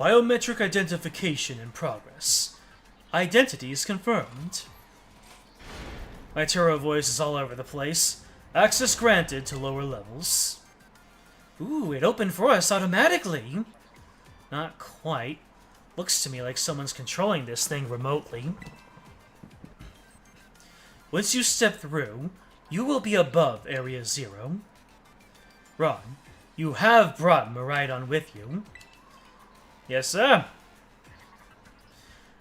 Biometric identification in progress. Identities confirmed. My Turo voice is all over the place. Access granted to lower levels. Ooh, it opened for us automatically. Not quite. Looks to me like someone's controlling this thing remotely. Once you step through, you will be above Area 0. Ron, you have brought Miraidon with you. Yes, sir.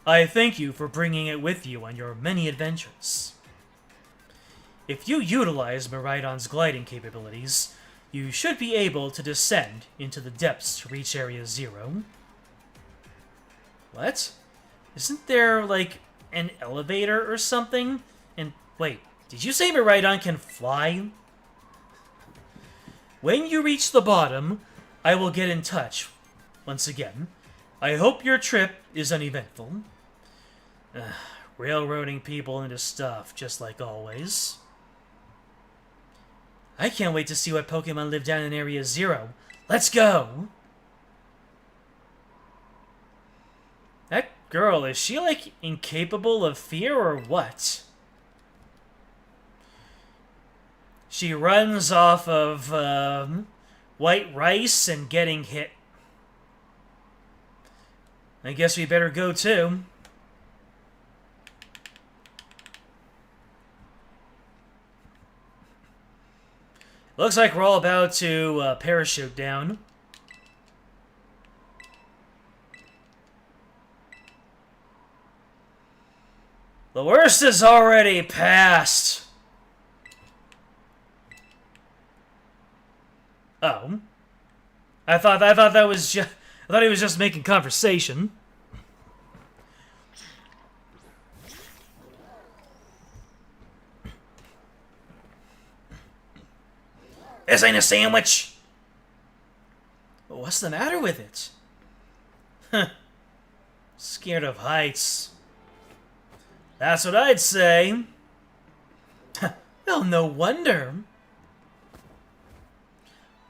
I thank you for bringing it with you on your many adventures. If you utilize Miraidon's gliding capabilities, you should be able to descend into the depths to reach Area 0. What? Isn't there, like, an elevator or something? And, wait, did you say Miraidon can fly? When you reach the bottom, I will get in touch. Once again, I hope your trip is uneventful. Railroading people into stuff, just like always. I can't wait to see what Pokemon live down in Area 0. Let's go! That girl, is she, like, incapable of fear or what? She runs off of, white rice and getting hit. I guess we better go, too. Looks like we're all about to parachute down. The worst is already past. Oh, I thought that was just. I thought he was just making conversation. This ain't a sandwich! What's the matter with it? Huh. Scared of heights. That's what I'd say. Well, no wonder.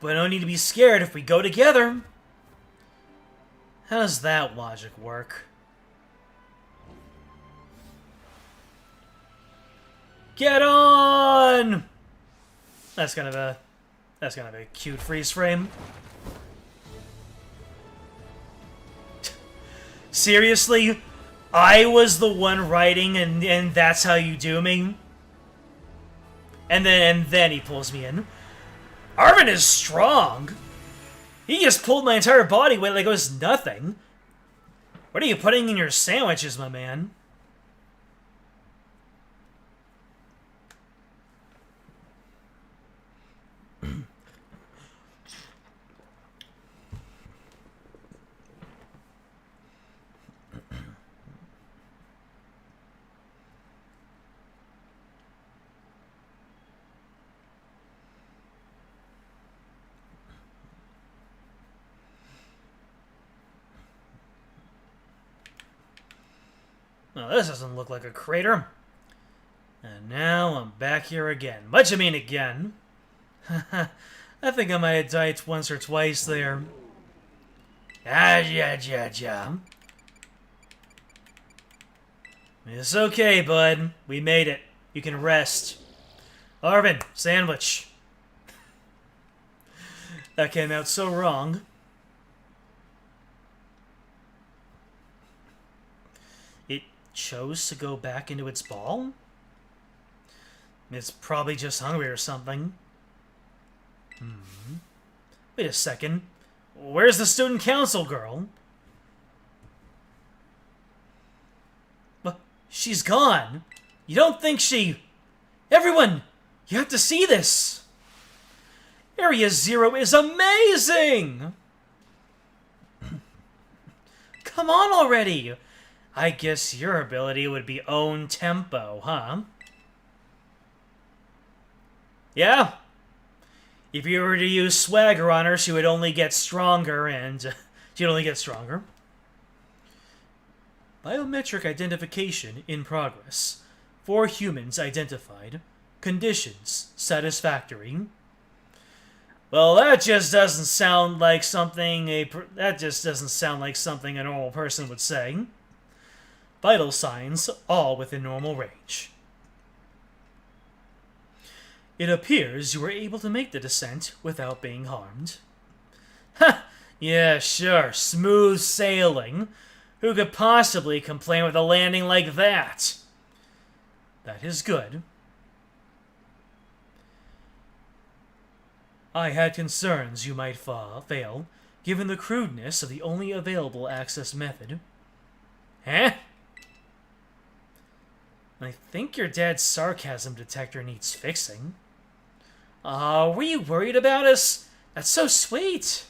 But no need to be scared if we go together. How does that logic work? Get on! That's kind of a cute freeze frame. Seriously? I was the one writing and that's how you do me? And then he pulls me in. Arvin is strong! He just pulled my entire body weight like it was nothing. What are you putting in your sandwiches, my man? Well, this doesn't look like a crater. And now I'm back here again. Much I mean again. I think I might have died once or twice there. Ja. It's okay, bud. We made it. You can rest. Arvin, sandwich. That came out so wrong. Chose to go back into its ball? It's probably just hungry or something. Wait a second. Where's the student council girl? But she's gone. You don't think she... Everyone, you have to see this. Area 0 is amazing! Come on already! I guess your ability would be own tempo, huh? Yeah? If you were to use swagger on her, she would only get stronger, and she'd only get stronger. Biometric identification in progress. 4 humans identified. Conditions satisfactory. Well, that just doesn't sound like something a normal person would say. Vital signs, all within normal range. It appears you were able to make the descent without being harmed. Ha! Yeah, sure. Smooth sailing. Who could possibly complain with a landing like that? That is good. I had concerns you might fail, given the crudeness of the only available access method. Huh? I think your dad's sarcasm detector needs fixing. Were you worried about us? That's so sweet.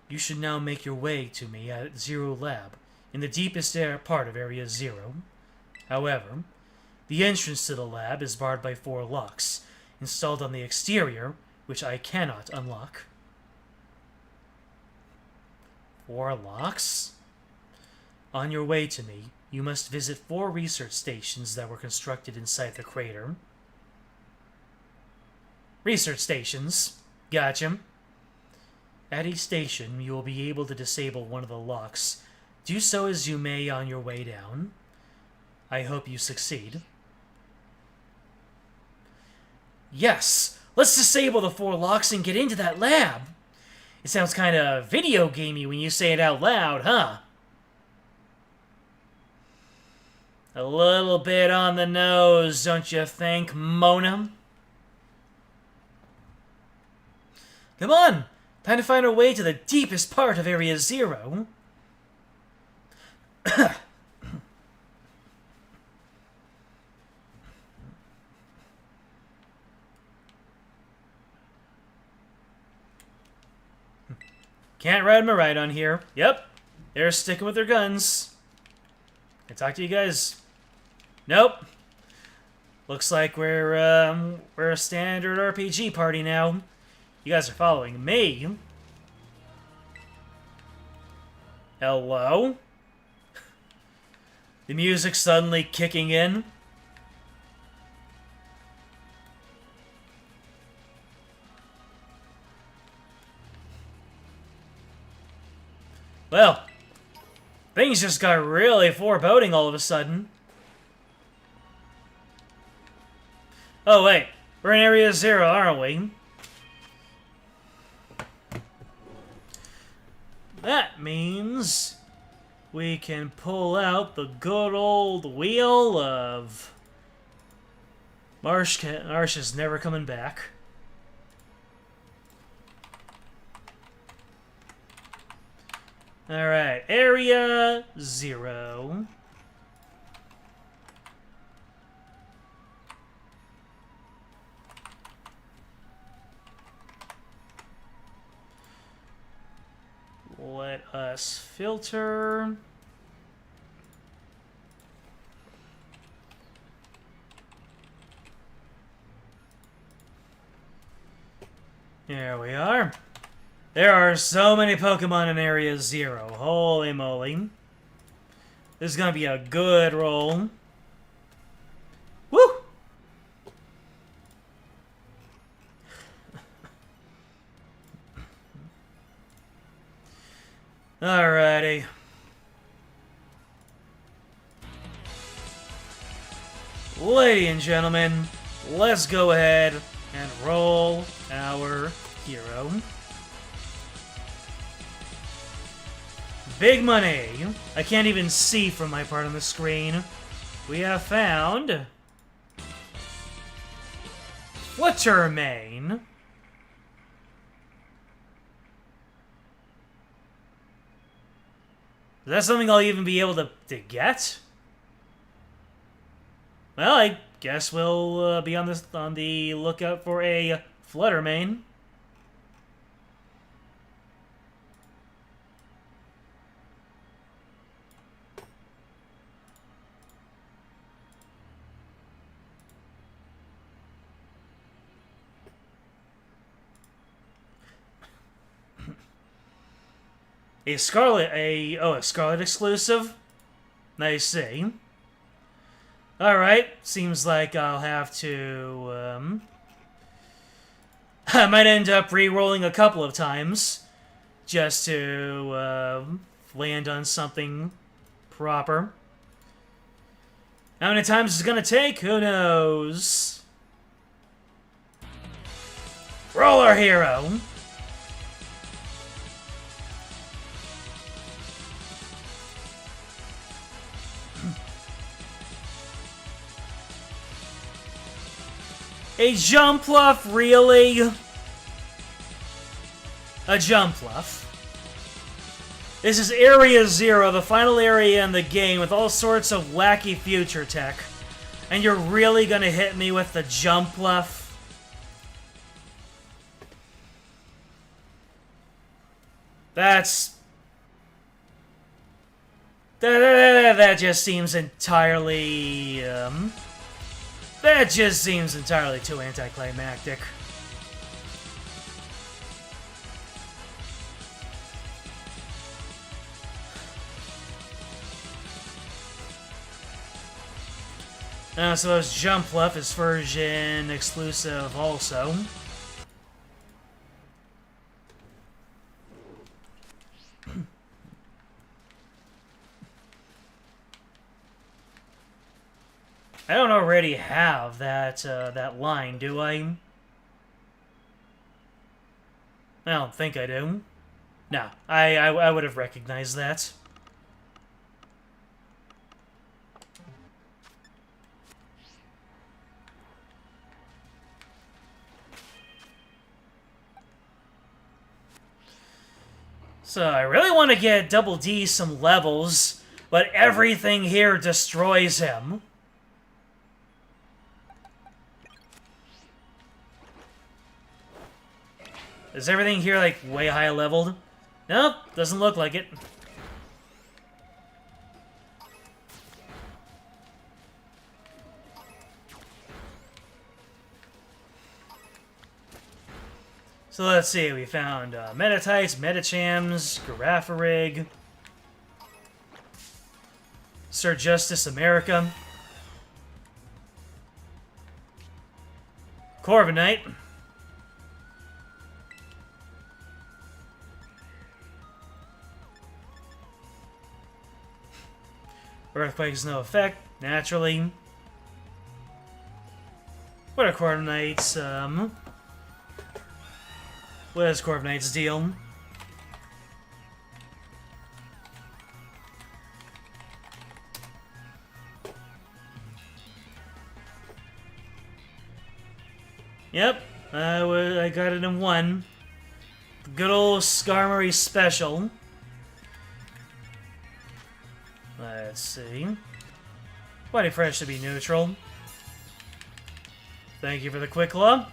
You should now make your way to me at Zero Lab, in the deepest part of Area Zero. However, the entrance to the lab is barred by 4 locks, installed on the exterior, which I cannot unlock. 4 locks? On your way to me, you must visit 4 research stations that were constructed inside the crater. Research stations. Gotcha. At each station, you will be able to disable one of the locks. Do so as you may on your way down. I hope you succeed. Yes! Let's disable the 4 locks and get into that lab! It sounds kinda video gamey when you say it out loud, huh? A little bit on the nose, don't you think, Mona? Come on! Time to find our way to the deepest part of Area Zero. Can't ride my ride on here. Yep. They're sticking with their guns. Can I talk to you guys? Nope. Looks like we're a standard RPG party now. You guys are following me. Hello? The music suddenly kicking in. Well, things just got really foreboding all of a sudden. Oh wait, we're in Area Zero, aren't we? That means we can pull out the good old wheel of Marsh is never coming back. Alright, Area Zero. Let us filter. There we are. There are so many Pokemon in Area Zero. Holy moly. This is gonna be a good roll. Woo! Alrighty. Ladies and gentlemen, let's go ahead and roll our hero. Big money! I can't even see from my part on the screen. We have found Fluttermane. Is that something I'll even be able to get? Well, I guess we'll be on the lookout for a Fluttermane. A Scarlet exclusive? I see. Alright, seems like I'll have to, I might end up re-rolling a couple of times, just to, land on something proper. How many times it's gonna take? Who knows? Roller hero. A jump fluff, really? A jump fluff. This is Area 0, the final area in the game with all sorts of wacky future tech. And you're really gonna hit me with the jump fluff? That just seems entirely, that just seems entirely too anticlimactic. I suppose Jump Fluff is version exclusive also. I don't already have that line, do I? I don't think I do. No, I would have recognized that. So I really want to get Double D some levels, but everything here destroys him. Is everything here, like, way high leveled? Nope, doesn't look like it. So let's see, we found Metatites, Metachams, Garaffarig, Sir Justice America, Corviknight, Earthquake's no effect, naturally. What are Corviknight's, what is Corviknight's deal? Yep, I got it in one. Good old Skarmory special. Let's see. Body Fresh should be neutral. Thank you for the Quick Claw.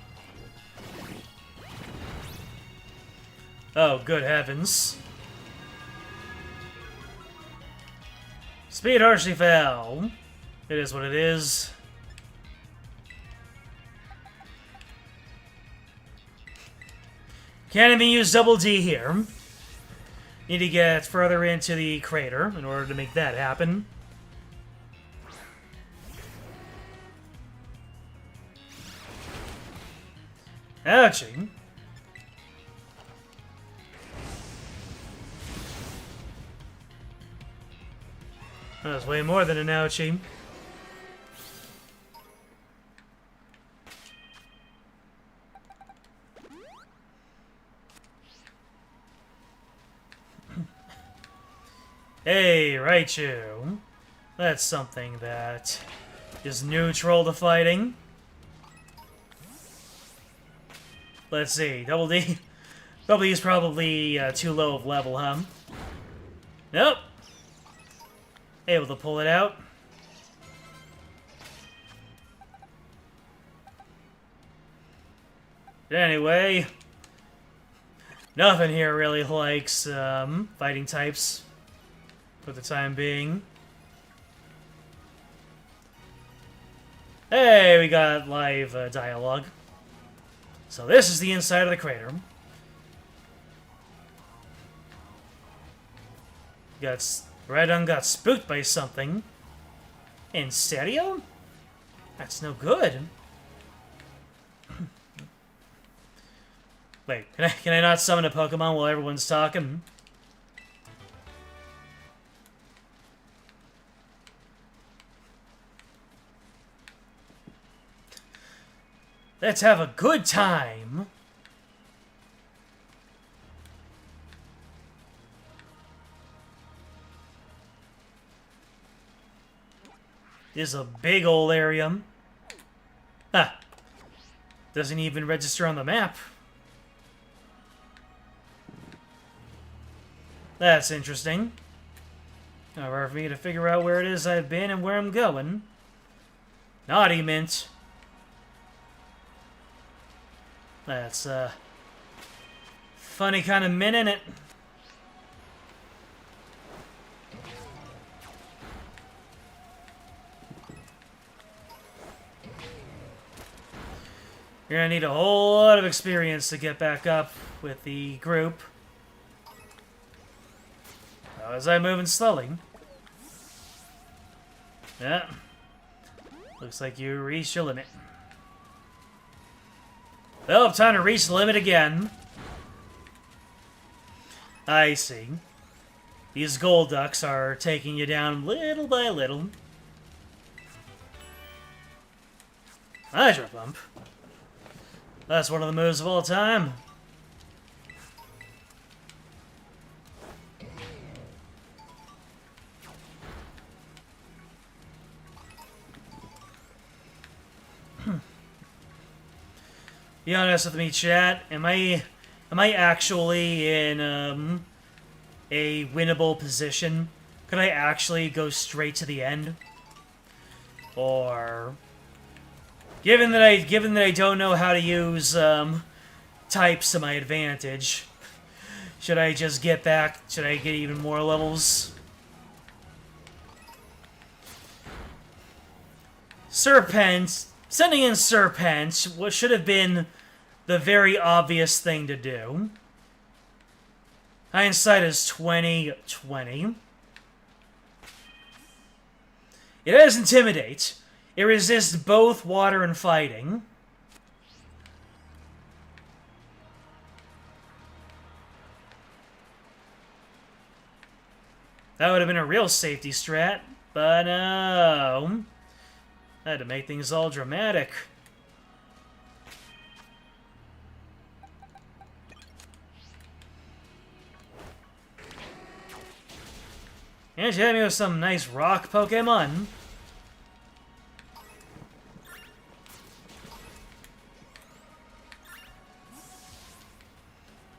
Oh, good heavens. Speed harshly fell. It is what it is. Can't even use Double D here. Need to get further into the crater in order to make that happen. Ouchie. That was way more than an ouchie. Hey, Raichu. That's something that is neutral to fighting. Let's see, Double D. Double D is probably too low of level, huh? Nope. Able to pull it out. Anyway, nothing here really likes fighting types for the time being. Hey, we got live dialogue. So this is the inside of the crater. Rhydon got spooked by something. In stereo? That's no good. Wait, can I not summon a Pokemon while everyone's talking? Let's have a good time. This is a big old area. Ah. Doesn't even register on the map. That's interesting. However, for me to figure out where it is I've been and where I'm going. Naughty mint. That's a funny kind of mint in it. You're gonna need a whole lot of experience to get back up with the group. As I'm moving slowly. Yeah. Looks like you reached your limit. Oh, time to reach the limit again. I see. These gold ducks are taking you down little by little. Hydro Pump. That's one of the moves of all time. Be honest with me, chat. Am I actually in a winnable position? Could I actually go straight to the end? Or given that I don't know how to use types to my advantage, should I just get back? Should I get even more levels? Serpent. Sending in Serpent, what should have been the very obvious thing to do. Hindsight is 20/20. It has Intimidate. It resists both water and fighting. That would have been a real safety strat, but no. I had to make things all dramatic. And you hit me with some nice rock Pokemon.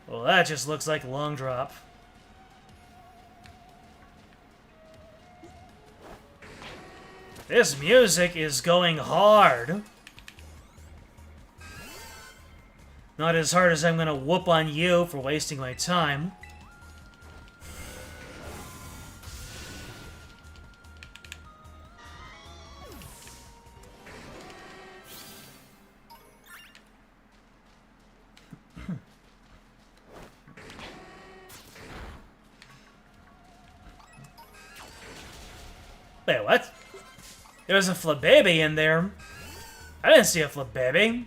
Well, that just looks like a long drop. This music is going hard. Not as hard as I'm gonna whoop on you for wasting my time. Wait, what? There's a Flabébé in there. I didn't see a Flabébé.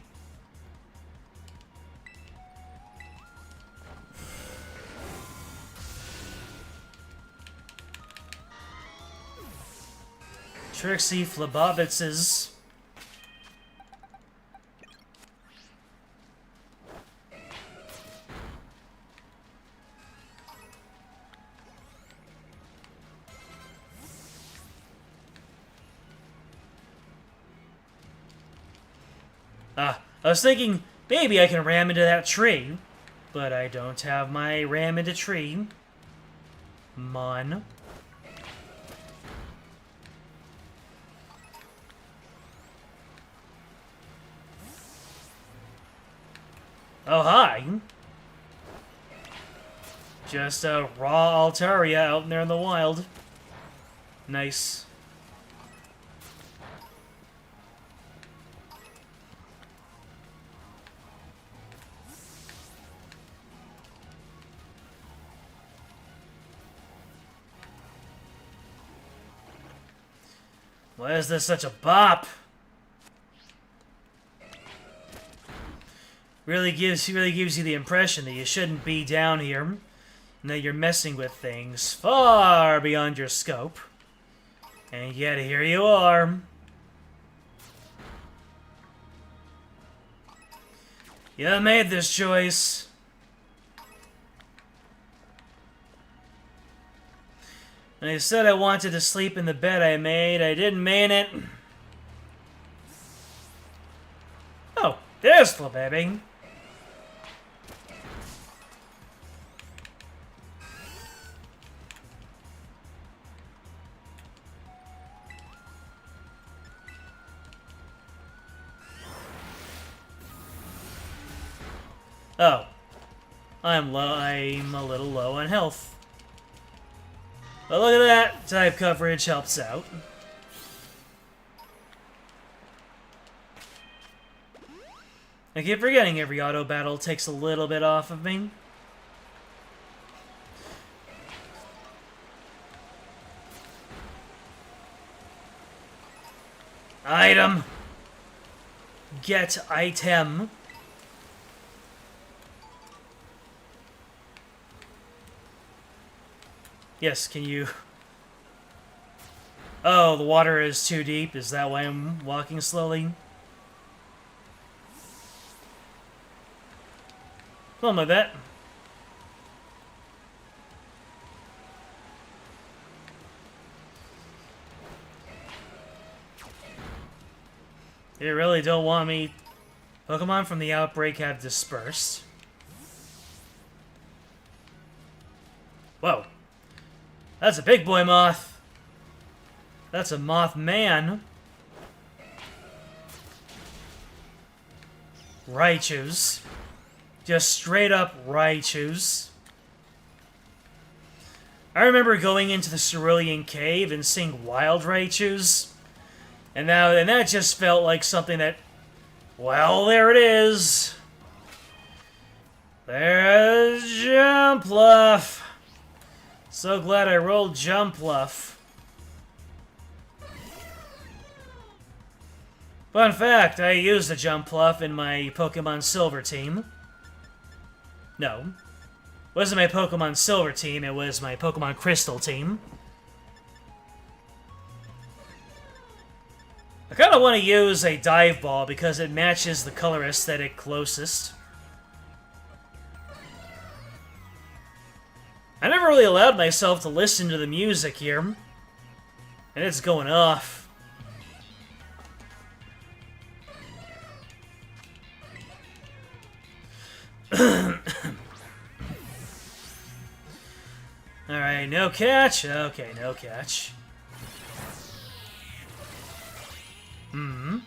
Trixie Flabobitzes. I was thinking maybe I can ram into that tree, but I don't have my ram into tree. Mon. Oh, hi. Just a raw Altaria out there in the wild. Nice. Why is this such a bop? Really gives you the impression that you shouldn't be down here, and that you're messing with things far beyond your scope. And yet here you are. You made this choice. And I said I wanted to sleep in the bed I made. I didn't mean it. Oh, there's the baby. Oh. I'm a little low on health. But look at that. Type coverage helps out. I keep forgetting every auto battle takes a little bit off of me. Item. Get item. Yes, can you... Oh, the water is too deep. Is that why I'm walking slowly? Something like that. You really don't want me... Pokemon from the outbreak have dispersed. Whoa. That's a big boy moth. That's a moth man. Raichus. Just straight up Raichus. I remember going into the Cerulean Cave and seeing wild Raichus. And that just felt like something that... Well, there it is. There's Jumpluff. So glad I rolled Jumpluff. Fun fact, I used a Jumpluff in my Pokemon Silver team. No. It wasn't my Pokemon Silver team, it was my Pokemon Crystal team. I kind of want to use a Dive Ball because it matches the color aesthetic closest. I never really allowed myself to listen to the music here. And it's going off. Alright, no catch. Okay, no catch. Hmm.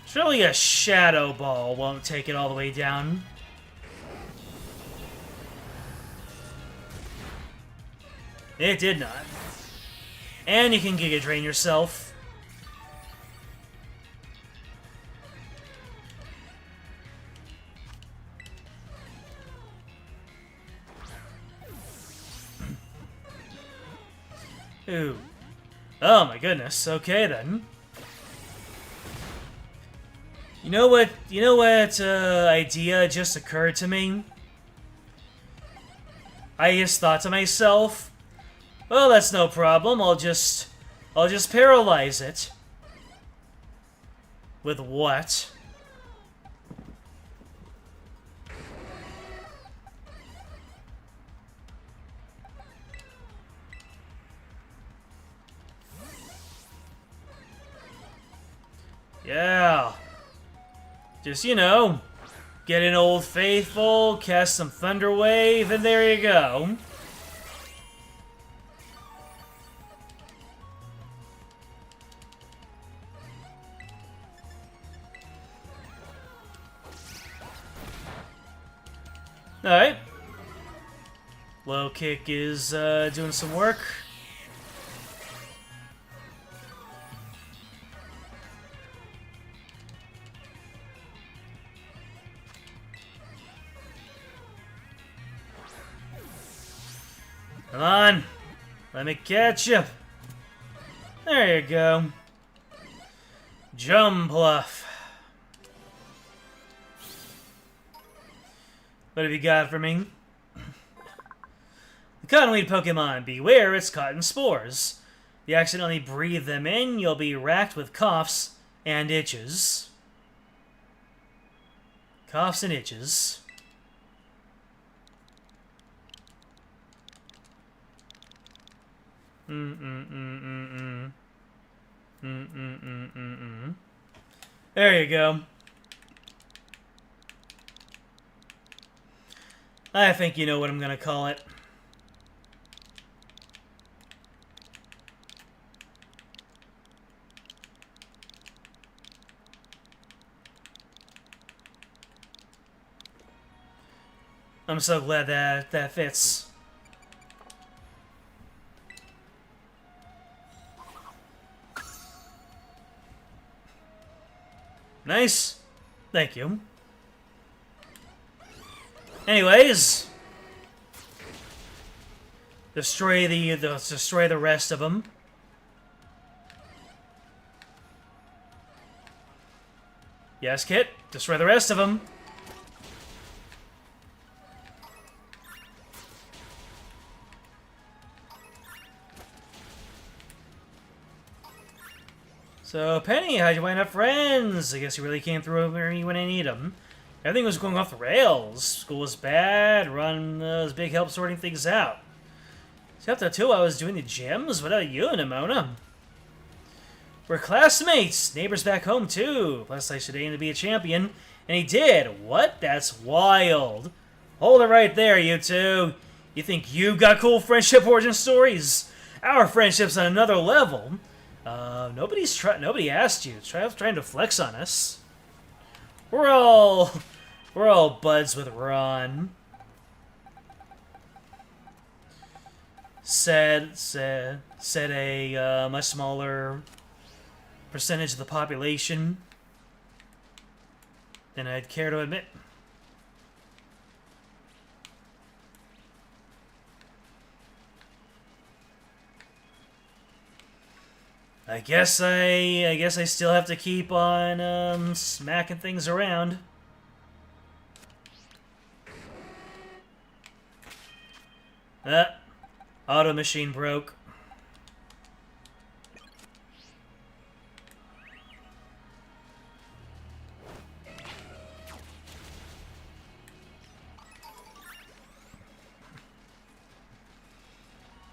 Surely a Shadow Ball won't take it all the way down. It did not. And you can Giga Drain yourself. Ooh. Oh my goodness. Okay then. You know what idea just occurred to me? I just thought to myself, well, that's no problem. I'll just paralyze it. With what? Yeah. Just, you know, get an Old Faithful, cast some Thunder Wave, and there you go. Alright. Low kick is doing some work. Come on. Let me catch you. There you go. Jumpluff. What have you got for me? The Cottonweed Pokemon. Beware its cotton spores. If you accidentally breathe them in, you'll be racked with coughs and itches. Coughs and itches. There you go. I think you know what I'm gonna call it. I'm so glad that fits. Nice. Thank you. Anyways, destroy the rest of them. Yes, Kit. Destroy the rest of them. So, Penny, how'd you wind up friends? I guess you really came through when I need them. Everything was going off the rails. School was bad. Ron was big help sorting things out. Except that, too, I was doing the gyms. What about you, Nimona? We're classmates. Neighbors back home, too. Plus, I should aim to be a champion. And he did. What? That's wild. Hold it right there, you two. You think you got cool friendship origin stories? Our friendship's on another level. Nobody asked you. Trying to flex on us. We're all buds with Ron. Said a much smaller percentage of the population than I'd care to admit. I guess I still have to keep on smacking things around. Auto machine broke.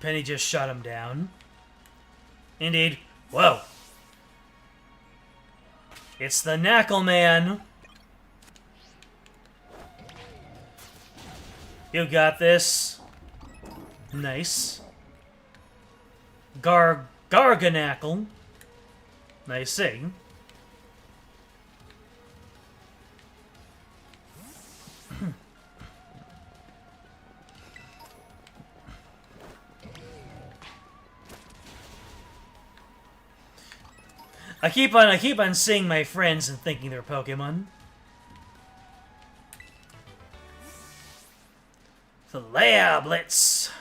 Penny just shut him down. Indeed. Whoa. It's the Knackle Man. You got this. Nice. Garganackle. Nice thing. I keep on seeing my friends and thinking they're Pokemon. The Lablets.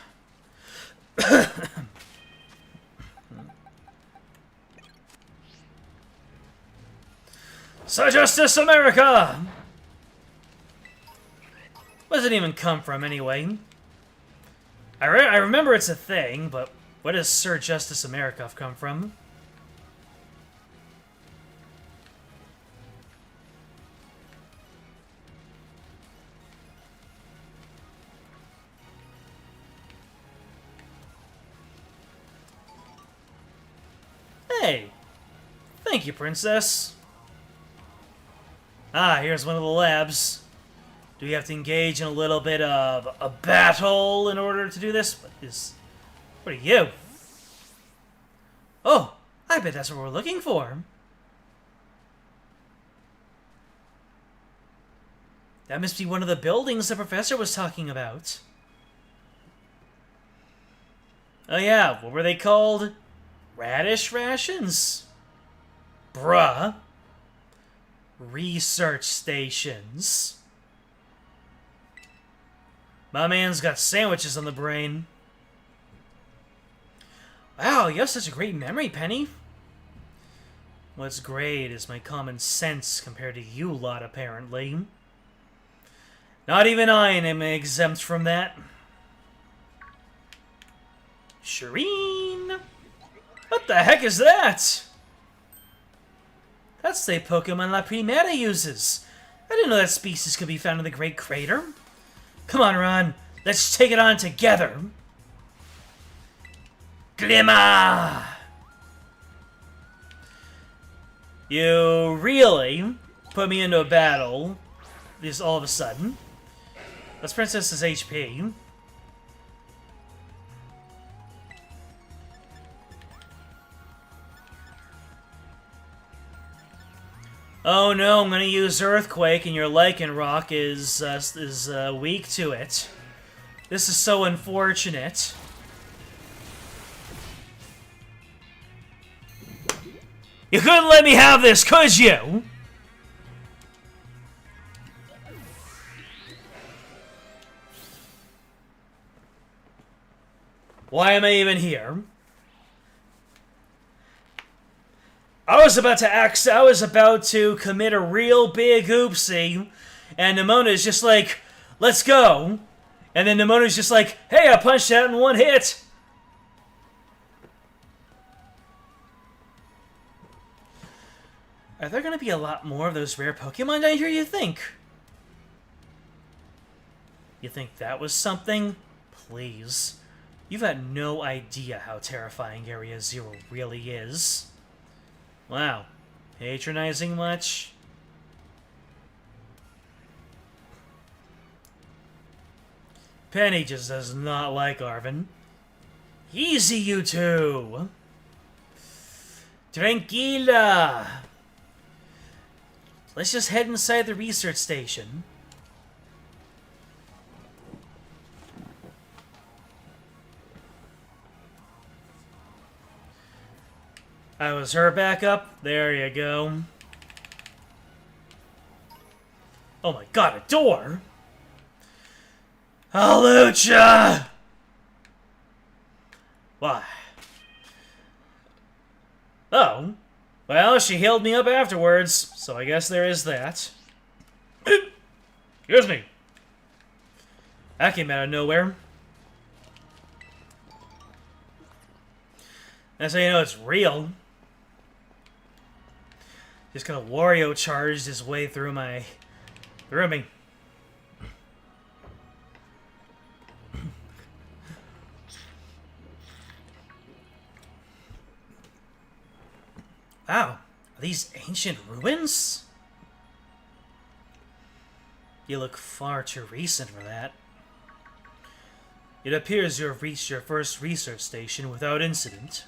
So Justice America! Where does it even come from, anyway? I remember it's a thing, but where does Sir Justice America come from? Hey! Thank you, Princess. Ah, here's one of the labs. Do we have to engage in a little bit of a battle in order to do this? What are you? Oh, I bet that's what we're looking for. That must be one of the buildings the professor was talking about. Oh yeah, what were they called? Radish rations? Bruh. Research stations. My man's got sandwiches on the brain. Wow, you have such a great memory, Penny. What's great is my common sense compared to you lot, apparently. Not even I am exempt from that. Shireen! What the heck is that? That's the Pokemon La Primera uses. I didn't know that species could be found in the Great Crater. Come on, Ron. Let's take it on together. Glimmer! You really put me into a battle just all of a sudden. That's Princess's HP. Oh no, I'm gonna use Earthquake, and your Lycanroc is weak to it. This is so unfortunate. You couldn't let me have this, could you? Why am I even here? I was about to commit a real big oopsie, and Nemona's just like, let's go. And then Nemona's just like, hey, I punched out in one hit. Are there going to be a lot more of those rare Pokemon down here, you think? You think that was something? Please. You've got no idea how terrifying Area Zero really is. Wow. Patronizing much? Penny just does not like Arven. Easy, you two! Tranquila! Let's just head inside the research station. I was her back up. There you go. Oh my god, a door! Alucha! Why? Oh. Well, she healed me up afterwards, so I guess there is that. Excuse me. That came out of nowhere. That's how you know it's real. Just kind of Wario charged his way through me. Wow, are these ancient ruins? You look far too recent for that. It appears you have reached your first research station without incident.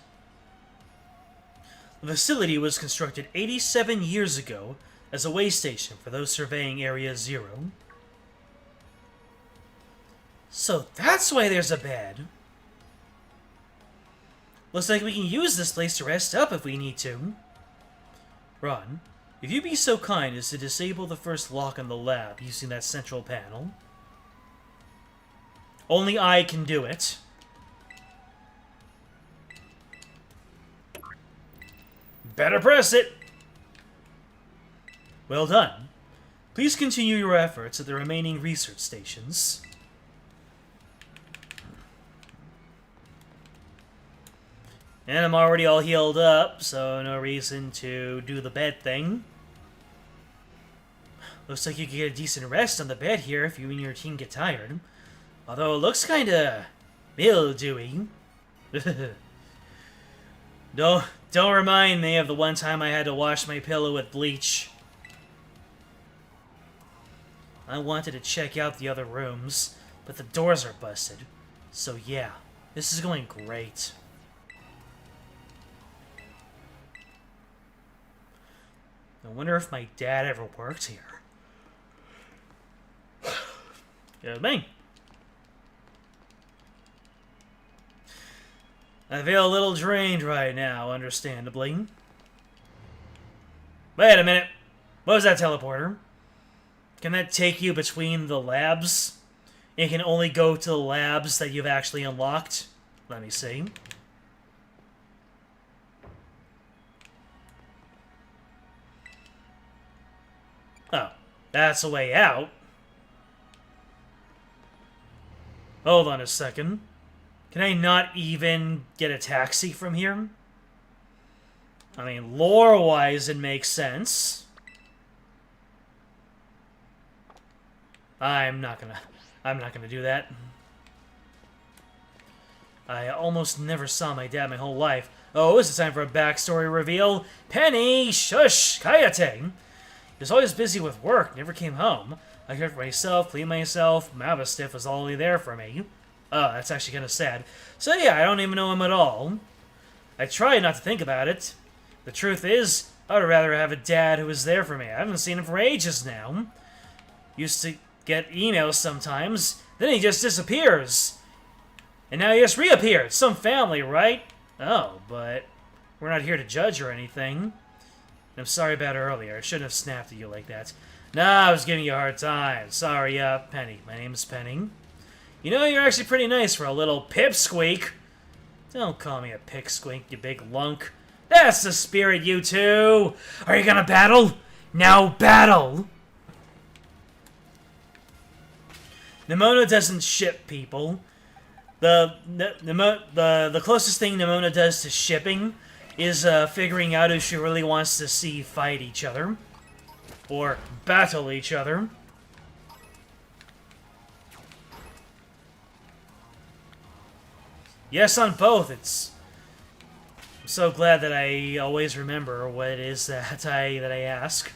The facility was constructed 87 years ago as a way station for those surveying Area Zero. So that's why there's a bed. Looks like we can use this place to rest up if we need to. Ron, if you'd be so kind as to disable the first lock in the lab using that central panel. Only I can do it. Better press it! Well done. Please continue your efforts at the remaining research stations. And I'm already all healed up, so no reason to do the bed thing. Looks like you can get a decent rest on the bed here if you and your team get tired. Although it looks kinda mildewy. Don't remind me of the one time I had to wash my pillow with bleach. I wanted to check out the other rooms, but the doors are busted. So yeah, this is going great. I wonder if my dad ever worked here. Good me. I feel a little drained right now, understandably. Wait a minute. What was that teleporter? Can that take you between the labs? You can only go to the labs that you've actually unlocked? Let me see. Oh, that's a way out. Hold on a second. Can I not even get a taxi from here? I mean, lore-wise, it makes sense. I'm not gonna do that. I almost never saw my dad my whole life. Oh, is it time for a backstory reveal? Penny! Shush! Kayate! He was always busy with work, never came home. I cared for myself, cleaned myself, Mavistiff was always there for me. Oh, that's actually kind of sad. So yeah, I don't even know him at all. I try not to think about it. The truth is, I would rather have a dad who was there for me. I haven't seen him for ages now. Used to get emails sometimes, then he just disappears. And now he just reappeared. Some family, right? Oh, but we're not here to judge or anything. I'm sorry about earlier. I shouldn't have snapped at you like that. Nah, I was giving you a hard time. Sorry, Penny. My name's Penny. You know, you're actually pretty nice for a little pipsqueak. Don't call me a pipsqueak, you big lunk. That's the spirit, you two! Are you gonna battle? Now battle! Nimona doesn't ship people. The closest thing Nimona does to shipping is figuring out who she really wants to see fight each other. Or battle each other. Yes, on both. I'm so glad that I always remember what it is that I ask.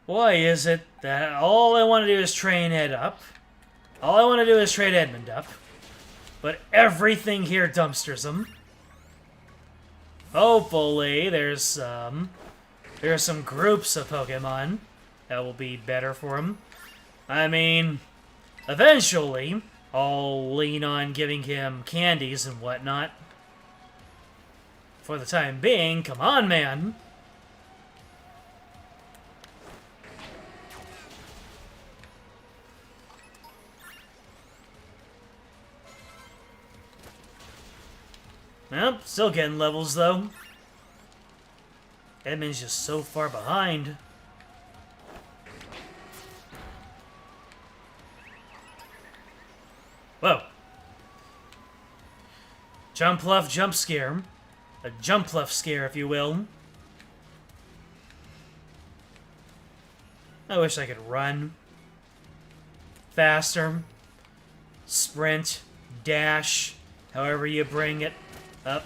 Why is it that all I want to do is train Ed up? All I want to do is trade Edmund up. But everything here dumpsters him. Hopefully, there's some groups of Pokemon that will be better for him. I mean, eventually, I'll lean on giving him candies and whatnot. For the time being, come on, man. Well, still getting levels, though. Edmund's just so far behind. Whoa. Jumpluff jump scare. A Jumpluff scare, if you will. I wish I could run faster. Sprint. Dash. However you bring it up.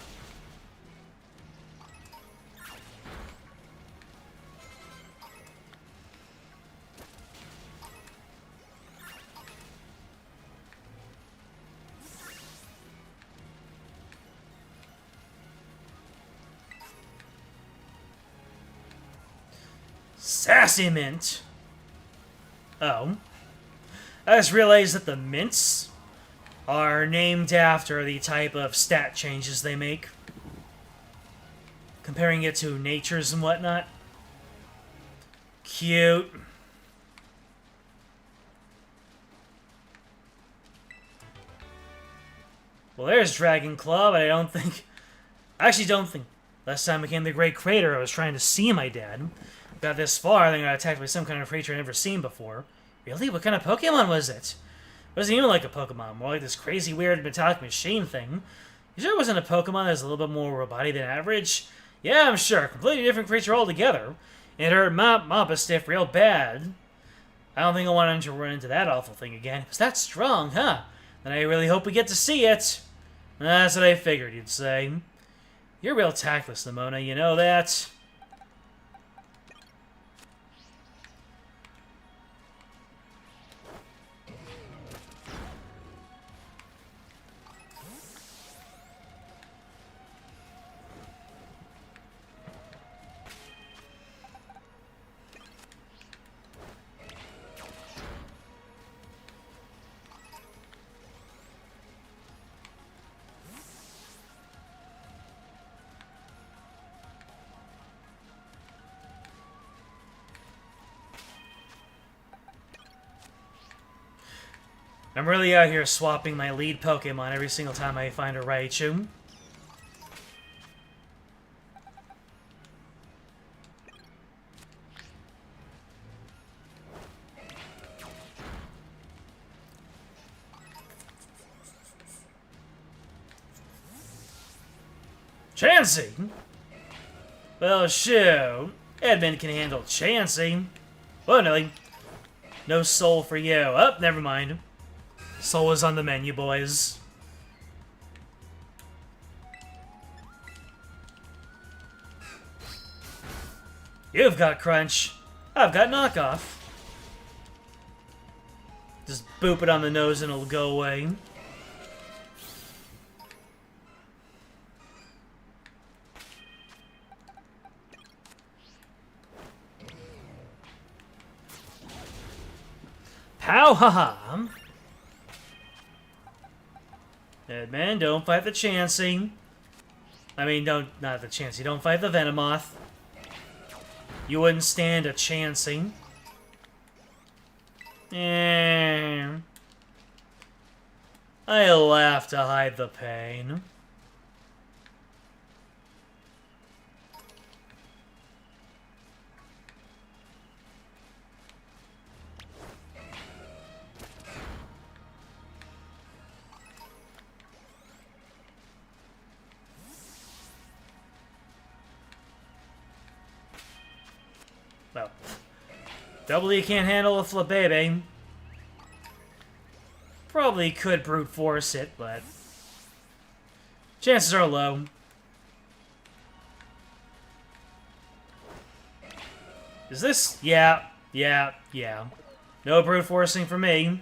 Sassy Mint. Oh. I just realized that the mints are named after the type of stat changes they make. Comparing it to natures and whatnot. Cute. Well, there's Dragon Claw, but I actually don't think... Last time I came to the Great Crater, I was trying to see my dad. Got this far, then I got attacked by some kind of creature I've never seen before. Really? What kind of Pokemon was it? It wasn't even like a Pokemon, more like this crazy, weird, metallic machine thing. You sure it wasn't a Pokemon that's a little bit more robotic than average? Yeah, I'm sure. Completely different creature altogether. It hurt Mavistiff real bad. I don't think I want him to run into that awful thing again. It was that strong, huh? Then I really hope we get to see it. That's what I figured you'd say. You're real tactless, Nimona, you know that? I'm really out here swapping my lead Pokemon every single time I find a Raichu. Chansey? Well, shoot. Edmund can handle Chansey. Oh, no. No soul for you. Oh, never mind. Soul is on the menu, boys. You've got Crunch. I've got Knockoff. Just boop it on the nose and it'll go away. Pow ha ha. Edmund, don't fight the Chansey. I mean, not the Chansey. Don't fight the Venomoth. You wouldn't stand a Chansey. I'll have to hide the pain. Well, W can't handle a Flabébé. Probably could brute force it, but chances are low. Is this? Yeah. No brute forcing for me.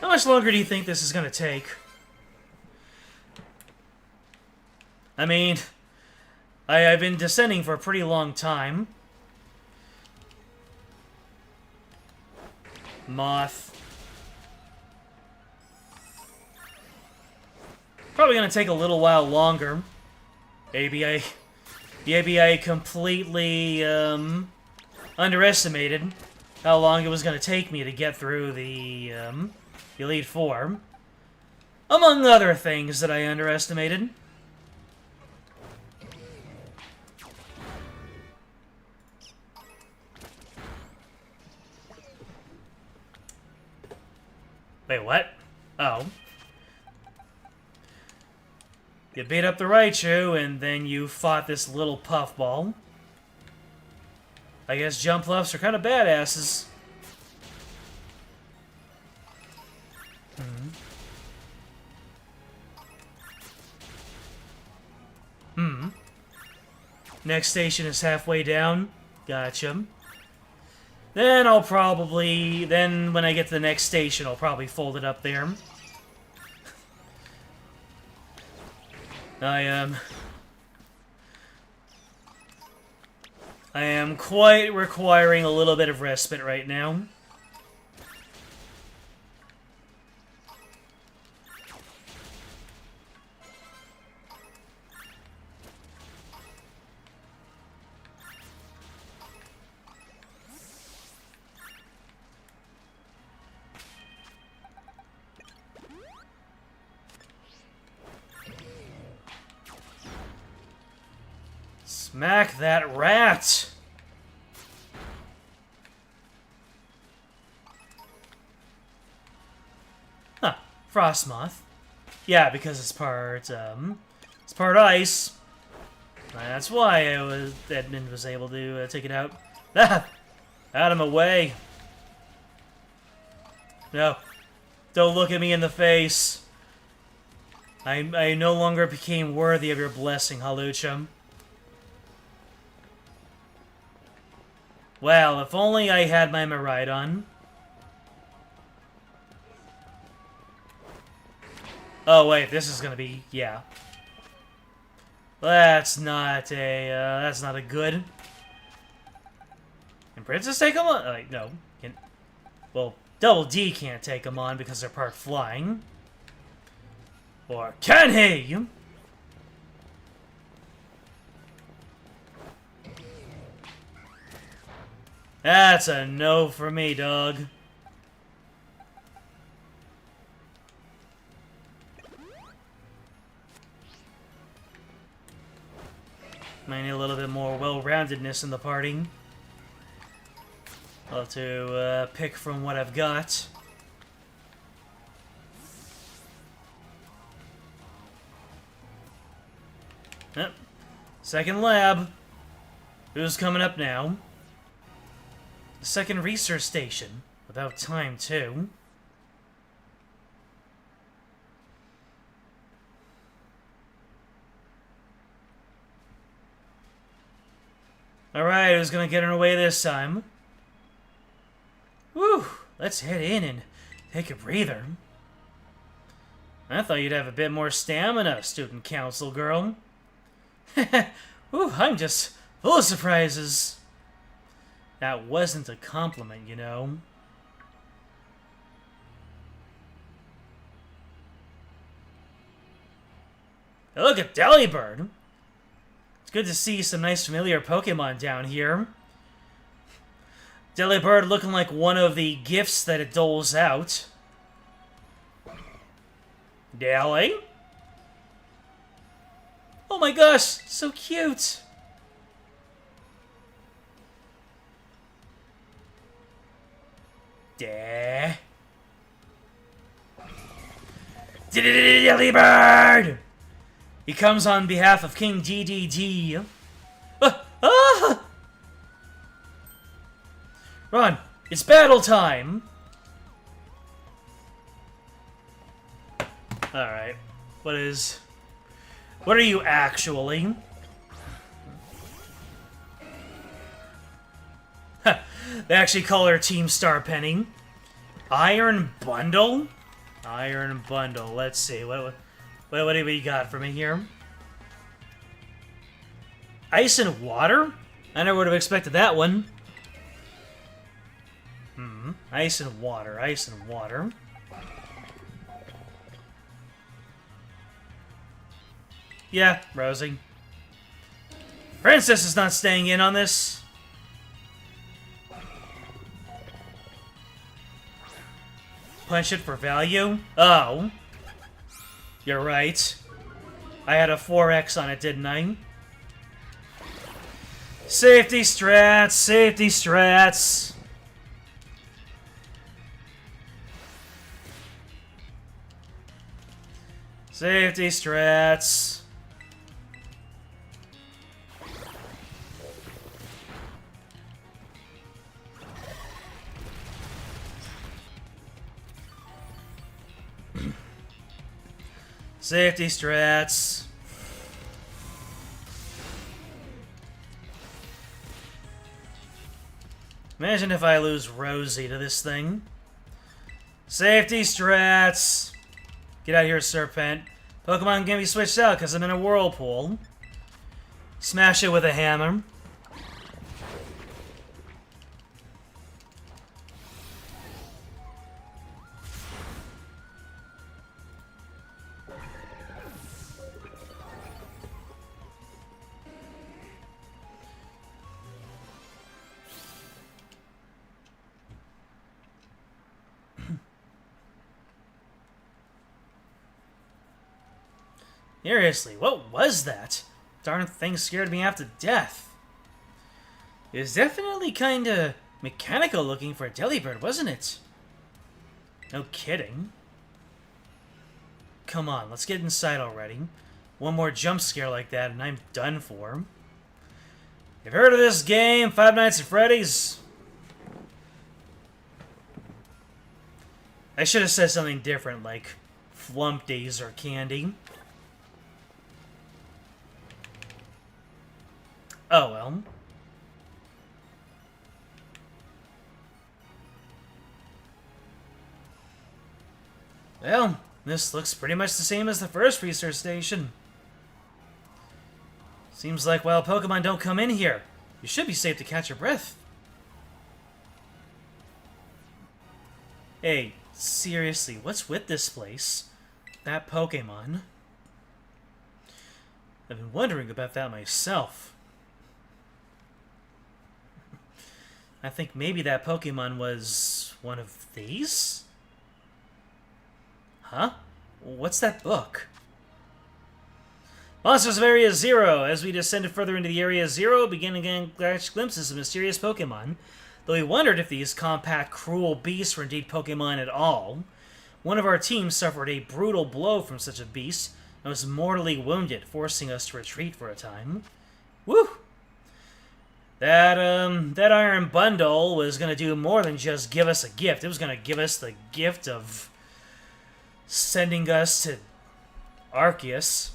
How much longer do you think this is going to take? I mean, I've been descending for a pretty long time. Moth. Probably going to take a little while longer. Maybe I completely underestimated how long it was going to take me to get through the Elite Four. Among other things that I underestimated. Wait, what? Oh. You beat up the Raichu, and then you fought this little puffball. I guess jump fluffs are kind of badasses. Next station is halfway down. Gotcha. Then I'll probably... Then when I get to the next station, I'll probably fold it up there. I am quite requiring a little bit of respite right now. Smack that rat! Huh, Frostmoth. Yeah, because it's part ice. That's why Edmund was able to take it out. Ah! Out of my way. No. Don't look at me in the face. I no longer became worthy of your blessing, Halucha. Well, if only I had my Miraidon. Oh, wait, this is gonna be... yeah. That's not a good. Can Princess take him on? No. Well, Double D can't take him on because they're part flying. Or can he? That's a no for me, dog. Might need a little bit more well-roundedness in the party. I'll have to pick from what I've got. Yep. Second lab. Who's coming up now? The second research station. About time, too. Alright, who's gonna get in our way this time? Whew, let's head in and take a breather. I thought you'd have a bit more stamina, student council girl. Ooh, I'm just full of surprises. That wasn't a compliment, you know. Hey, look at Delibird. It's good to see some nice familiar Pokemon down here. Delibird looking like one of the gifts that it doles out. Dally? Oh my gosh, so cute! Delibird! He comes on behalf of King DDD. Run! It's battle time! Alright. What are you actually? They actually call her Team Star Penny. Iron Bundle? Iron Bundle. Let's see. What do we got for me here? Ice and water? I never would have expected that one. Ice and water. Ice and water. Yeah, Rosie. Princess is not staying in on this. Punch it for value? Oh. You're right. I had a 4x on it, didn't I? Safety strats! Safety strats! Safety strats! Safety strats. Imagine if I lose Rosie to this thing. Safety strats. Get out of here, Serpent. Pokemon can be switched out because I'm in a whirlpool. Smash it with a hammer. Seriously, what was that? Darn thing scared me half to death. It was definitely kinda mechanical looking for a Delibird, wasn't it? No kidding. Come on, let's get inside already. One more jump scare like that and I'm done for. You've heard of this game, Five Nights at Freddy's? I should have said something different, like Flumpties or candy. Oh, well. Well, this looks pretty much the same as the first research station. Seems like wild Pokemon don't come in here. You should be safe to catch your breath. Hey, seriously, what's with this place? That Pokemon? I've been wondering about that myself. I think maybe that Pokemon was one of these? Huh? What's that book? Monsters of Area Zero. As we descended further into the Area Zero, began again to catch glimpses of mysterious Pokemon. Though we wondered if these compact, cruel beasts were indeed Pokemon at all. One of our team suffered a brutal blow from such a beast and was mortally wounded, forcing us to retreat for a time. Woo! That Iron Bundle was going to do more than just give us a gift. It was going to give us the gift of sending us to Arceus.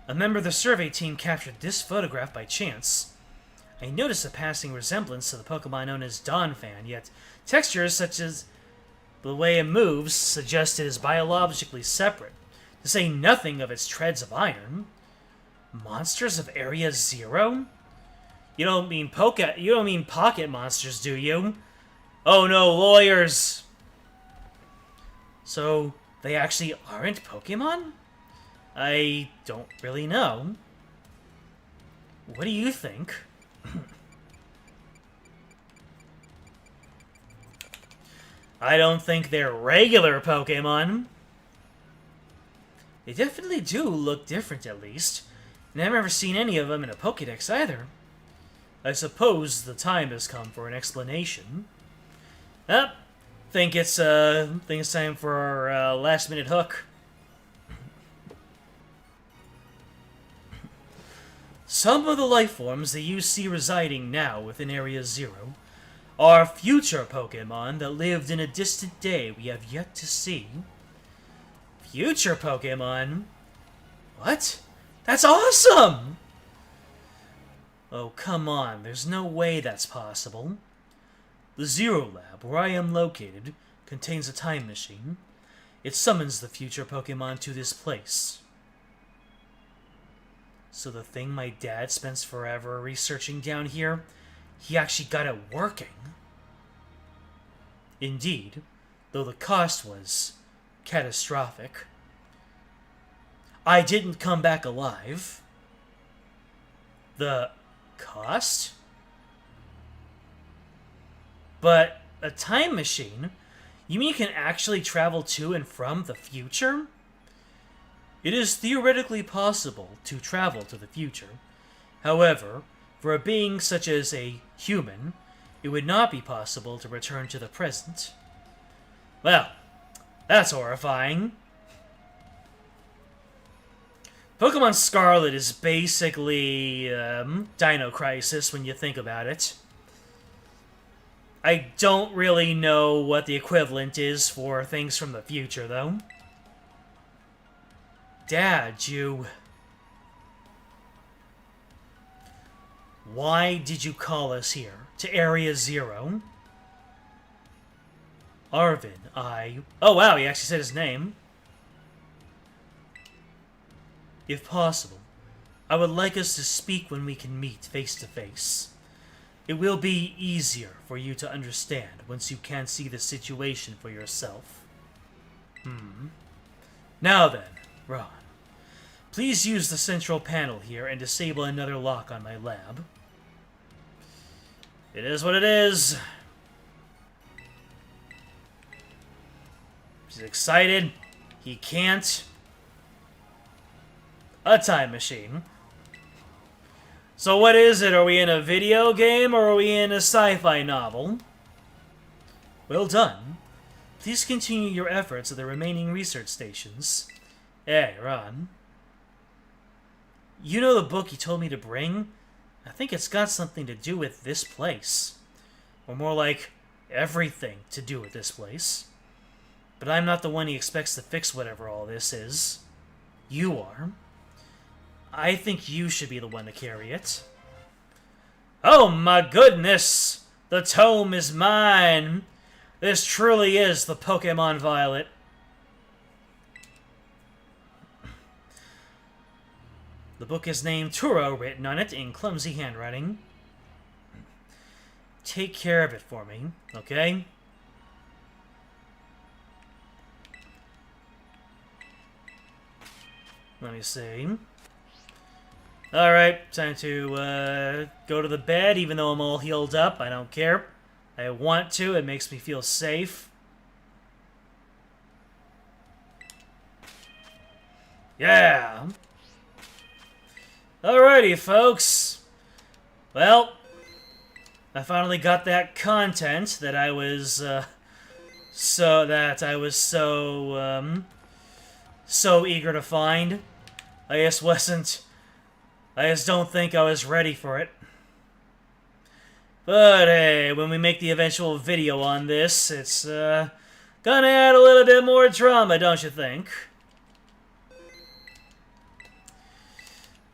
A member of the survey team captured this photograph by chance. I noticed a passing resemblance to the Pokemon known as Donphan, yet textures such as the way it moves suggest it is biologically separate, to say nothing of its treads of iron. Monsters of Area Zero? You don't mean pocket monsters, do you? Oh no, lawyers! So, they actually aren't Pokemon? I don't really know. What do you think? I don't think they're regular Pokemon. They definitely do look different, at least. And I've never seen any of them in a Pokédex either. I suppose the time has come for an explanation. Think it's time for our last-minute hook. Some of the life forms that you see residing now within Area Zero are future Pokemon that lived in a distant day we have yet to see. Future Pokemon? What? That's awesome! Oh, come on, there's no way that's possible. The Zero Lab, where I am located, contains a time machine. It summons the future Pokemon to this place. So the thing my dad spends forever researching down here, he actually got it working. Indeed, though the cost was catastrophic. I didn't come back alive. The cost? But a time machine? You mean you can actually travel to and from the future? It is theoretically possible to travel to the future. However, for a being such as a human, it would not be possible to return to the present. Well, that's horrifying. Pokemon Scarlet is basically Dino Crisis when you think about it. I don't really know what the equivalent is for things from the future, though. Dad, why did you call us here, to Area Zero? Arvin, Oh wow, he actually said his name. If possible, I would like us to speak when we can meet face to face. It will be easier for you to understand once you can see the situation for yourself. Now then, Ron, please use the central panel here and disable another lock on my lab. It is what it is. He's excited. He can't. A time machine. So what is it? Are we in a video game or are we in a sci-fi novel? Well done. Please continue your efforts at the remaining research stations. Hey, Ron. You know the book you told me to bring? I think it's got something to do with this place. Or more like, everything to do with this place. But I'm not the one he expects to fix whatever all this is. You are. I think you should be the one to carry it. Oh my goodness! The tome is mine! This truly is the Pokemon Violet. The book is named Turo written on it in clumsy handwriting. Take care of it for me, okay? Let me see. Alright, time to go to the bed, even though I'm all healed up. I don't care. I want to. It makes me feel safe. Yeah! Alrighty, folks. Well, I finally got that content that I was, so eager to find. I just don't think I was ready for it. But hey, when we make the eventual video on this, it's, gonna add a little bit more drama, don't you think?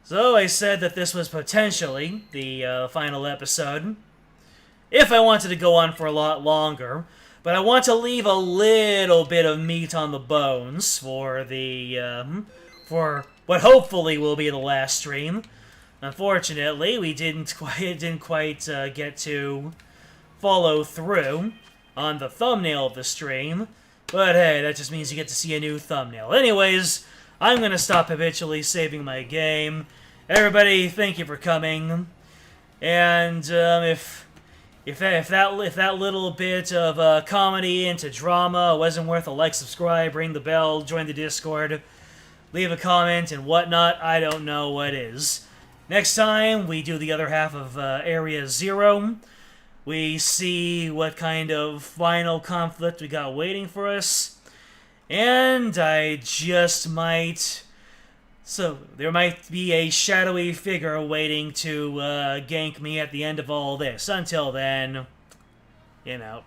So I said that this was potentially the final episode, if I wanted to go on for a lot longer. But I want to leave a little bit of meat on the bones for the, for what hopefully will be the last stream. Unfortunately, we didn't quite get to follow through on the thumbnail of the stream. But hey, that just means you get to see a new thumbnail. Anyways, I'm gonna stop habitually saving my game. Everybody, thank you for coming. And if that little bit of comedy into drama wasn't worth a like, subscribe, ring the bell, join the Discord, leave a comment, and whatnot, I don't know what is. Next time, we do the other half of Area 0. We see what kind of final conflict we got waiting for us. And I just might... So, there might be a shadowy figure waiting to gank me at the end of all this. Until then, you know...